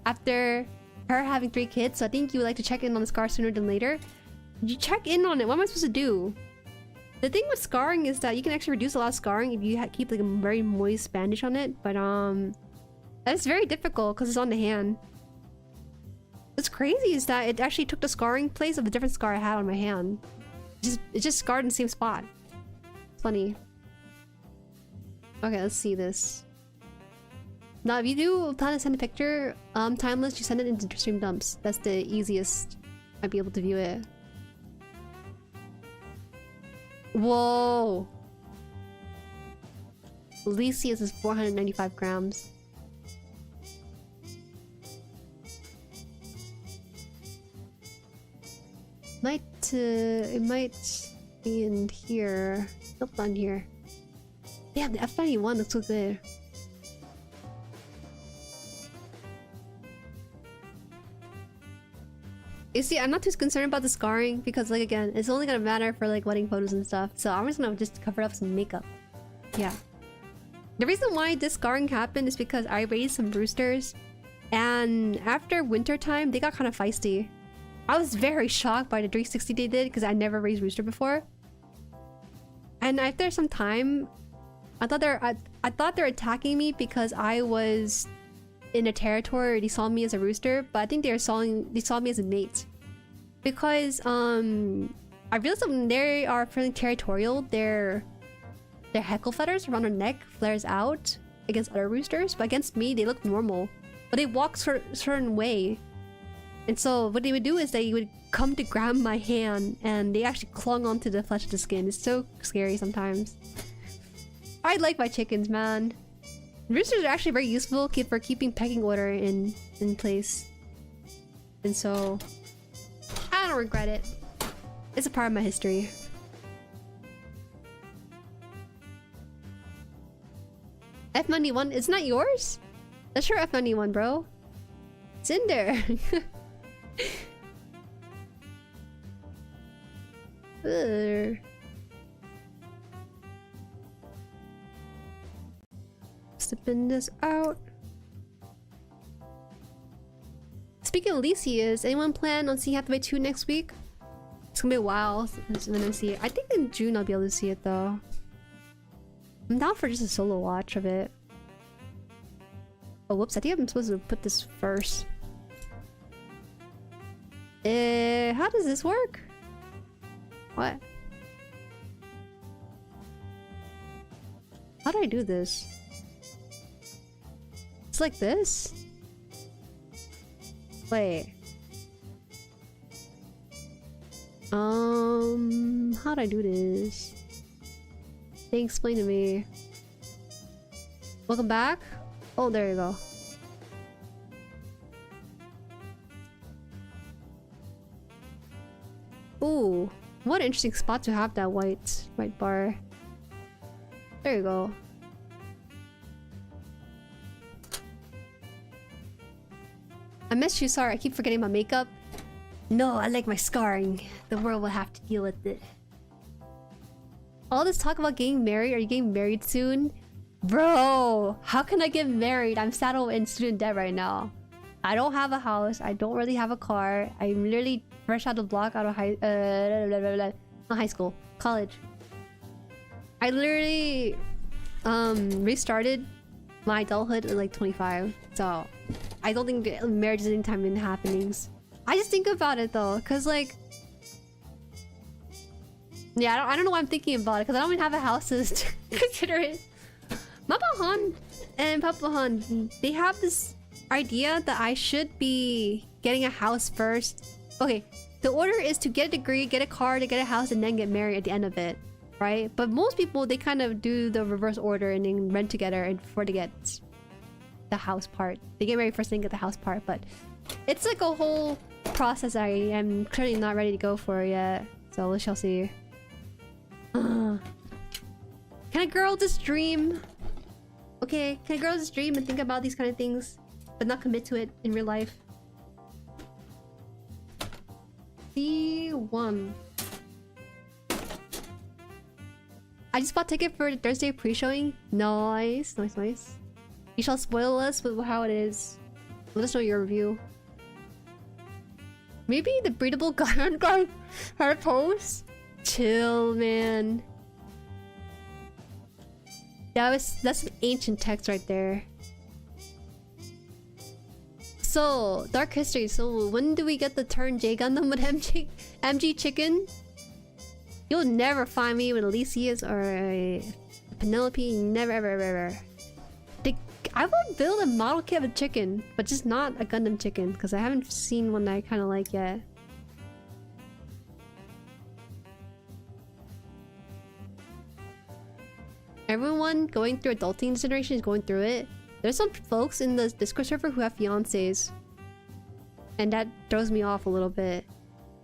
Speaker 1: after her having 3 kids, so I think you would like to check in on the scar sooner than later. You check in on it. What am I supposed to do? The thing with scarring is that you can actually reduce a lot of scarring if you keep like a very moist bandage on it, but that's very difficult because it's on the hand. What's crazy is that it actually took the scarring place of a different scar I had on my hand. It just scarred in the same spot. It's funny. Okay, let's see this. Now, if you do plan to send a picture, Timeless, you send it into stream dumps. That's the easiest I'd be able to view it. Whoa! Lysias is 495 grams. It might be in here. Nope, not in here. Damn, the F91 looks so good. You see, I'm not too concerned about the scarring because, like, again, it's only gonna matter for like wedding photos and stuff. So I'm just gonna cover up some makeup. Yeah. The reason why this scarring happened is because I raised some roosters, and after winter time, they got kind of feisty. I was very shocked by the 360 they did because I never raised rooster before. And after some time, I thought they're attacking me because I was in a territory where they saw me as a rooster, but I think they saw me as a mate. Because I realized that when they are feeling territorial, their heckle feathers around their neck flares out against other roosters, but against me they look normal. But they walk a certain way. And so what they would do is they would come to grab my hand and they actually clung onto the flesh of the skin. It's so scary sometimes. I like my chickens, man. Roosters are actually very useful for keeping pecking order in place. And so I don't regret it. It's a part of my history. F91, it's not yours? That's your F91, bro. It's in there. Sipping this out. Speaking of Lycias, anyone plan on seeing Hathaway 2 next week? It's gonna be a while when I see it. I think in June I'll be able to see it though. I'm down for just a solo watch of it. Oh whoops, I think I'm supposed to put this first. How does this work? What? How do I do this? It's like this? Wait. How'd I do this? They explain to me. Welcome back? Oh, there you go. Ooh, what an interesting spot to have that white bar. There you go. I missed you, sorry, I keep forgetting my makeup. No, I like my scarring. The world will have to deal with it. All this talk about getting married, are you getting married soon? Bro, how can I get married? I'm saddled in student debt right now. I don't have a house, I don't really have a car. I'm literally fresh out of the block out of not high school, college. I literally restarted my adulthood at like 25, so I don't think marriage is anytime in the happenings. I just think about it though, cause like, yeah, I don't know why I'm thinking about it, cause I don't even have a house to consider it. Mama Han and Papa Han, they have this idea that I should be getting a house first. Okay, the order is to get a degree, get a car, to get a house, and then get married at the end of it, right? But most people, they kind of do the reverse order and then rent together and before they get the house part. They get married first, then get the house part, but it's like a whole process I am clearly not ready to go for yet. So we shall see. Can a girl just dream? Okay, can a girl just dream and think about these kind of things, but not commit to it in real life? C1. I just bought ticket for the Thursday pre-showing. Nice, nice, nice. You shall spoil us with how it is. Let us know your review. Maybe the breedable Gundam guard her pose? Chill, man. That's some ancient text right there. So, Dark History. So, when do we get the turn J Gundam with MG Chicken? You'll never find me with Elysius or a Penelope. Never, ever, ever, ever. I would build a model kit of a chicken, but just not a Gundam chicken, because I haven't seen one that I kind of like yet. Everyone going through adulting this generation is going through it. There's some folks in the Discord server who have fiancés, and that throws me off a little bit.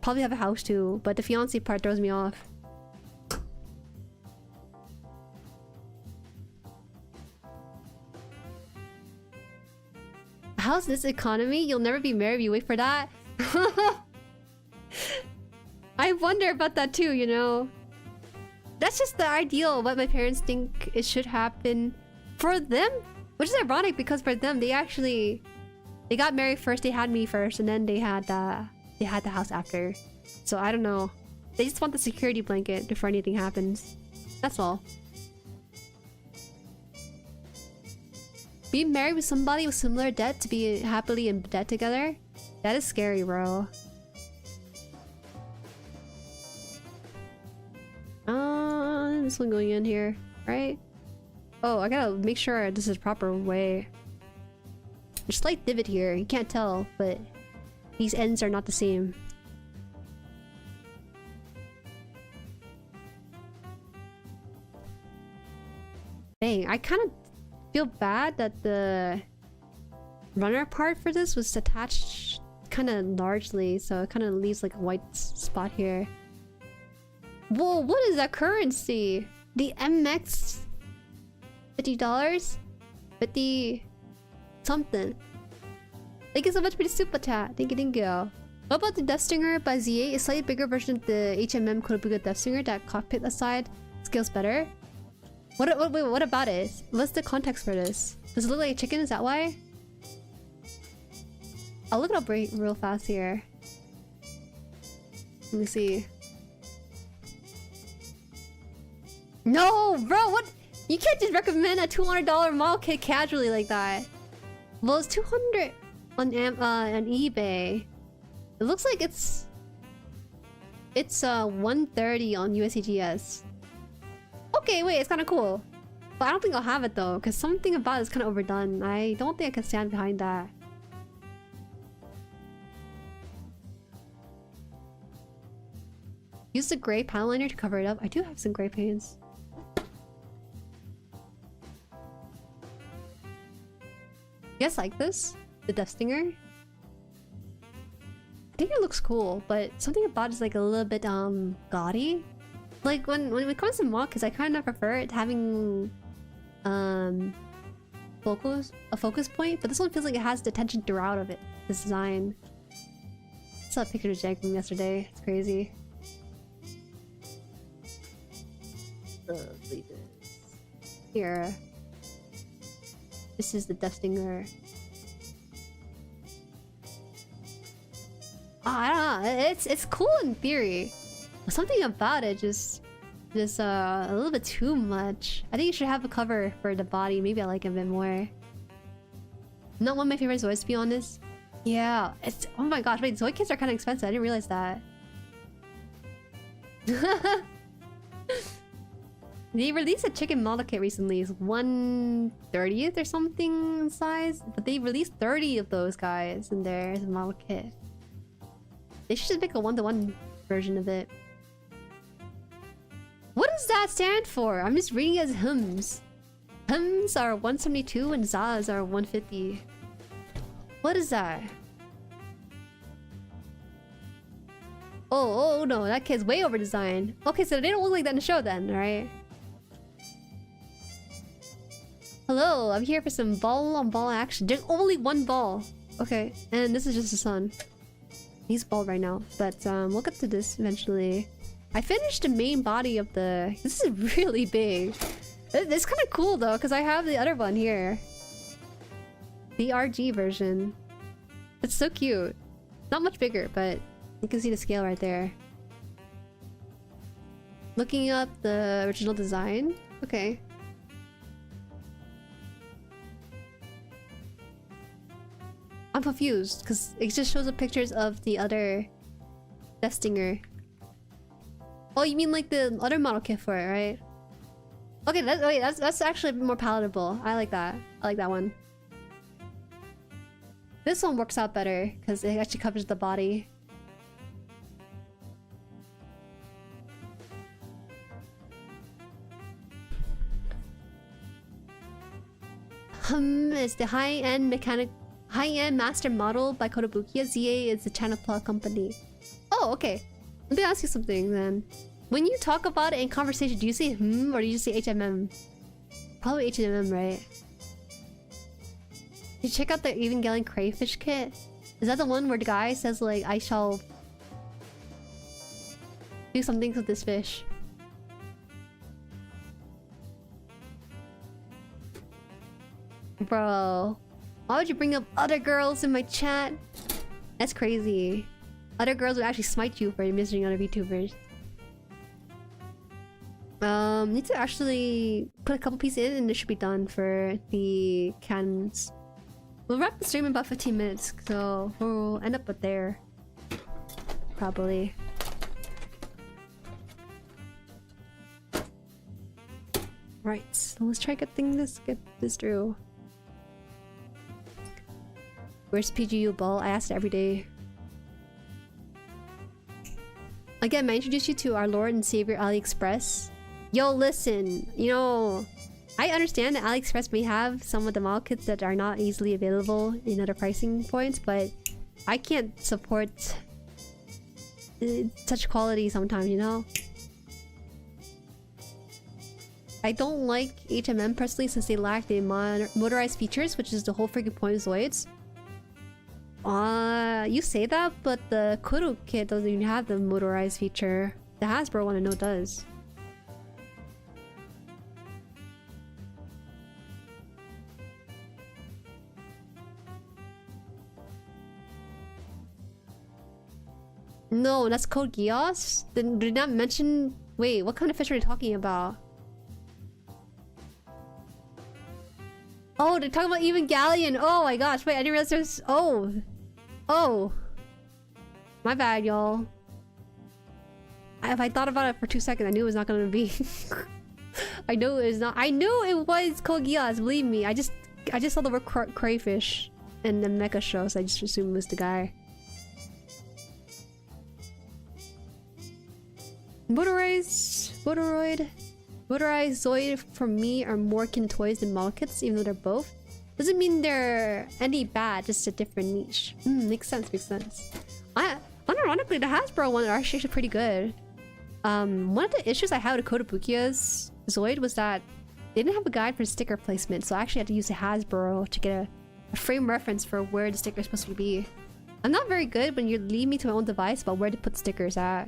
Speaker 1: Probably have a house too, but the fiancé part throws me off. How's this economy? You'll never be married if you wait for that. I wonder about that too, you know. That's just the ideal, what my parents think it should happen for them. Which is ironic because for them, they got married first, they had me first, and then they had the house after. So I don't know. They just want the security blanket before anything happens. That's all. Being married with somebody with similar debt to be happily in debt together? That is scary, bro. This one going in here, right? Oh, I gotta make sure this is the proper way. There's a slight divot here, you can't tell, but These ends are not the same. Dang, I kind of feel bad that the runner part for this was attached kind of largely, so it kind of leaves like a white spot here. Whoa, what is that currency? The MX? $50? 50 something. Thank you so much for the super chat. Thank you, thank you. What about the Death Stinger by ZA? A slightly bigger version of the HMM Kotobuga Death Stinger that cockpit aside scales better. What about it? What's the context for this? Does it look like a chicken? Is that why? I'll look it up real fast here. Let me see. No, bro, what? You can't just recommend a $200 model kit casually like that. Well, it's $200 on eBay. It looks like it's $130 on USCGS. Okay, wait, it's kind of cool. But I don't think I'll have it though, because something about it is kind of overdone. I don't think I can stand behind that. Use the gray panel liner to cover it up. I do have some gray paints. You guys like this? The Death Stinger? I think it looks cool, but something about it is like a little bit gaudy. Like when it comes to models, I kind of prefer it having a focus point, but this one feels like it has the tension throughout of it. This design. I saw a picture of Jag from yesterday. It's crazy. Here. This is the Death Stinger. Oh, I don't know. It's cool in theory. But something about it just a little bit too much. I think you should have a cover for the body. Maybe I like it a bit more. Not one of my favorite Zoids, to be honest. Yeah, it's oh my gosh. Wait, Zoid kits are kind of expensive. I didn't realize that. They released a chicken model kit recently. It's 1/30th or something in size. But they released 30 of those guys in there as a model kit. They should just make a 1-to-1 version of it. What does that stand for? I'm just reading it as hums. Hums are 172 and Zaz are 150. What is that? Oh no, that kid's way over designed. Okay, so they don't look like that in the show then, right? Hello, I'm here for some ball-on-ball action. There's only one ball. Okay, and this is just the sun. He's bald right now, but we'll get to this eventually. I finished the main body of the... This is really big. It's kind of cool though, because I have the other one here. The RG version. It's so cute. Not much bigger, but you can see the scale right there. Looking up the original design. Okay. I'm confused because it just shows up pictures of the other Death Stinger. Oh, you mean like the other model kit for it, right? Okay, that's actually a bit more palatable. I like that. I like that one. This one works out better because it actually covers the body. It's the high-end master model by Kotobukiya. ZA is the GUNPLA company. Oh, okay. Let me ask you something then. When you talk about it in conversation, do you say or do you say HMM? Probably HMM, right? Did you check out the Evangelion crayfish kit? Is that the one where the guy says like, I shall do some things with this fish? Bro, why would you bring up other girls in my chat? That's crazy. Other girls would actually smite you for missing other VTubers. Need to actually put a couple pieces in and it should be done for the cannons. We'll wrap the stream in about 15 minutes, so we'll end up with there. Probably. Right, so let's try get this through. Where's PGU ball? I ask it every day. Again, may I introduce you to our Lord and Savior AliExpress? Yo, listen, you know, I understand that AliExpress may have some of the model kits that are not easily available in other pricing points, but I can't support such quality sometimes, you know? I don't like HMM personally since they lack the motorized features, which is the whole freaking point of Zoids. You say that, but the Kuru kit doesn't even have the motorized feature. The Hasbro one I know does. No, that's Code Geass? Then did not mention... Wait, what kind of fish are you talking about? Oh, they're talking about Evangelion! Oh my gosh, wait, I didn't realize there's... Oh! Oh! My bad, y'all. If I thought about it for 2 seconds, I knew it was not gonna be... I knew it was not... I knew it was Code Geass, believe me. I just saw the word crayfish in the Mecha show, so I just assumed it was the guy. Motorized Zoid for me are more akin to toys than model kits, even though they're both. Doesn't mean they're any bad, just a different niche. Makes sense, makes sense. Unironically, the Hasbro one are actually pretty good. One of the issues I had with Kotobukiya's Zoid was that they didn't have a guide for sticker placement, so I actually had to use a Hasbro to get a frame reference for where the sticker is supposed to be. I'm not very good when you leave me to my own device about where to put stickers at.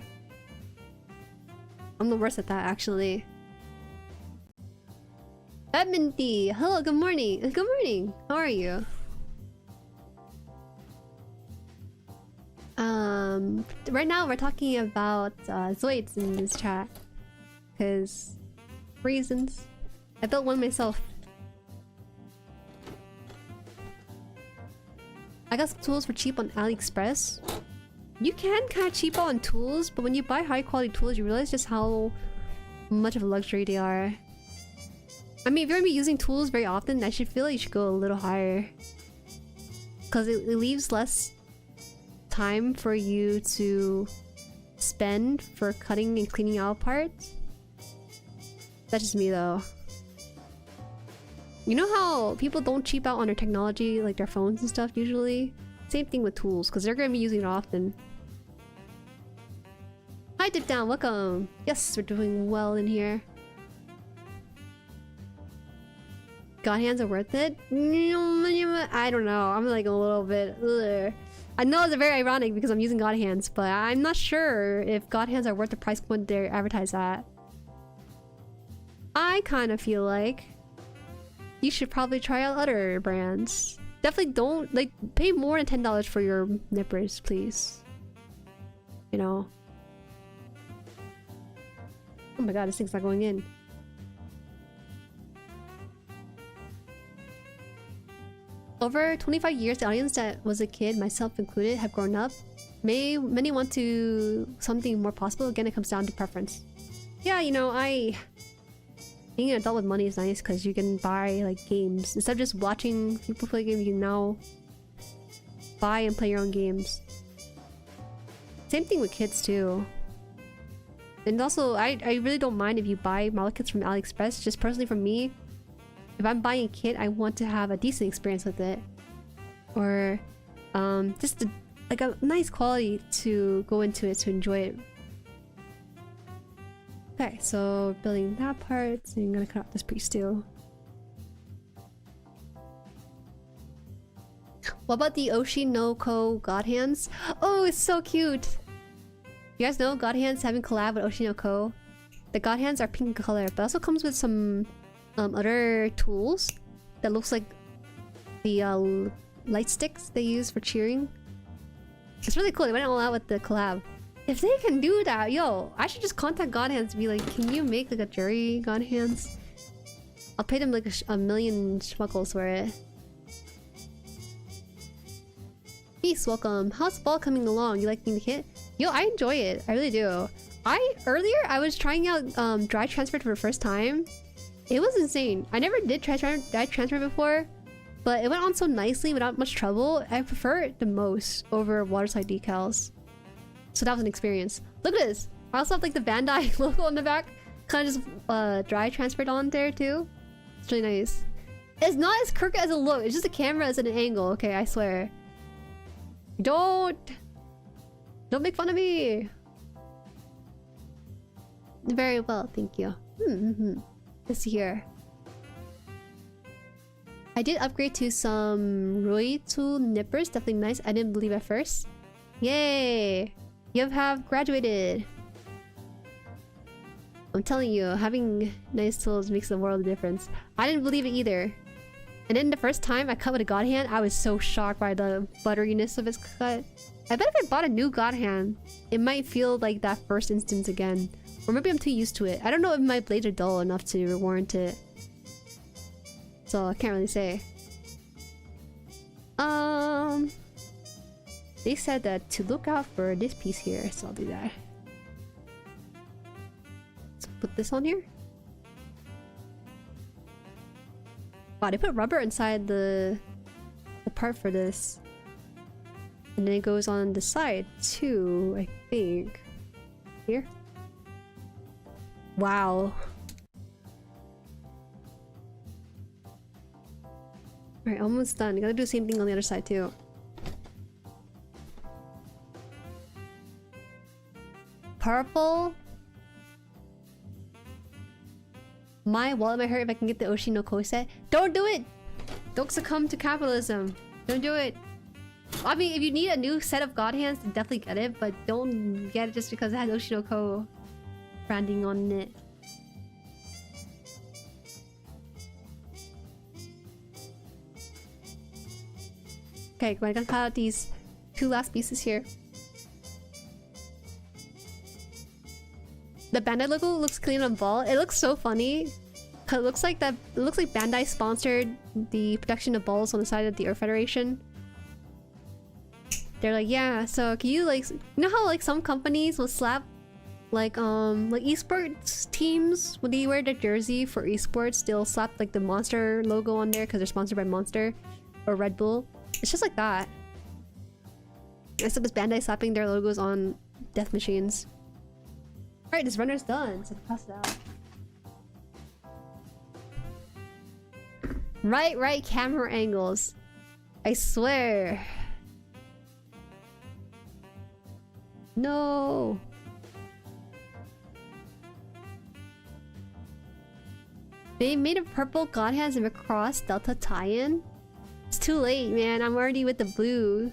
Speaker 1: I'm the worst at that, actually. Edmondy! Hello, good morning! Good morning! How are you? Right now we're talking about Zoids in this chat. Because... reasons. I built one myself. I got some tools for cheap on AliExpress. You can kind of cheap out on tools, but when you buy high quality tools, you realize just how much of a luxury they are. I mean, if you're gonna be using tools very often, I should feel like you should go a little higher. Because it leaves less time for you to spend for cutting and cleaning out parts. That's just me though. You know how people don't cheap out on their technology, like their phones and stuff usually? Same thing with tools, because they're going to be using it often. Hi Dip Down, welcome! Yes, we're doing well in here. God hands are worth it? I don't know, I'm like a little bit... Ugh. I know it's very ironic because I'm using God hands, but I'm not sure if God hands are worth the price point they're advertised at. I kind of feel like you should probably try out other brands. Definitely don't, like, pay more than $10 for your nippers, please. You know. Oh my god, this thing's not going in. Over 25 years, the audience that was a kid, myself included, have grown up. Many want to something more possible. Again, it comes down to preference. Yeah, you know, being an adult with money is nice because you can buy like games. Instead of just watching people play games, you can now buy and play your own games. Same thing with kids too. And also, I really don't mind if you buy model kits from AliExpress. Just personally for me, if I'm buying a kit, I want to have a decent experience with it. Or just like a nice quality to go into it to enjoy it. Okay, so building that part, so I'm gonna cut off this piece too. What about the Oshinoko God Hands? Oh, it's so cute! You guys know God Hands having collab with Oshinoko. The God Hands are pink in color, but also comes with some other tools that looks like the light sticks they use for cheering. It's really cool. They went all out with the collab. If they can do that, yo, I should just contact God Hands and be like, can you make like a Jueri God Hands? I'll pay them like a million schmuckles for it. Peace, welcome. How's the ball coming along? You liking the kit? Yo, I enjoy it. I really do. Earlier I was trying out dry transfer for the first time. It was insane. I never did dry transfer before, but it went on so nicely without much trouble. I prefer it the most over water slide decals. So that was an experience. Look at this. I also have like the Bandai logo on the back. Kind of just dry transferred on there too. It's really nice. It's not as crooked as it looks. It's just the camera is at an angle. Okay, I swear. Don't make fun of me. Very well, thank you. Let's see here. I did upgrade to some Jueri tool nippers. Definitely nice. I didn't believe at first. Yay! You have graduated. I'm telling you, having nice tools makes a world of difference. I didn't believe it either. And then the first time I cut with a god hand, I was so shocked by the butteriness of its cut. I bet if I bought a new god hand, it might feel like that first instance again. Or maybe I'm too used to it. I don't know if my blades are dull enough to warrant it. So I can't really say. They said that to look out for this piece here, so I'll do that. Let's put this on here. Wow, they put rubber inside the part for this. And then it goes on the side too, I think. Here. Wow. Alright, almost done. Gotta do the same thing on the other side too. Purple. My wallet might hurt if I can get the Oshi no Ko set. Don't do it! Don't succumb to capitalism. Don't do it. I mean, if you need a new set of god hands, definitely get it, but don't get it just because it has Oshi no Ko branding on it. Okay, I'm gonna cut out these two last pieces here. The Bandai logo looks clean on ball. It looks so funny. Cause it looks like Bandai sponsored the production of balls on the side of the Earth Federation. They're like, yeah, so can you like, you know how like some companies will slap like esports teams when they wear their jersey for esports, they'll slap like the Monster logo on there because they're sponsored by Monster or Red Bull. It's just like that. Except it's Bandai slapping their logos on death machines. Alright, this runner's done, so pass it out. Right camera angles. I swear. No. They made a purple God Hands and Macross Delta tie-in. It's too late, man. I'm already with the blue.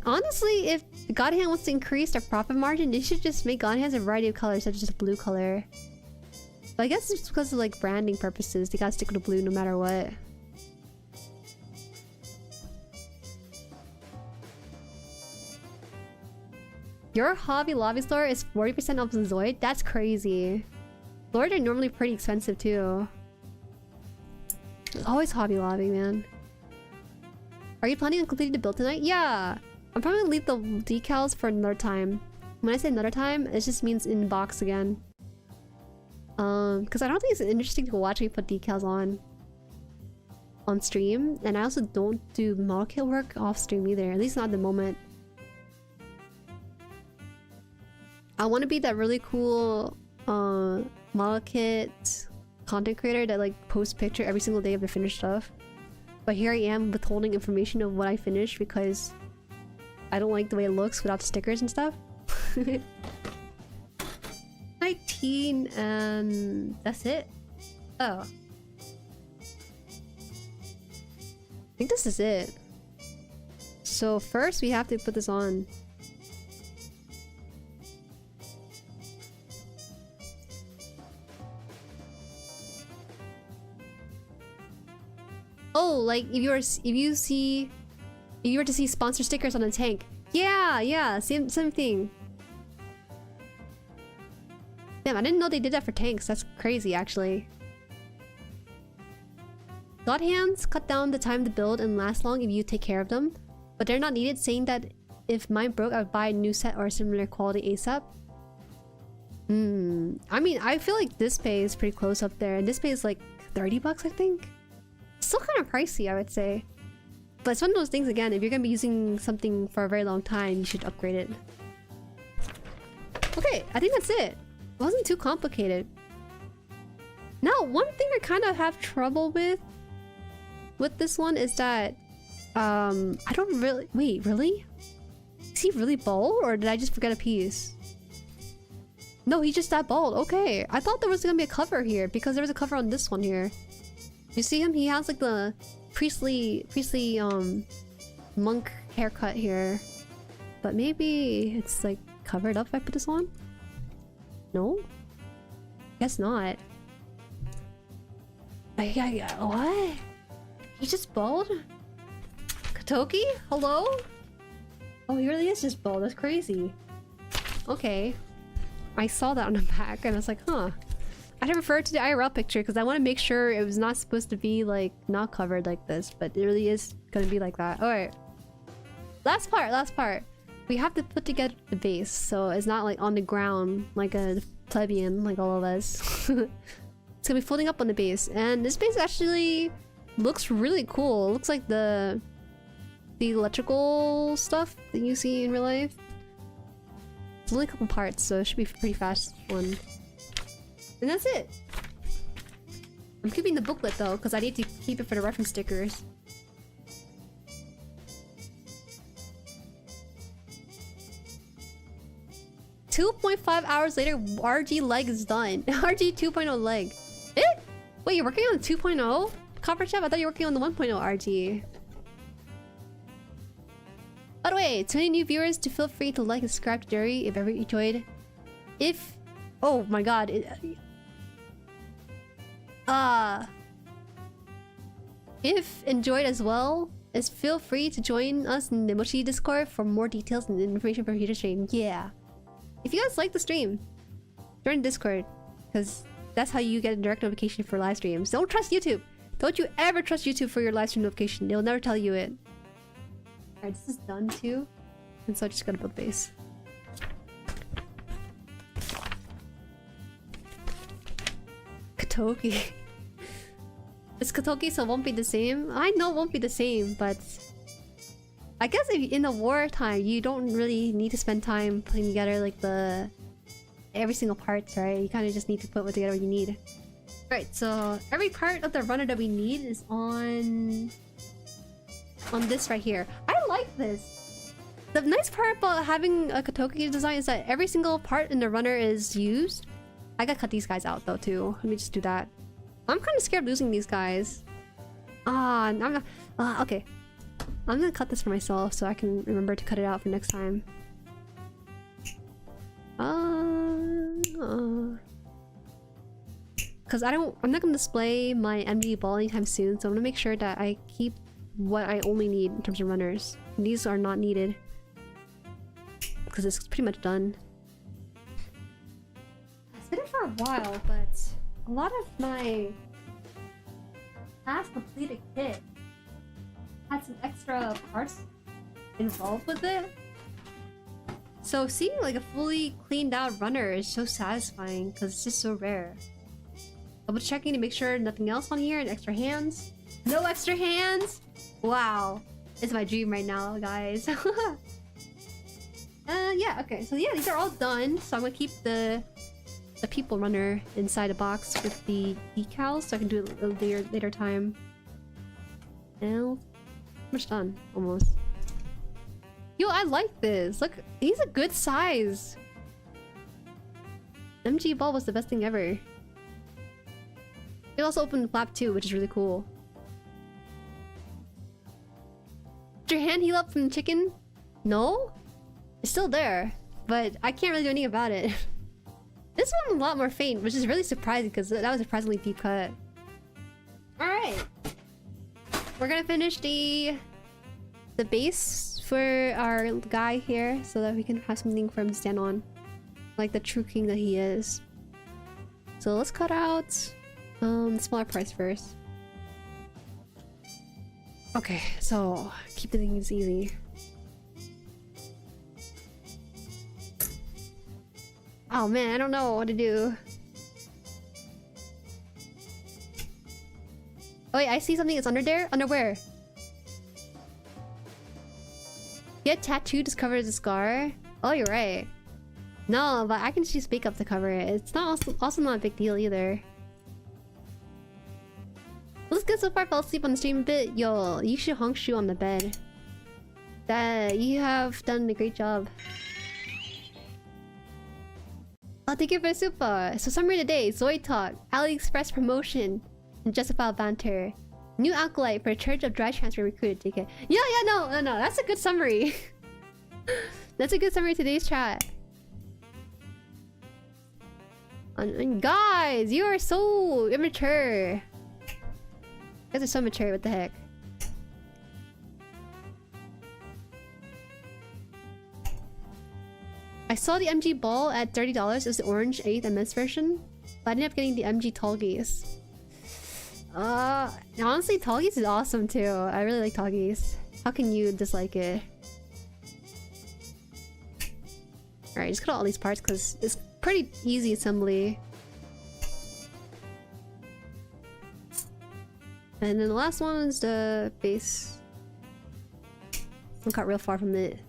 Speaker 1: Honestly, if God Hand wants to increase their profit margin, they should just make God Hands a variety of colors, such as just blue color. But I guess it's because of like branding purposes. They gotta stick with the blue no matter what. Your Hobby Lobby store is 40% off Zoid? That's crazy. Zoid are normally pretty expensive too. There's always Hobby Lobby, man. Are you planning on completing the build tonight? Yeah! I'm probably gonna leave the decals for another time. When I say another time, it just means in box again. Because I don't think it's interesting to watch me put decals on stream. And I also don't do model kit work off stream either. At least not at the moment. I want to be that really cool model kit content creator that like posts picture every single day of the finished stuff. But here I am withholding information of what I finished because I don't like the way it looks without the stickers and stuff. 19 and that's it. Oh. I think this is it. So first we have to put this on. Oh, like if you were to see sponsor stickers on a tank. Yeah, same thing. Damn, I didn't know they did that for tanks. That's crazy, actually. God hands cut down the time to build and last long if you take care of them, but they're not needed, saying that if mine broke, I would buy a new set or similar quality ASAP. I mean, I feel like this pay is pretty close up there, and this pay is like 30 bucks, I think. Still kind of pricey, I would say. But it's one of those things, again, if you're gonna be using something for a very long time, you should upgrade it. Okay, I think that's it. It wasn't too complicated. Now, one thing I kind of have trouble with this one is that I don't really... Wait, really? Is he really bald, or did I just forget a piece? No, he's just that bald. Okay, I thought there was gonna be a cover here because there was a cover on this one here. You see him? He has like the priestly monk haircut here, but maybe it's like covered up if I put this on. No, guess not. What? He's just bald? Katoki? Hello? Oh, he really is just bald. That's crazy. Okay. I saw that on the back and I was like, huh. I referred to the IRL picture because I want to make sure it was not supposed to be like not covered like this, but it really is gonna be like that. Alright. Last part. We have to put together the base so it's not like on the ground like a plebeian like all of us. It's gonna be floating up on the base, and this base actually looks really cool. It looks like the electrical stuff that you see in real life. It's only a couple parts, so it should be a pretty fast one. And that's it. I'm keeping the booklet though, because I need to keep it for the reference stickers. .5 hours later, RG leg is done. RG 2.0 leg. Eh? Wait, you're working on the 2.0? Copper Chef, I thought you were working on the 1.0 RG. By the way, to any new viewers, to feel free to like and subscribe to Jueri if ever you enjoyed. If... Oh my god. If enjoyed as well, feel free to join us in the Emotes Discord for more details and information for future stream. Yeah. If you guys like the stream, join Discord, because that's how you get a direct notification for live streams. Don't trust YouTube! Don't you ever trust YouTube for your live stream notification. They'll never tell you it. Alright, this is done too. And so I just gotta build base. Katoki. It's Katoki, so it won't be the same. I know it won't be the same, but... I guess if in the wartime, you don't really need to spend time putting together like every single parts, right? You kind of just need to put together what you need. Right, so every part of the runner that we need is on this right here. I like this. The nice part about having a Katoki design is that every single part in the runner is used. I gotta cut these guys out though too. Let me just do that. I'm kind of scared of losing these guys. I'm not. Okay. I'm gonna cut this for myself so I can remember to cut it out for next time. Cause I'm not gonna display my MG ball anytime soon, so I'm gonna make sure that I keep what I only need in terms of runners. And these are not needed because it's pretty much done. It's been for a while, but a lot of my past completed kit had some extra parts involved with it. So seeing like a fully cleaned out runner is so satisfying because it's just so rare. Double checking to make sure nothing else on here and extra hands. No extra hands? Wow. It's my dream right now, guys. Yeah, okay. So yeah, these are all done. So I'm gonna keep the people runner inside the box with the decals so I can do it a later time. And much done, almost. Yo, I like this. Look, he's a good size. MG ball was the best thing ever. It also opened the flap too, which is really cool. Did your hand heal up from the chicken? No? It's still there, but I can't really do anything about it. This one's a lot more faint, which is really surprising because that was a surprisingly deep cut. Alright. We're gonna finish the base for our guy here so that we can have something for him to stand on. Like the true king that he is. So let's cut out the smaller parts first. Okay, so keep the things easy. Oh man, I don't know what to do. Oh wait, I see something that's under there? Under where? Get tattooed, discover the scar? Oh, you're right. No, but I can just use makeup to cover it. It's not also not a big deal either. Looks good so far. Fell asleep on the stream a bit. Yo, you should hongshu on the bed. That you have done a great job. Oh, thank you for the super. So summary today: Zoid Talk, AliExpress promotion, and Justified banter. New acolyte for Church of Dry Transfer recruited. Take it. Yeah, no. That's a good summary. That's a good summary of today's chat. And guys, you are so immature. You guys are so mature. What the heck? I saw the MG ball at $30. It was the orange 8th MS version, but I ended up getting the MG Tallgeese. Honestly, Tallgeese is awesome too. I really like Tallgeese. How can you dislike it? Alright, just cut out all these parts because it's pretty easy assembly. And then the last one is the base. I got real far from it.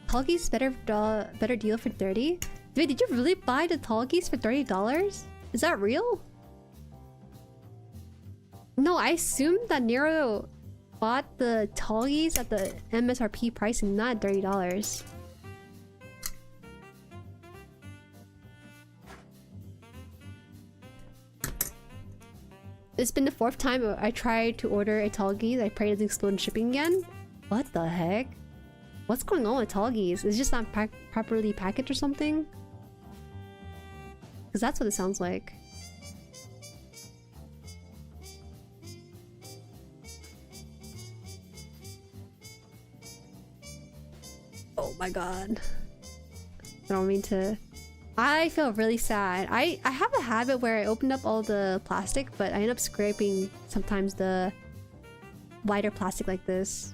Speaker 1: Tallgeese better deal for 30? Wait, did you really buy the Tallgeese for $30? Is that real? No, I assumed that Nero bought the Tallgeese at the MSRP pricing, not $30. It's been the 4th time I tried to order a Tallgeese. I pray it doesn't explode in shipping again. What the heck? What's going on with Tallgeese? Is it just not properly packaged or something? Because that's what it sounds like. Oh my god. I don't mean to... I feel really sad. I have a habit where I opened up all the plastic, but I end up scraping sometimes the lighter plastic like this.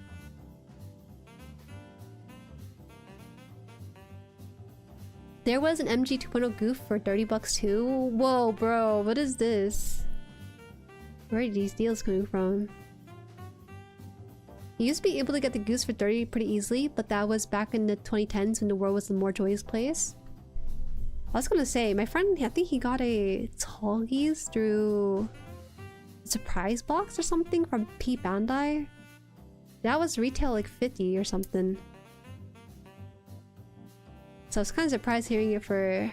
Speaker 1: There was an MG 2.0 goof for $30 too. Whoa, bro, what is this? Where are these deals coming from? You used to be able to get the goose for 30 pretty easily, but that was back in the 2010s when the world was a more joyous place. I was gonna say, my friend, I think he got a Tallgeese through a surprise box or something from Bandai. That was retail like 50 or something. So I was kind of surprised hearing it for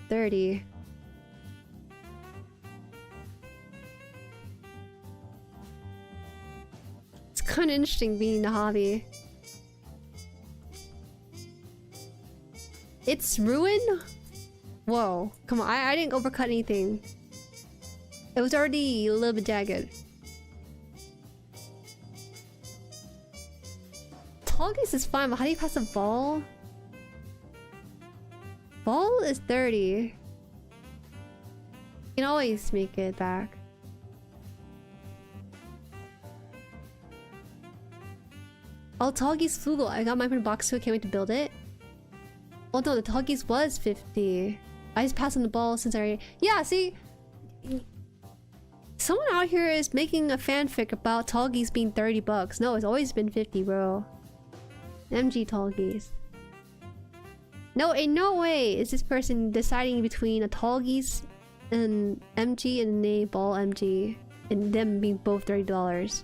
Speaker 1: 30. It's kind of interesting being in the hobby. It's ruined? Whoa, come on, I didn't overcut anything. It was already a little bit jagged. Tallgeese is fine, but how do you pass a ball? Ball is 30. You can always make it back. Oh, Tallgeese Flugel. I got mine from the box too. I can't wait to build it. Oh no, the Tallgeese was 50. I just passed on the ball since I... Yeah, see? Someone out here is making a fanfic about Tallgeese being $30. No, it's always been 50, bro. MG Tallgeese. No, in no way is this person deciding between a Tallgeese and MG and a ball MG and them being both $30.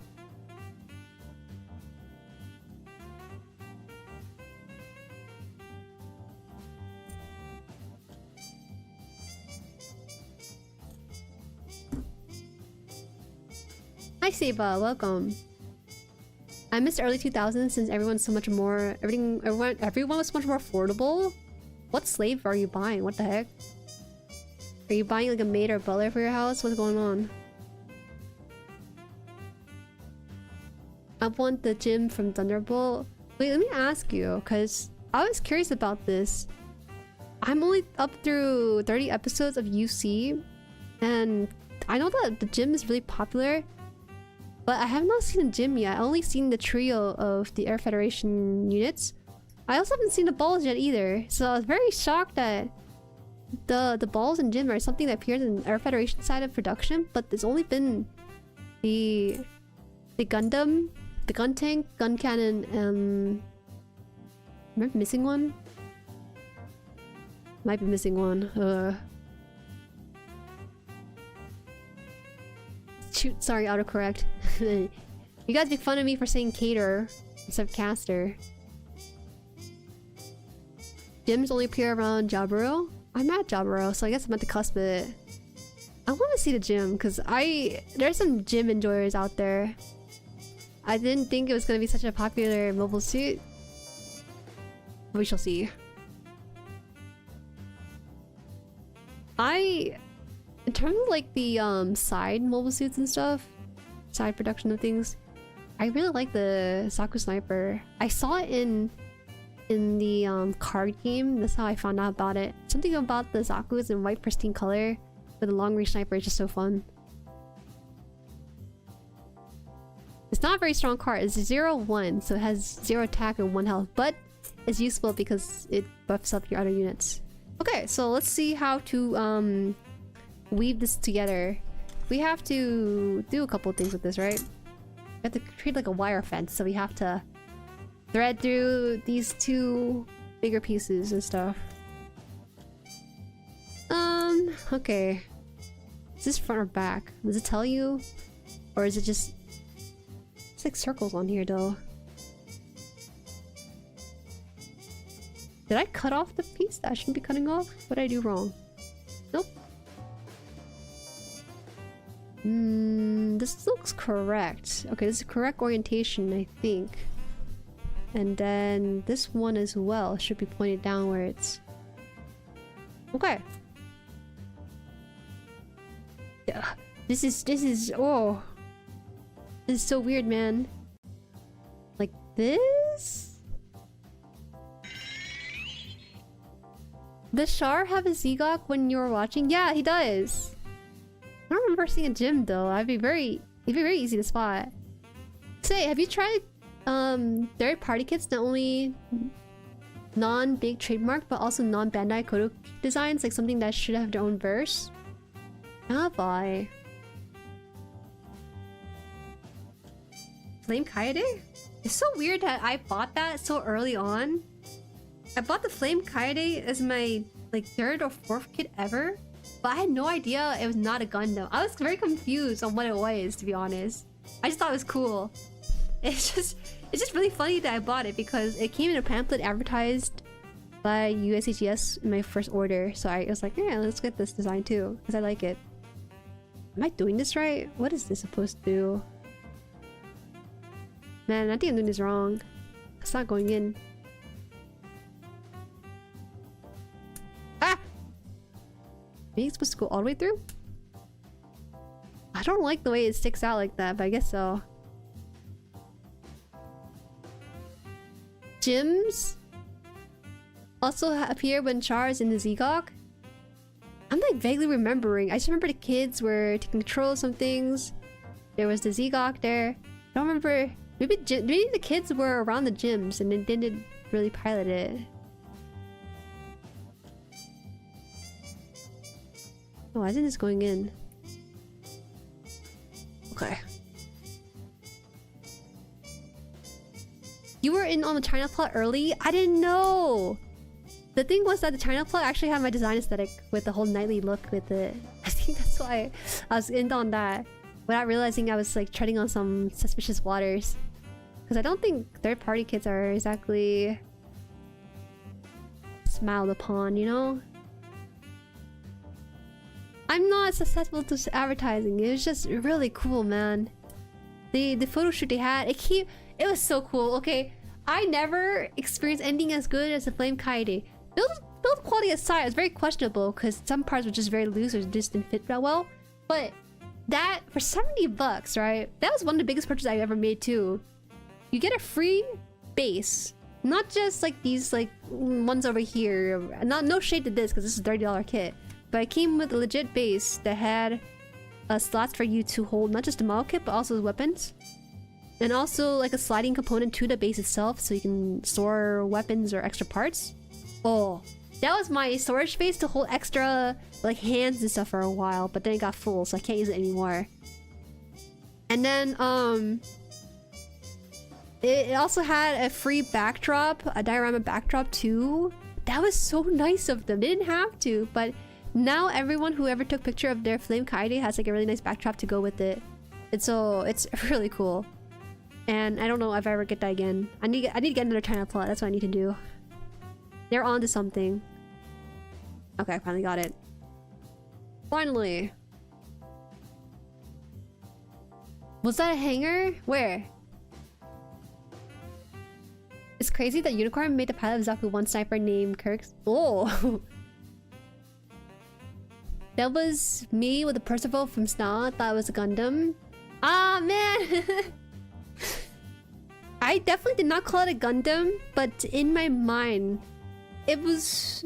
Speaker 1: Hi Seba, welcome. I missed early 2000s since everyone's so much more... Everyone was so much more affordable. What slave are you buying? What the heck? Are you buying like a maid or a butler for your house? What's going on? I want the gym from Thunderbolt. Wait, let me ask you, because I was curious about this. I'm only up through 30 episodes of UC, and I know that the gym is really popular. But I have not seen a gym yet. I've only seen the trio of the Air Federation units. I also haven't seen the balls yet either. So I was very shocked that the balls and gym are something that appears in the Air Federation side of production. But there's only been the Gundam the gun tank, gun cannon, am I missing one? Might be missing one. Shoot, sorry, autocorrect. You guys make fun of me for saying cater instead of caster. Gyms only appear around Jaburo? I'm at Jaburo, so I guess I'm at the cusp of it. I want to see the gym, because there's some gym enjoyers out there. I didn't think it was going to be such a popular mobile suit. We shall see. In terms of like the side mobile suits and stuff, side production of things, I really like the Zaku Sniper. I saw it in the card game. That's how I found out about it. Something about the Zaku's in white pristine color with a long range sniper is just so fun. It's not a very strong card. It's 0-1, so it has 0 attack and 1 health, but it's useful because it buffs up your other units. Okay, so let's see how to weave this together. We have to do a couple things with this, right? We have to create like a wire fence, so we have to thread through these 2 bigger pieces and stuff. Okay. Is this front or back? Does it tell you? Or is it just... It's like circles on here though. Did I cut off the piece that I shouldn't be cutting off? What did I do wrong? Nope. This looks correct. Okay, this is correct orientation, I think. And then this one as well should be pointed downwards. Okay. Yeah. This is oh. This is so weird, man. Like this? Does Char have a Zegok when you were watching? Yeah, he does. I don't remember seeing a gym though. It'd be very easy to spot. Say, have you tried third-party kits, not only non-big trademark but also non-Bandai Kodo designs, like something that should have their own verse? Have I? Flame Kaede? It's so weird that I bought that so early on. I bought the Flame Kaede as my like 3rd or 4th kit ever, but I had no idea it was not a Gundam. I was very confused on what it was, to be honest. I just thought it was cool. It's just really funny that I bought it because it came in a pamphlet advertised by USHES in my first order. So I was like, yeah, let's get this design too, because I like it. Am I doing this right? What is this supposed to do? Man, I think I'm doing this wrong. It's not going in. Ah! Maybe it's supposed to go all the way through? I don't like the way it sticks out like that, but I guess so. Gyms also appear when Char is in the Zegok. I'm like vaguely remembering. I just remember the kids were taking control of some things. There was the Zegok there. I don't remember. Maybe the kids were around the gyms and they didn't really pilot it. Oh, why isn't this going in? Okay. You were in on the China plot early? I didn't know! The thing was that the China plot actually had my design aesthetic with the whole knightly look with it. I think that's why I was in on that without realizing I was like treading on some suspicious waters. Because I don't think third-party kits are exactly smiled upon, you know? I'm not susceptible to advertising. It was just really cool, man. The photo shoot they had, it was so cool. Okay, I never experienced anything as good as the Flame Kaede. Build quality aside, it was very questionable because some parts were just very loose or just didn't fit that well. But that, for 70 bucks, right? That was one of the biggest purchases I've ever made too. You get a free base. Not just like these like ones over here. No shade to this because this is a $30 kit. But it came with a legit base that had slots for you to hold not just the model kit but also the weapons. And also like a sliding component to the base itself so you can store weapons or extra parts. Oh, that was my storage space to hold extra like hands and stuff for a while, but then it got full so I can't use it anymore. And then It also had a free backdrop, a diorama backdrop too. That was so nice of them. They didn't have to, but now everyone who ever took picture of their flame kaide has like a really nice backdrop to go with it. And so it's really cool. And I don't know if I ever get that again. I need to get another China plot. That's what I need to do. They're on to something. Okay, I finally got it. Finally. Was that a hanger? Where? It's crazy that Unicorn made the pilot of Zaku one sniper named Kirk's. Oh! That was me with the Percival from Sna. Thought it was a Gundam. Ah, man! I definitely did not call it a Gundam, but in my mind, it was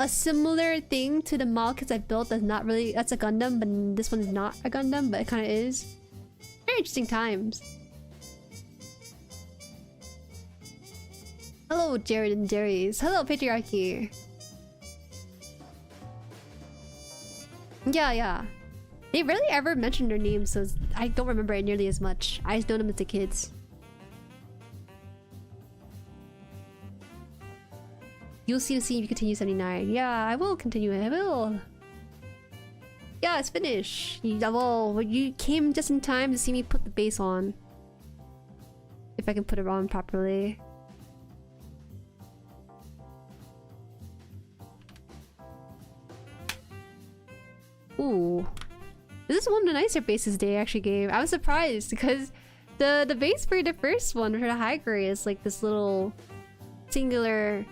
Speaker 1: a similar thing to the model kits I built that's not really... That's a Gundam, but this one is not a Gundam, but it kind of is. Very interesting times. Hello, Jared and Jerry's. Hello, Patriarchy. Yeah. They rarely ever mention their names, so I don't remember it nearly as much. I just know them as the kids. You'll see if you continue 79. Yeah, I will continue it. I will. Yeah, it's finished. You came just in time to see me put the base on. If I can put it on properly. Ooh. This is one of the nicer bases they actually gave. I was surprised because the base for the first one for the high grade is like this little singular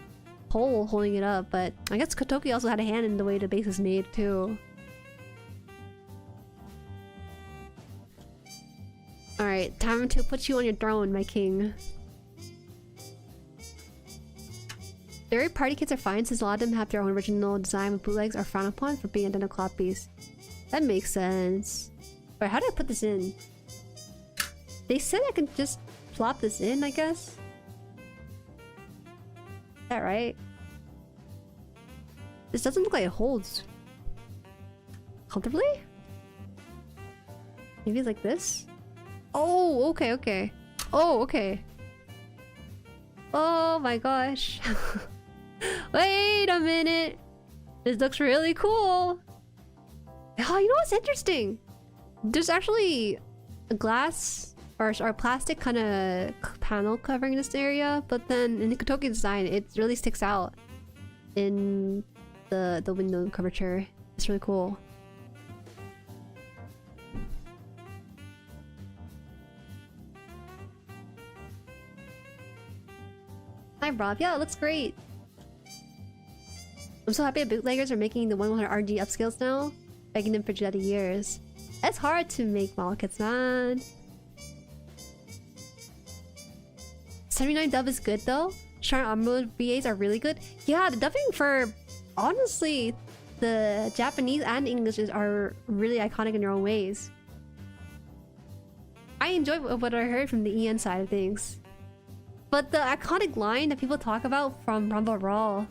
Speaker 1: hole holding it up, but I guess Kotoki also had a hand in the way the base is made too. Alright, time to put you on your throne, my king. Third party kits are fine since a lot of them have their own original design, but bootlegs are frowned upon for being identical copies. That makes sense. Alright, how do I put this in? They said I can just plop this in, I guess? Is that right? This doesn't look like it holds comfortably? Maybe like this? Oh, okay. Oh, okay. Oh my gosh. Wait a minute. This looks really cool. Oh, you know what's interesting? There's actually a glass or plastic kind of panel covering this area, but then in the Kotoki design, it really sticks out in the window curvature. It's really cool. Hi Rob, yeah, it looks great. I'm so happy that bootleggers are making the 100 RG upscales now. Begging them for Jedi years. It's hard to make model kits, man. 79 dub is good though. Sharn Armor VAs are really good. Yeah, the dubbing for honestly the Japanese and English are really iconic in their own ways. I enjoy what I heard from the EN side of things. But the iconic line that people talk about from Rumble Raw,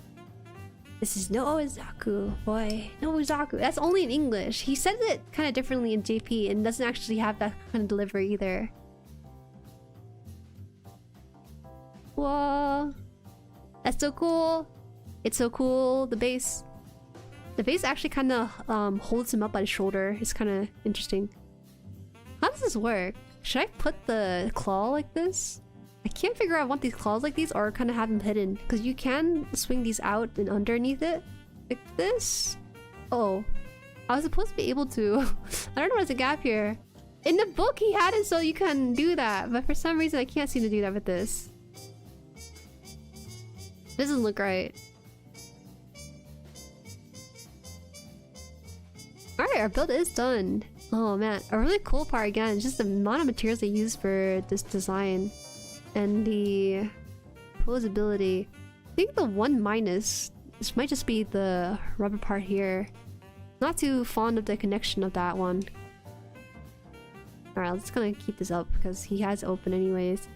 Speaker 1: this is no Izaku, boy. No Izaku. That's only in English. He says it kind of differently in JP and doesn't actually have that kind of delivery either. Whoa. That's so cool. It's so cool. The base actually kind of holds him up by the shoulder. It's kind of interesting. How does this work? Should I put the claw like this? I can't figure out if I want these claws like these or kind of have them hidden. Because you can swing these out and underneath it. Like this. Oh. I was supposed to be able to. I don't know what's a gap here. In the book he had it so you can do that. But for some reason I can't seem to do that with this. Doesn't look right. Alright, our build is done. Oh man. A really cool part again is just the amount of materials they use for this design. And the posability. I think the one minus, this might just be the rubber part here. Not too fond of the connection of that one. Alright, I'm just gonna keep this up because he has it open anyways.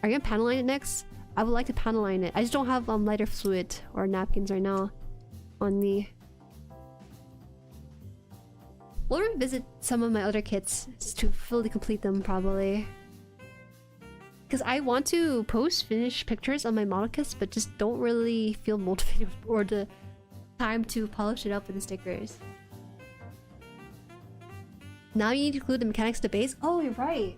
Speaker 1: Are you gonna panel line it next? I would like to panel line it. I just don't have lighter fluid or napkins right now on me. We'll revisit some of my other kits just to fully complete them probably. because I want to post finished pictures on my model kits, but just don't really feel motivated or the time to polish it up with the stickers. Now you need to include the mechanics to base. Oh, you're right.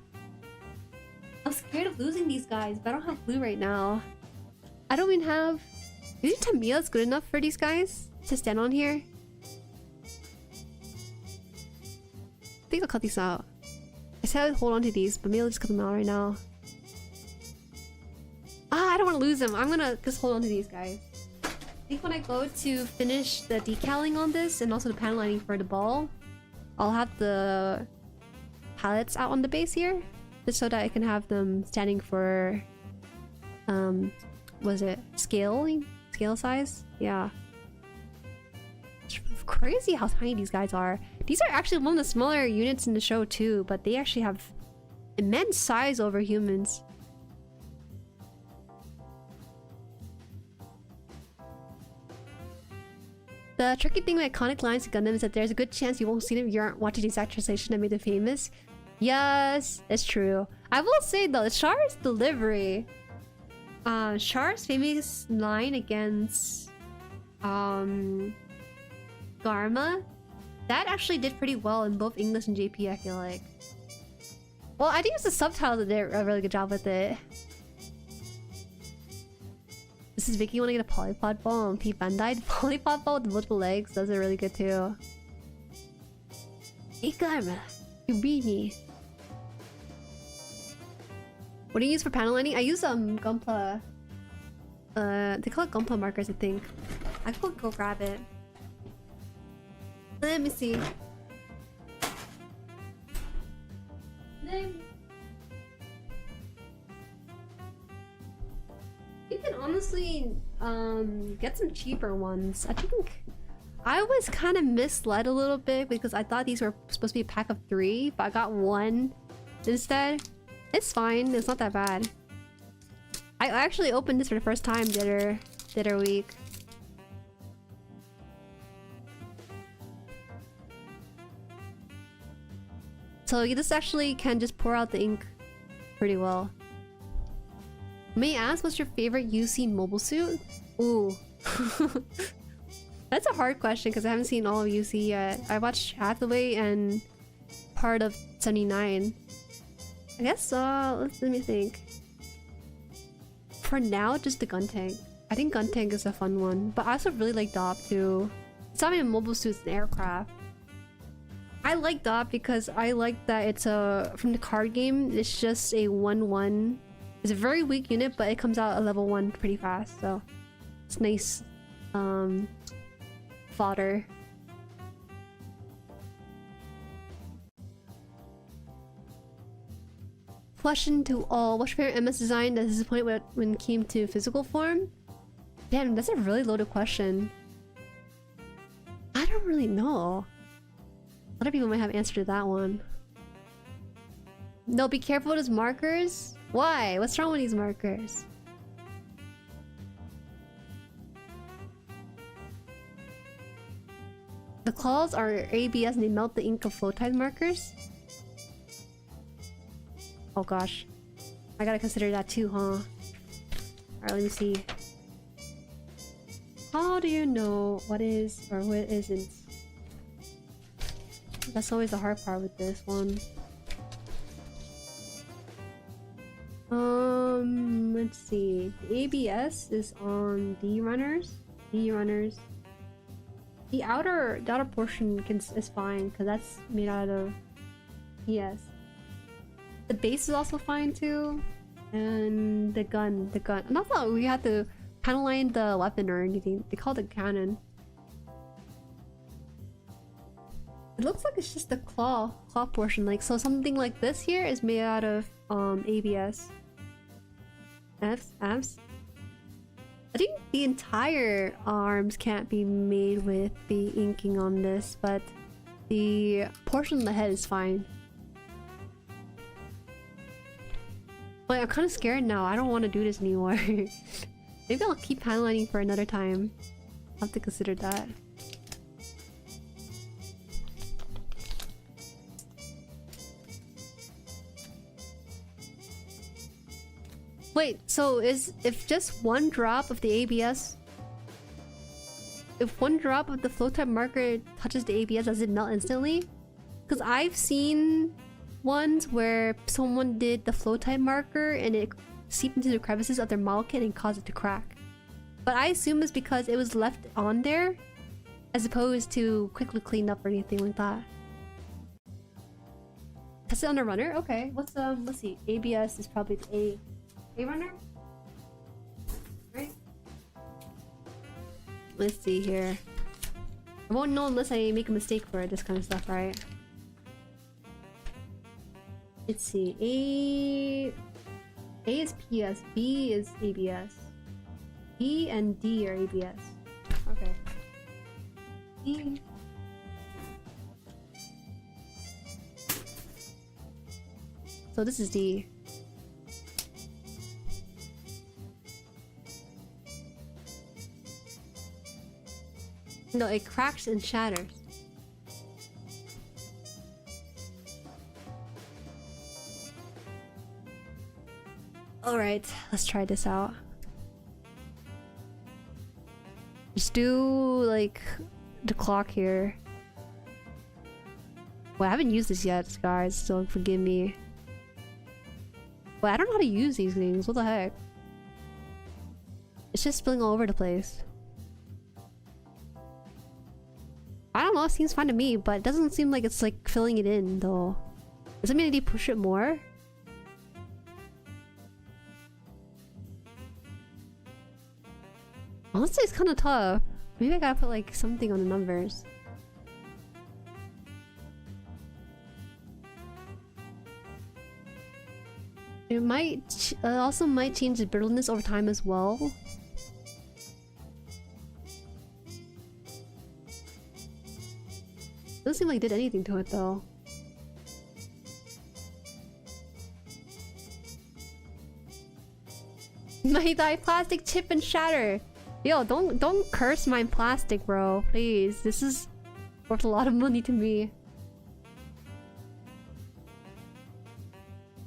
Speaker 1: I'm scared of losing these guys, but I don't have glue right now. I don't even have... Do you think Tamiya is good enough for these guys to stand on here? I think I'll cut these out. I said I would hold on to these, but maybe I'll just cut them out right now. I don't want to lose them. I'm gonna just hold on to these guys. I think when I go to finish the decaling on this and also the panel lining for the ball, I'll have the palettes out on the base here, just so that I can have them standing for was it scale size? Yeah. It's crazy how tiny these guys are. These are actually one of the smaller units in the show too, but they actually have immense size over humans. The tricky thing with iconic lines of Gundam is that there's a good chance you won't see them if you aren't watching the exact translation that made them famous. Yes, it's true. I will say though, Char's delivery, Char's famous line against Garma, that actually did pretty well in both English and JP, I feel like. Well, I think it's the subtitles that did a really good job with it. This is Vicky. Want to get a polypod ball on P Bandai? The polypod ball with multiple legs. Those are really good too. Hey Garma, you beat me. What do you use for panel lining? I use Gunpla. They call it Gunpla markers, I think. I could go grab it. Let me see. You can honestly get some cheaper ones. I think I was kind of misled a little bit because I thought these were supposed to be a pack of 3, but I got 1 instead. It's fine. It's not that bad. I actually opened this for the first time the other week. So this actually can just pour out the ink pretty well. May I ask, what's your favorite UC mobile suit? Ooh. That's a hard question because I haven't seen all of UC yet. I watched Hathaway and part of 79. I guess let me think. For now, just the gun tank. I think gun tank is a fun one, but I also really like Dop too. It's not even a mobile suit, it's an aircraft. I like Dop because I like that it's from the card game. It's just a 1/1. It's a very weak unit, but it comes out at level 1 pretty fast, so it's nice fodder. Question to all: what's your favorite MS design that disappointed when it came to physical form? Damn, that's a really loaded question. I don't really know. Other people might have answered to that one. No, be careful with his markers. Why? What's wrong with these markers? The claws are ABS and they melt the ink of flow tide markers. Oh gosh. I gotta consider that too, huh? Alright, let me see. How do you know what is or what isn't? That's always the hard part with this one. Let's see. The ABS is on D runners. The outer portion is fine because that's made out of ES. The base is also fine too, and the gun. And I thought we had to panel line the weapon or anything. They called it cannon. It looks like it's just the claw portion. Like, so something like this here is made out of ABS. Abs. I think the entire arms can't be made with the inking on this, but the portion of the head is fine. But I'm kind of scared now. I don't want to do this anymore. Maybe I'll keep panel lining for another time. I'll have to consider that. Wait, so if just one drop of the ABS, if one drop of the flow type marker touches the ABS, does it melt instantly? Because I've seen ones where someone did the flow type marker and it seeped into the crevices of their model kit and caused it to crack. But I assume it's because it was left on there as opposed to quickly cleaned up or anything like that. Test it on a runner? Okay. Let's see. ABS is probably the A runner? Right? Let's see here. I won't know unless I make a mistake for this kind of stuff, right? Let's see. A is PS, B is ABS. E and D are ABS. Okay. E. So this is D. No, it cracks and shatters. Alright, let's try this out. Just do like the clock here. Well, I haven't used this yet, guys, so forgive me. But I don't know how to use these things. What the heck? It's just spilling all over the place. I don't know, it seems fine to me, but it doesn't seem like it's like filling it in though. Does that mean I need to push it more? Honestly, it's kind of tough. Maybe I gotta put like something on the numbers. It might also might change the brittleness over time as well. Doesn't seem like it did anything to it though. My die plastic chip and shatter. Yo, don't curse my plastic, bro. Please, this is worth a lot of money to me.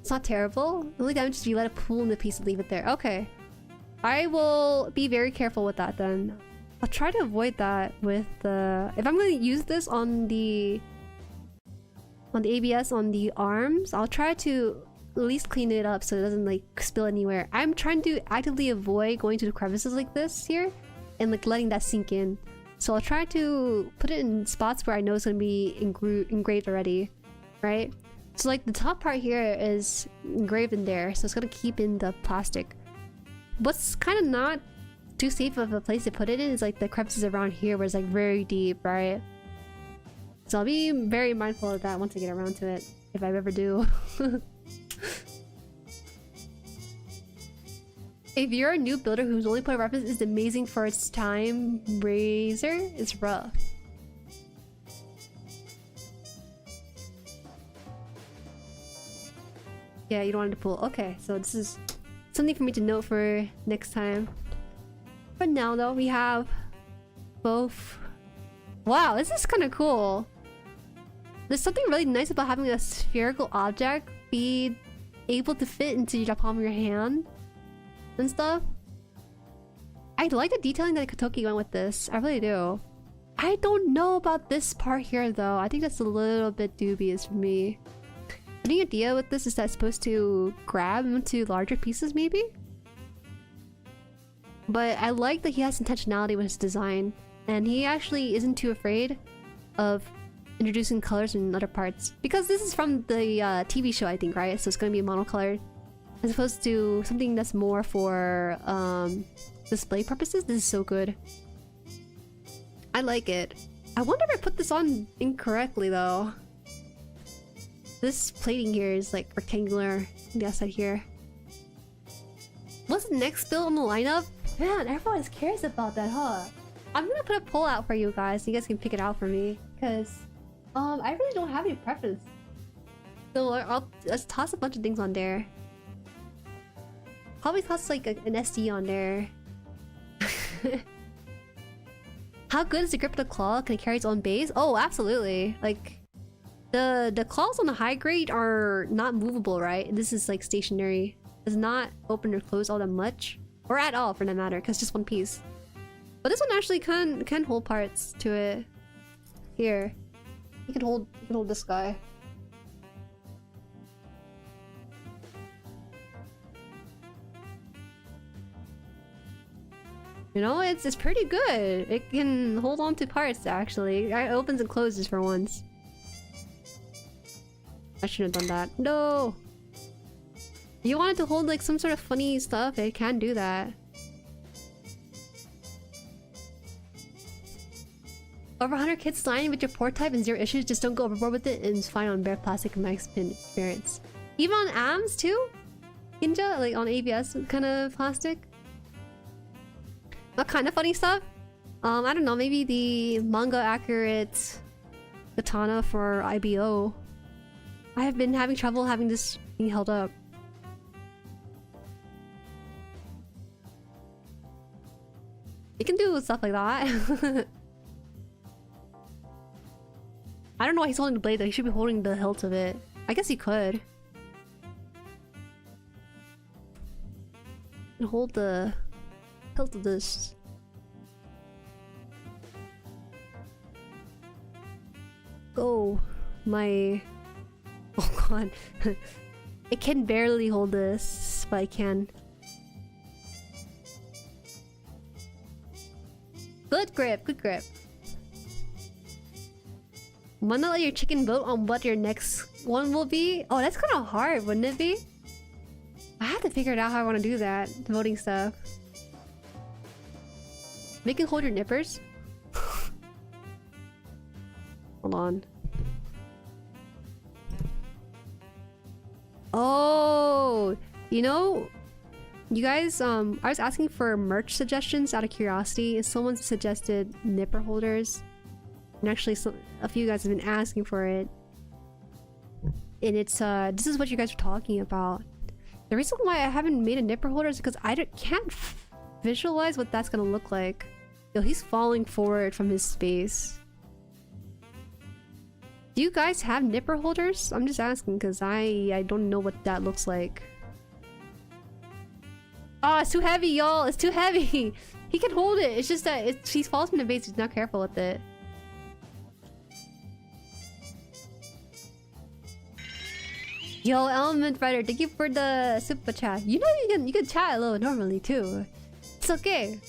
Speaker 1: It's not terrible. The only damage is if you let it pool in the piece and leave it there. Okay, I will be very careful with that then. I'll try to avoid that with the... If I'm going to use this on the ABS on the arms, I'll try to at least clean it up so it doesn't like spill anywhere. I'm trying to actively avoid going to the crevices like this here and like letting that sink in. So I'll try to put it in spots where I know it's going to be engraved already, right? So like the top part here is engraved in there, so it's going to keep in the plastic. What's kind of not too safe of a place to put it in is like the crevices around here where it's like very deep, right? So I'll be very mindful of that once I get around to it, if I ever do. If you're a new builder whose only point of reference is amazing for its time, Razor is rough. Yeah, you don't want it to pull. Okay, so this is something for me to note for next time. For now though, we have both. Wow, this is kind of cool. There's something really nice about having a spherical object be able to fit into the palm of your hand and stuff. I like the detailing that Kotoki went with this. I really do. I don't know about this part here though. I think that's a little bit dubious for me. Any idea what this is? That supposed to grab into larger pieces maybe? But I like that he has intentionality with his design, and he actually isn't too afraid of introducing colors in other parts. Because this is from the TV show, I think, right? So it's going to be monocolored. As opposed to something that's more for display purposes. This is so good. I like it. I wonder if I put this on incorrectly though. This plating here is like rectangular on the outside here. What's the next build on the lineup? Man, everyone is curious about that, huh? I'm gonna put a poll out for you guys so you guys can pick it out for me. Because I really don't have any preference. So let's toss a bunch of things on there. Probably toss like an SD on there. How good is the grip of the claw? Can it carry its own base? Oh, absolutely. Like the claws on the high grade are not movable, right? This is like stationary. does not open or close all that much, or at all for that matter, because just one piece. But this one actually can hold parts to it. Here, you can hold this guy. You know, it's pretty good. It can hold on to parts actually. It opens and closes for once. I shouldn't have done that. No! You wanted to hold like some sort of funny stuff, it can do that. Over 100 kids signing with your port type and 0 issues, just don't go overboard with it, and it's fine on bare plastic in my experience. Even on AMS too? Ninja? Like on ABS kind of plastic? What kind of funny stuff? I don't know, maybe the manga accurate katana for IBO. I have been having trouble having this being held up. You can do stuff like that. I don't know why he's holding the blade though, he should be holding the hilt of it. I guess he could. And hold the hilt of this. Go, my... Oh god. I can barely hold this, but I can. Good grip, good grip. Wanna let your chicken vote on what your next one will be? Oh, that's kind of hard, wouldn't it be? I have to figure it out how I want to do that. The voting stuff. Make it hold your nippers? Hold on. Oh, you know, you guys, I was asking for merch suggestions out of curiosity. Someone suggested nipper holders, and actually, a few guys have been asking for it. And it's this is what you guys are talking about. The reason why I haven't made a nipper holder is because I can't visualize what that's gonna look like. Yo, he's falling forward from his space. Do you guys have nipper holders? I'm just asking because I don't know what that looks like. Oh, it's too heavy, y'all. It's too heavy. He can hold it. It's just that he falls from the base. He's not careful with it. Yo, Element Rider, thank you for the super chat. You know you can chat a little normally too. It's okay.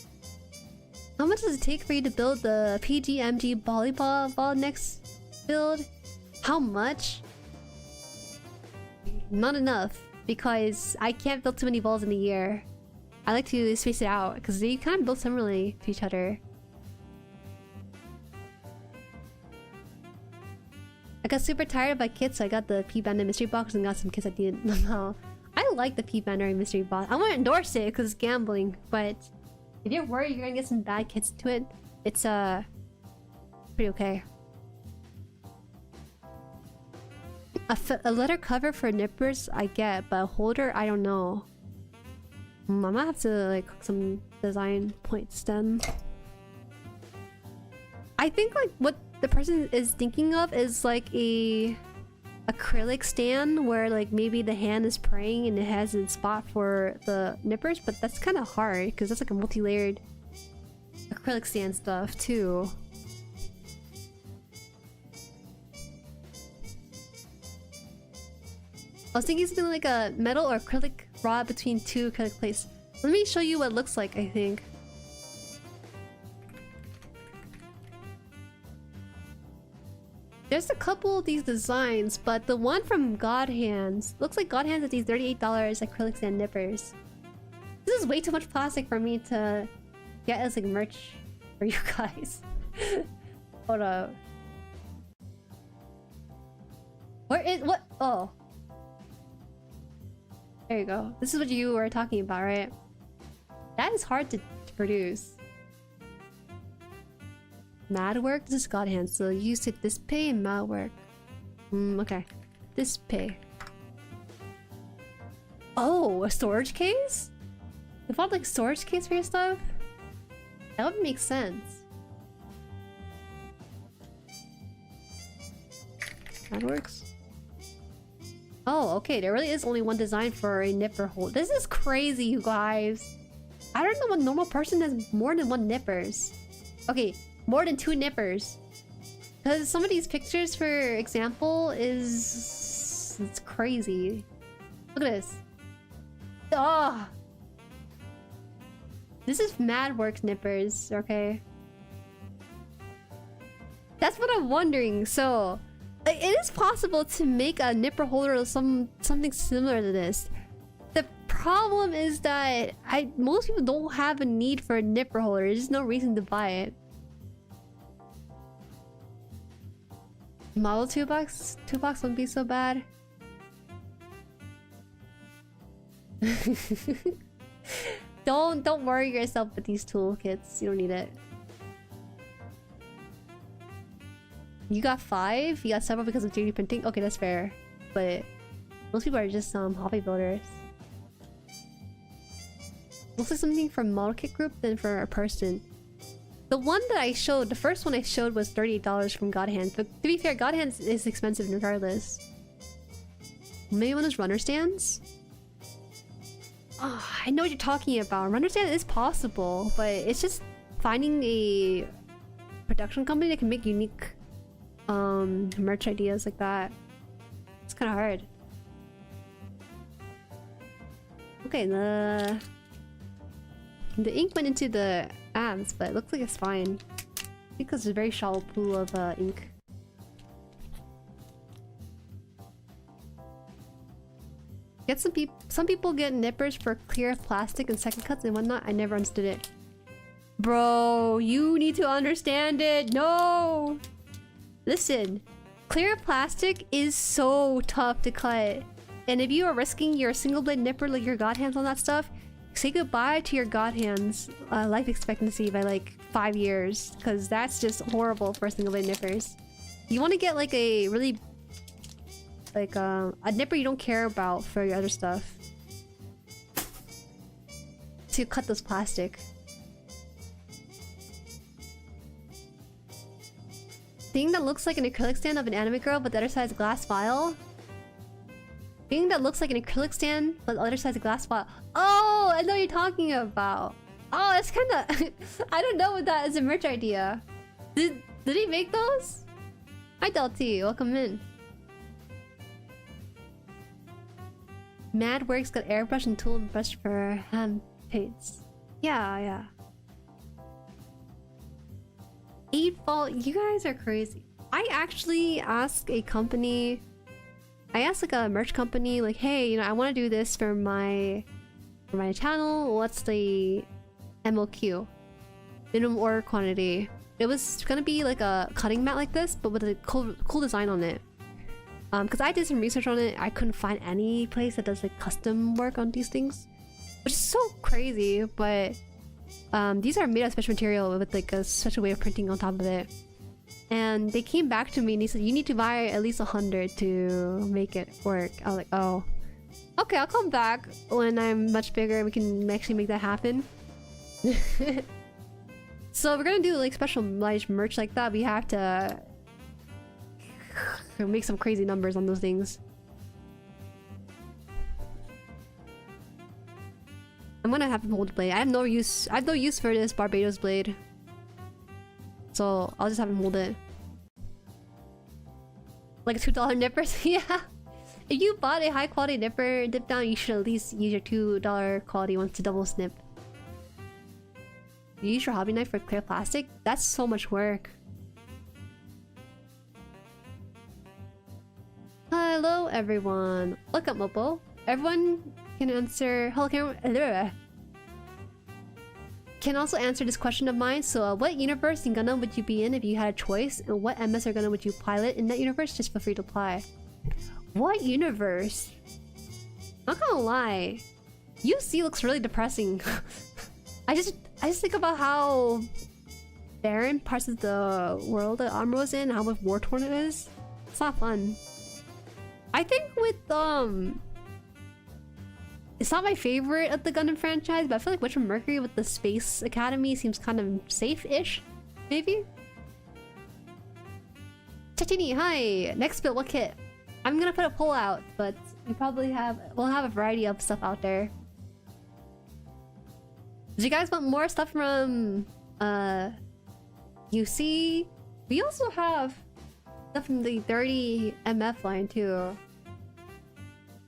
Speaker 1: How much does it take for you to build the PGMG volleyball ball next build? How much? Not enough, because I can't build too many balls in a year. I like to space it out because they kind of build similarly to each other. I got super tired of my kits, so I got the P-Bandai mystery box and got some kits at the end. No, I like the P-Bandai mystery box. I won't endorse it because it's gambling, but if you're worried you're gonna get some bad kits to it, it's pretty okay. A letter cover for nippers I get, but a holder I don't know. I might have to like cook some design points then. I think like what the person is thinking of is like a acrylic stand where like maybe the hand is praying and it has a spot for the nippers, but that's kind of hard because that's like a multi-layered acrylic stand stuff too. I was thinking something like a metal or acrylic rod between two acrylic plates. Let me show you what it looks like, I think. There's a couple of these designs, but the one from God Hands looks like God Hands at these $38 acrylic stand nippers. This is way too much plastic for me to get as like merch for you guys. Hold up. Where is what? Oh. There you go. This is what you were talking about, right? That is hard to produce. Mad work? This is God Hand, so you said this pay and mad work. Okay. This pay. Oh, a storage case? You bought like storage case for your stuff? That would make sense. That works. Oh, okay. There really is only one design for a nipper hole. This is crazy, you guys. I don't know what normal person has more than one nippers. Okay, more than 2 nippers. Because some of these pictures, for example, is... it's crazy. Look at this. Oh! This is mad work nippers, okay? That's what I'm wondering. So, it is possible to make a nipper holder or something similar to this. The problem is that most people don't have a need for a nipper holder. There's just no reason to buy it. Model 2 bucks? 2 bucks wouldn't be so bad. Don't worry yourself with these toolkits. You don't need it. You got 5? You got several because of 3D printing? Okay, that's fair. But most people are just hobby builders. Looks like something from model kit group than for a person. The one that I showed, the first one I showed was $38 from GuNPla. But to be fair, GuNPla is expensive regardless. Maybe one of those runner stands? Oh, I know what you're talking about. Runner stand is possible, but it's just finding a production company that can make unique merch ideas like that. It's kind of hard. Okay, the ink went into the abs, but it looks like it's fine because there's a very shallow pool of ink. Get some people get nippers for clear plastic and second cuts and whatnot. I never understood it. Bro, you need to understand it. No! Listen, clear plastic is so tough to cut. And if you are risking your single blade nipper, like your god hands on that stuff, say goodbye to your god hands life expectancy by like 5 years. Because that's just horrible for single blade nippers. You want to get like a really... like a nipper you don't care about for your other stuff. To cut this plastic. Thing that looks like an acrylic stand of an anime girl but the other side is a glass vial. Thing that looks like an acrylic stand but the other side is a glass vial. Oh, I know what you're talking about. Oh, that's kind of... I don't know what that is a merch idea. Did he make those? Hi Delty, welcome in. Mad Works got airbrush and tool and brush for hand paints. Yeah. 8 Vault, you guys are crazy. I actually asked a company, I asked like a merch company, like, hey, you know, I want to do this for my channel. What's the MOQ? Minimum order quantity. It was gonna be like a cutting mat like this, but with a cool design on it. Because I did some research on it, I couldn't find any place that does like custom work on these things, which is so crazy. But these are made out of special material with like a special way of printing on top of it. And they came back to me and they said you need to buy at least 100 to make it work. I was like, oh, okay, I'll come back when I'm much bigger and we can actually make that happen. So if we're gonna do like special merch like that, we have to make some crazy numbers on those things. I'm gonna have him hold the blade. I have no use for this Barbados blade. So I'll just have him hold it. Like a $2 nippers? Yeah. If you bought a high quality nipper dip down, you should at least use your $2 quality ones to double snip. You use your hobby knife for clear plastic? That's so much work. Hello everyone. Welcome Mopo. Everyone can answer... Hello, can also answer this question of mine. So what universe in Gundam would you be in if you had a choice? And what MS or Gundam would you pilot in that universe? Just feel free to apply. What universe? Not gonna lie, UC looks really depressing. I just think about how barren parts of the world that Armor was in, how much war torn it is. It's not fun. I think with it's not my favorite of the Gundam franchise, but I feel like Witch from Mercury with the Space Academy seems kind of safe-ish, maybe? Chachini, hi! Next build, what kit? I'm gonna put a poll out, but we'll have a variety of stuff out there. Do you guys want more stuff from UC? We also have stuff from the 30 MF line too.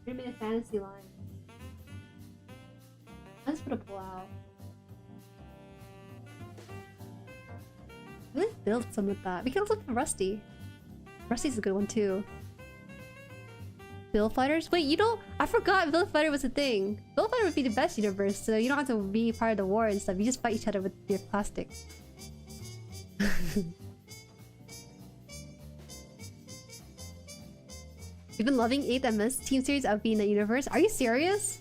Speaker 1: 3-minute fantasy line. Let's put a poll out. Let's build some with that. We can also put Rusty. Rusty's a good one too. Build fighters? Wait, you know, I forgot build fighter was a thing. Build fighter would be the best universe, so you don't have to be part of the war and stuff. You just fight each other with your plastic. You've been loving 8MS team series of being in the universe? Are you serious?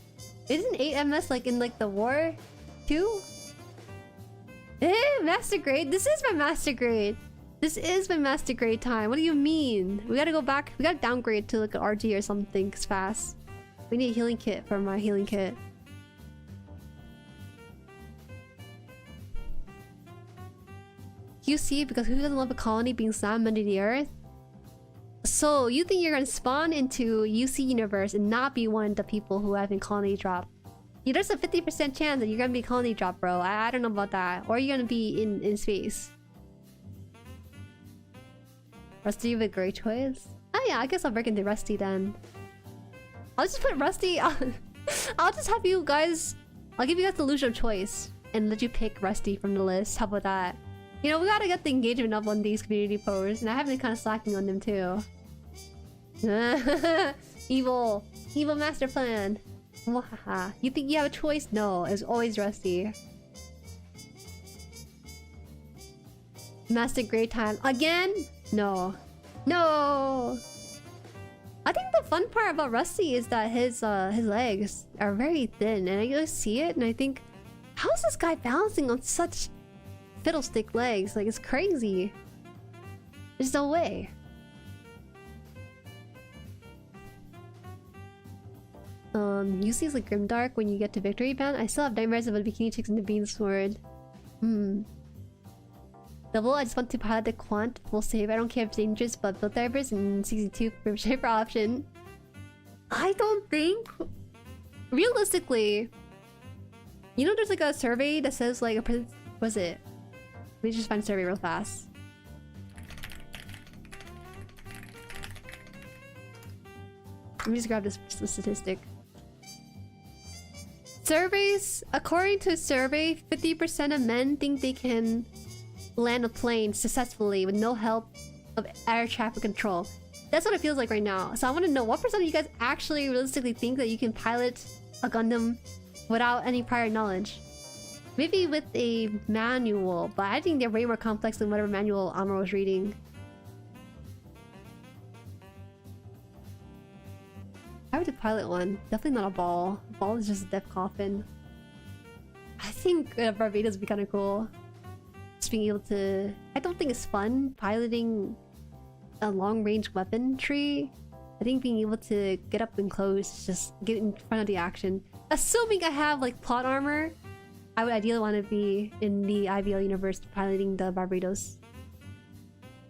Speaker 1: Isn't 8MS like in like the war too? Master grade? This is my master grade. This is my master grade time. What do you mean? We gotta go back. We gotta downgrade to like an RG or something fast. We need a healing kit for my healing kit. QC, because who doesn't love a colony being slammed under the earth? So you think you're gonna spawn into UC universe and not be one of the people who have been colony dropped? Yeah, there's a 50% chance that you're gonna be colony dropped, bro. I don't know about that. Or you're gonna be in space. Rusty with a great choice. Oh yeah, I guess I'll break into Rusty then. I'll just put Rusty on. I'll just have you guys. I'll give you guys the illusion of choice and let you pick Rusty from the list. How about that? You know, we gotta get the engagement up on these community posts, and I have been kind of slacking on them too. Evil master plan. Wahaha. You think you have a choice? No, it's always Rusty. Master grade time again? No. No. I think the fun part about Rusty is that his legs are very thin, and I just see it and I think, how is this guy balancing on such fiddlestick legs? Like, it's crazy. There's no way. UC is like grimdark when you get to victory band. I still have nightmares about bikini chicks and the bean sword. Double, I just want to pilot the quant full save. I don't care if it's dangerous, but build divers and 62 for option. I don't think... Realistically... You know there's like a survey that says like a... What's it? Let me just find a survey real fast. Let me just grab this statistic. Surveys... According to a survey, 50% of men think they can land a plane successfully with no help of air traffic control. That's what it feels like right now. So I want to know, what percent of you guys actually realistically think that you can pilot a Gundam without any prior knowledge? Maybe with a manual, but I think they're way more complex than whatever manual Amuro was reading. I would do pilot one. Definitely not a ball. A ball is just a death coffin. I think Barbados would be kind of cool. Just being able to... I don't think it's fun piloting a long-range weaponry. I think being able to get up and close, just get in front of the action. Assuming I have like plot armor, I would ideally want to be in the IVL universe piloting the Barbados.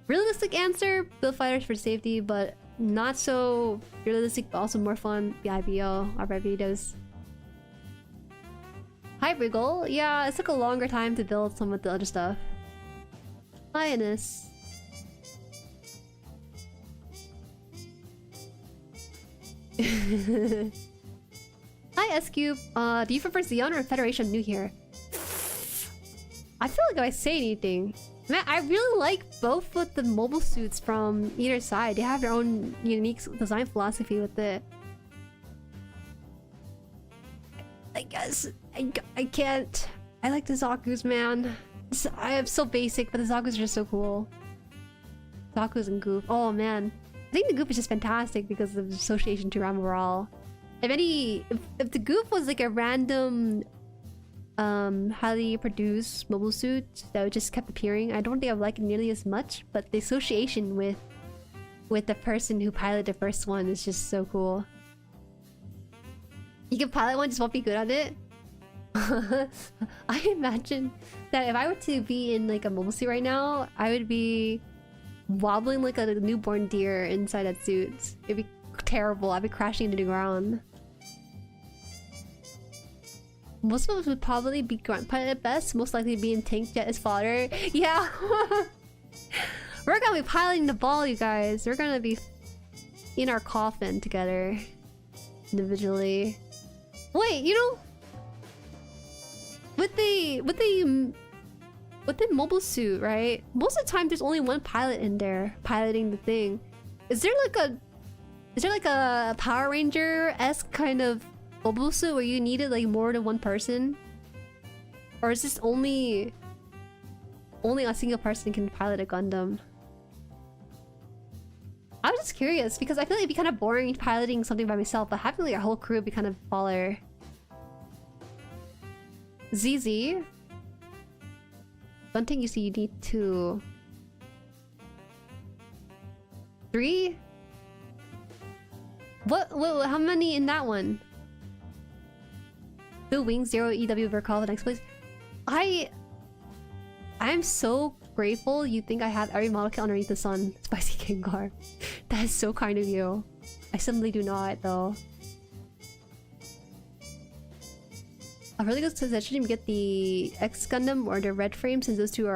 Speaker 1: Realistic answer, build fighters for safety, but not so realistic, but also more fun, the IVL or Barbados. Hi Wriggle, yeah, it took a longer time to build some of the other stuff. Lioness. Hi S-Cube, do you prefer Xeon or Federation New here? I feel like if I say anything... Man, I really like both of the mobile suits from either side. They have their own unique design philosophy with it. I guess I can't. I like the Zaku's, man. I am so basic, but the Zaku's are just so cool. Zaku's and Goof. Oh man, I think the Goof is just fantastic because of the association to Ram overall. If the Goof was like a random, highly produced mobile suit that just kept appearing, I don't think I would like it nearly as much. But the association with the person who piloted the first one is just so cool. You can pilot one, just won't be good at it. I imagine that if I were to be in like a mobile suit right now, I would be wobbling like a newborn deer inside that suit. It'd be terrible. I'd be crashing into the ground. Most of us would probably be grunt pilot at best, most likely being tank jet as fodder. Yeah. We're gonna be piloting the ball, you guys. We're gonna be in our coffin together. Individually. Wait, you know, with the mobile suit, right? Most of the time there's only one pilot in there piloting the thing. Is there like a Power Ranger-esque kind of mobile suit where you needed like more than one person? Or is this only a single person can pilot a Gundam? I was just curious because I feel like it'd be kind of boring piloting something by myself, but having like a whole crew would be kind of baller. ZZ. Don't think you see you need 2. 3? What? How many in that one? 2 wings, 0 EW Ver.Ka, the next place. I'm so grateful you think I have every model kit underneath the sun. Spicy King Garb. That is so kind of you. I simply do not, though. A really good suggestion to get the X Gundam or the Red Frame, since those two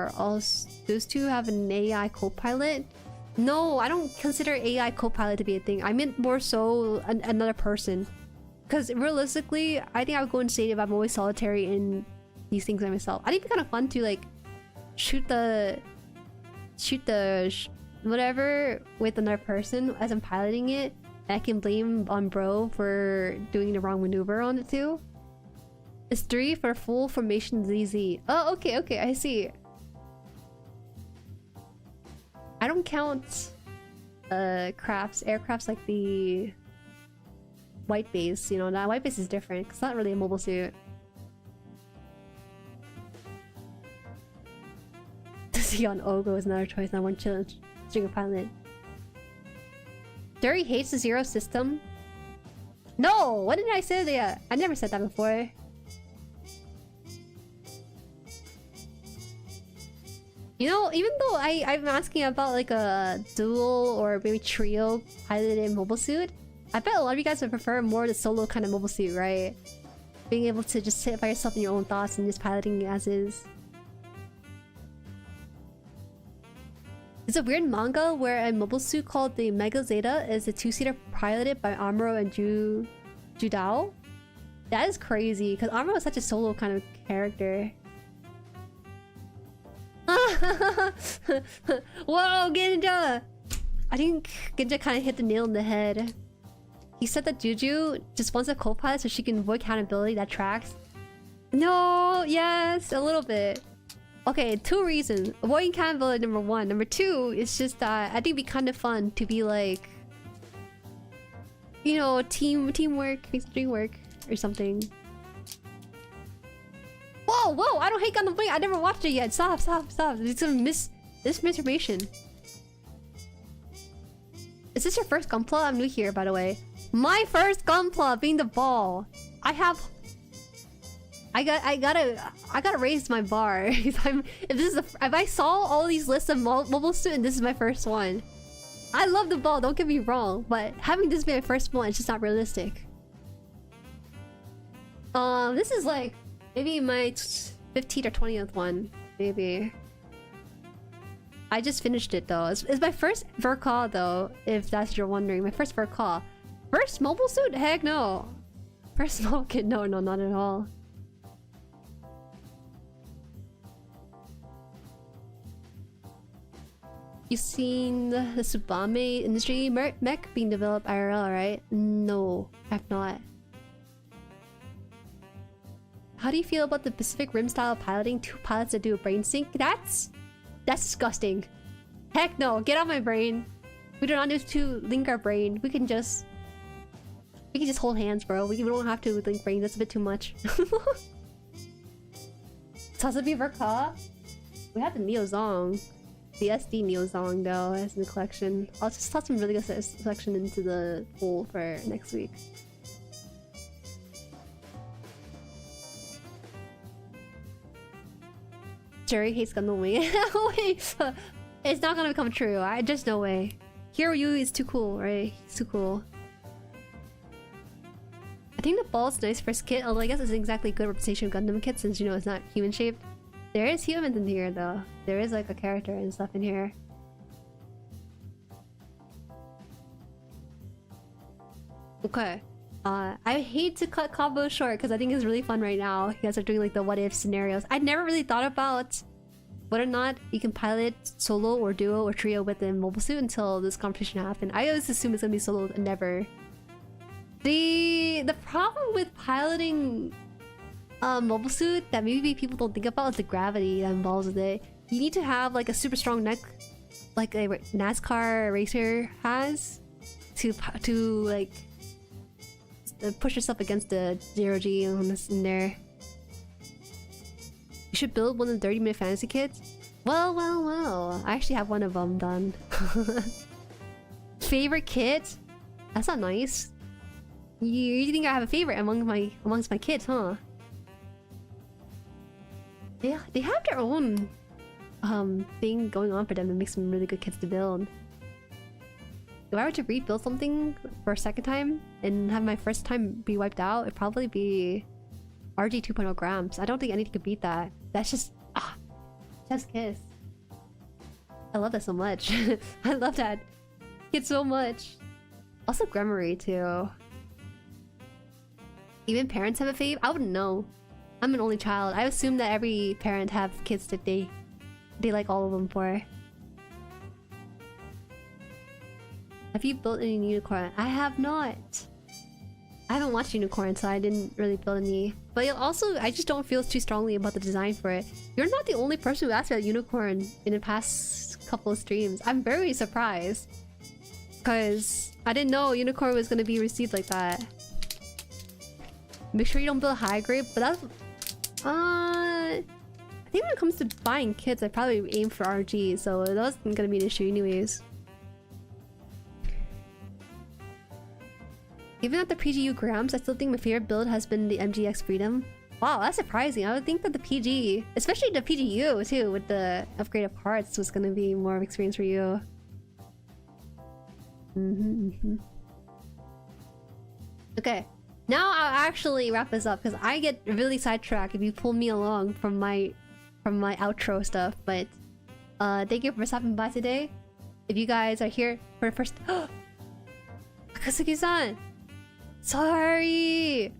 Speaker 1: have an AI co-pilot. No, I don't consider AI co-pilot to be a thing. I meant more so another person. Because realistically, I think I would go insane if I'm always solitary in these things by myself. I think it'd be kind of fun to like shoot the whatever with another person as I'm piloting it. And I can blame on bro for doing the wrong maneuver on it too. It's 3 for full formation ZZ. Oh, okay, I see. I don't count aircrafts like the white base, you know. That white base is different. It's not really a mobile suit. To see on Ogo is another choice, not one challenge. String of pilot. Jueri hates the zero system. No! What did I say there? I never said that before. You know, even though I'm asking about like a dual or maybe trio piloted mobile suit, I bet a lot of you guys would prefer more the solo kind of mobile suit, right? Being able to just sit by yourself in your own thoughts and just piloting as is. There's a weird manga where a mobile suit called the Mega Zeta is a 2-seater piloted by Amuro and Judao. That is crazy, because Amuro is such a solo kind of character. Whoa, Ginja! I think Ginja kind of hit the nail on the head. He said that Juju just wants a co-pilot so she can avoid accountability that tracks. No, yes, a little bit. Okay, 2 reasons. Avoiding accountability, number 1. Number 2 is just that I think it'd be kind of fun to be like, you know, teamwork, dream work or something. Whoa! I don't hate Gundam Wing. I never watched it yet. Stop! It's a misinformation. Is this your first Gunpla? I'm new here, by the way. My first Gunpla being the ball. I gotta raise my bar. If I saw all these lists of mobile suit and this is my first one. I love the ball. Don't get me wrong, but having this be my first one, it's just not realistic. This is like maybe my 15th or 20th one, maybe. I just finished it though. It's my first Ver.Ka though, if that's what you're wondering. My first Ver.Ka. First mobile suit? Heck no. First mobile kit? No, not at all. You seen the Tsubame industry mech being developed IRL, right? No, I've not. How do you feel about the Pacific Rim style piloting? 2 pilots that do a brain sync? That's disgusting. Heck no, get out my brain. We do not need to link our brain. We can just hold hands, bro. We don't have to link brains. That's a bit too much. Sasabi Ver.Ka? We have the Neozong. The SD Neozong though as in the collection. I'll just toss some really good selection into the pool for next week. Jueri hates Gundam Wing. Wait, it's not gonna become true. Just no way. Hiryu is too cool, right? He's too cool. think the ball's nice first kit, although I guess it's exactly a good representation of Gundam kit since, you know, it's not human shaped. There is humans in here though. There is like a character and stuff in here. Okay. I hate to cut combos short because I think it's really fun right now. You guys are doing like the what if scenarios. I'd never really thought about whether or not you can pilot solo or duo or trio with the mobile suit until this competition happened. I always assume it's gonna be solo and never. The problem with piloting mobile suit that maybe people don't think about is the gravity that involves with it. You need to have like a super strong neck, like a NASCAR racer has, to like push yourself against the 0G on this in there. You should build one of the 30-minute fantasy kits. Well. I actually have one of them done. Favorite kit? That's not nice. You think I have a favorite amongst my kids, huh? Yeah, they have their own thing going on for them that makes them really good kits to build. If I were to rebuild something for a second time and have my first time be wiped out, it'd probably be RG 2.0 grams. I don't think anything could beat that. That's just chef's kiss. I love that so much. I love that kid so much. Also Grammary too. Even parents have a fave? I wouldn't know. I'm an only child. I assume that every parent have kids that they like all of them for. Have you built any unicorn? I have not. I haven't watched Unicorn, so I didn't really build any. But also, I just don't feel too strongly about the design for it. You're not the only person who asked about Unicorn in the past couple of streams. I'm very surprised. Because I didn't know Unicorn was going to be received like that. Make sure you don't build high grade, but that's... I think when it comes to buying kits, I probably aim for RG, so that wasn't going to be an issue anyways. Even at the PGU grams, I still think my favorite build has been the MGX Freedom. Wow, that's surprising. I would think that the PG, especially the PGU too, with the upgraded parts, was gonna be more of experience for you. Okay, now I'll actually wrap this up because I get really sidetracked if you pull me along from my outro stuff. But thank you for stopping by today. If you guys are here for the first, Akatsuki-san. Sorry!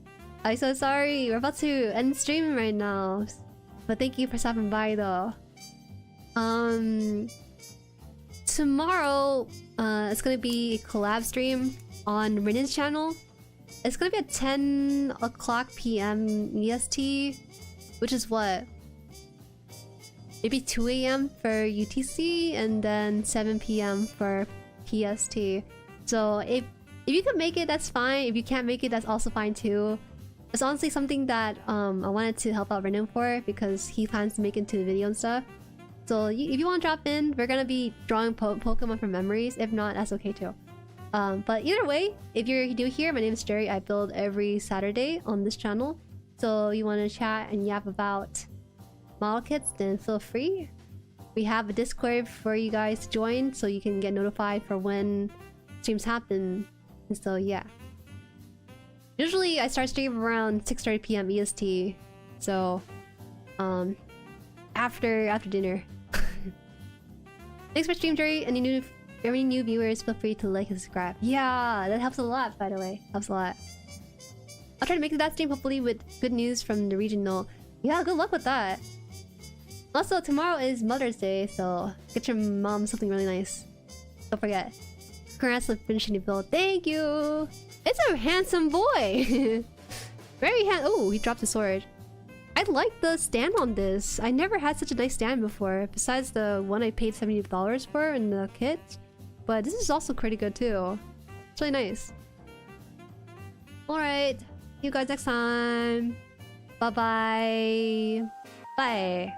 Speaker 1: I'm so sorry. We're about to end stream right now. But thank you for stopping by though. Tomorrow, it's gonna be a collab stream on Rinen's channel. It's gonna be at 10 o'clock PM EST, which is what? Maybe 2 AM for UTC and then 7 PM for PST. So if you can make it, that's fine. If you can't make it, that's also fine too. It's honestly something that I wanted to help out Renan for because he plans to make it into the video and stuff. So if you want to drop in, we're gonna be drawing Pokemon from memories. If not, that's okay too. But either way, if you're new here, my name is Jueri. I build every Saturday on this channel. So you want to chat and yap about model kits, then feel free. We have a Discord for you guys to join so you can get notified for when streams happen. So yeah, usually I start stream around 6:30 PM EST, so after dinner. Thanks for stream, Jueri. Any new viewers, feel free to like and subscribe. Yeah, that helps a lot, by the way. Helps a lot. I'll try to make that stream hopefully with good news from the regional. Yeah, good luck with that. Also, tomorrow is Mother's Day, so get your mom something really nice. Don't forget. Congrats on finishing the build. Thank you! It's a handsome boy! Very oh, he dropped the sword. I like the stand on this. I never had such a nice stand before, besides the one I paid $70 for in the kit. But this is also pretty good too. It's really nice. Alright, see you guys next time. Bye-bye. Bye.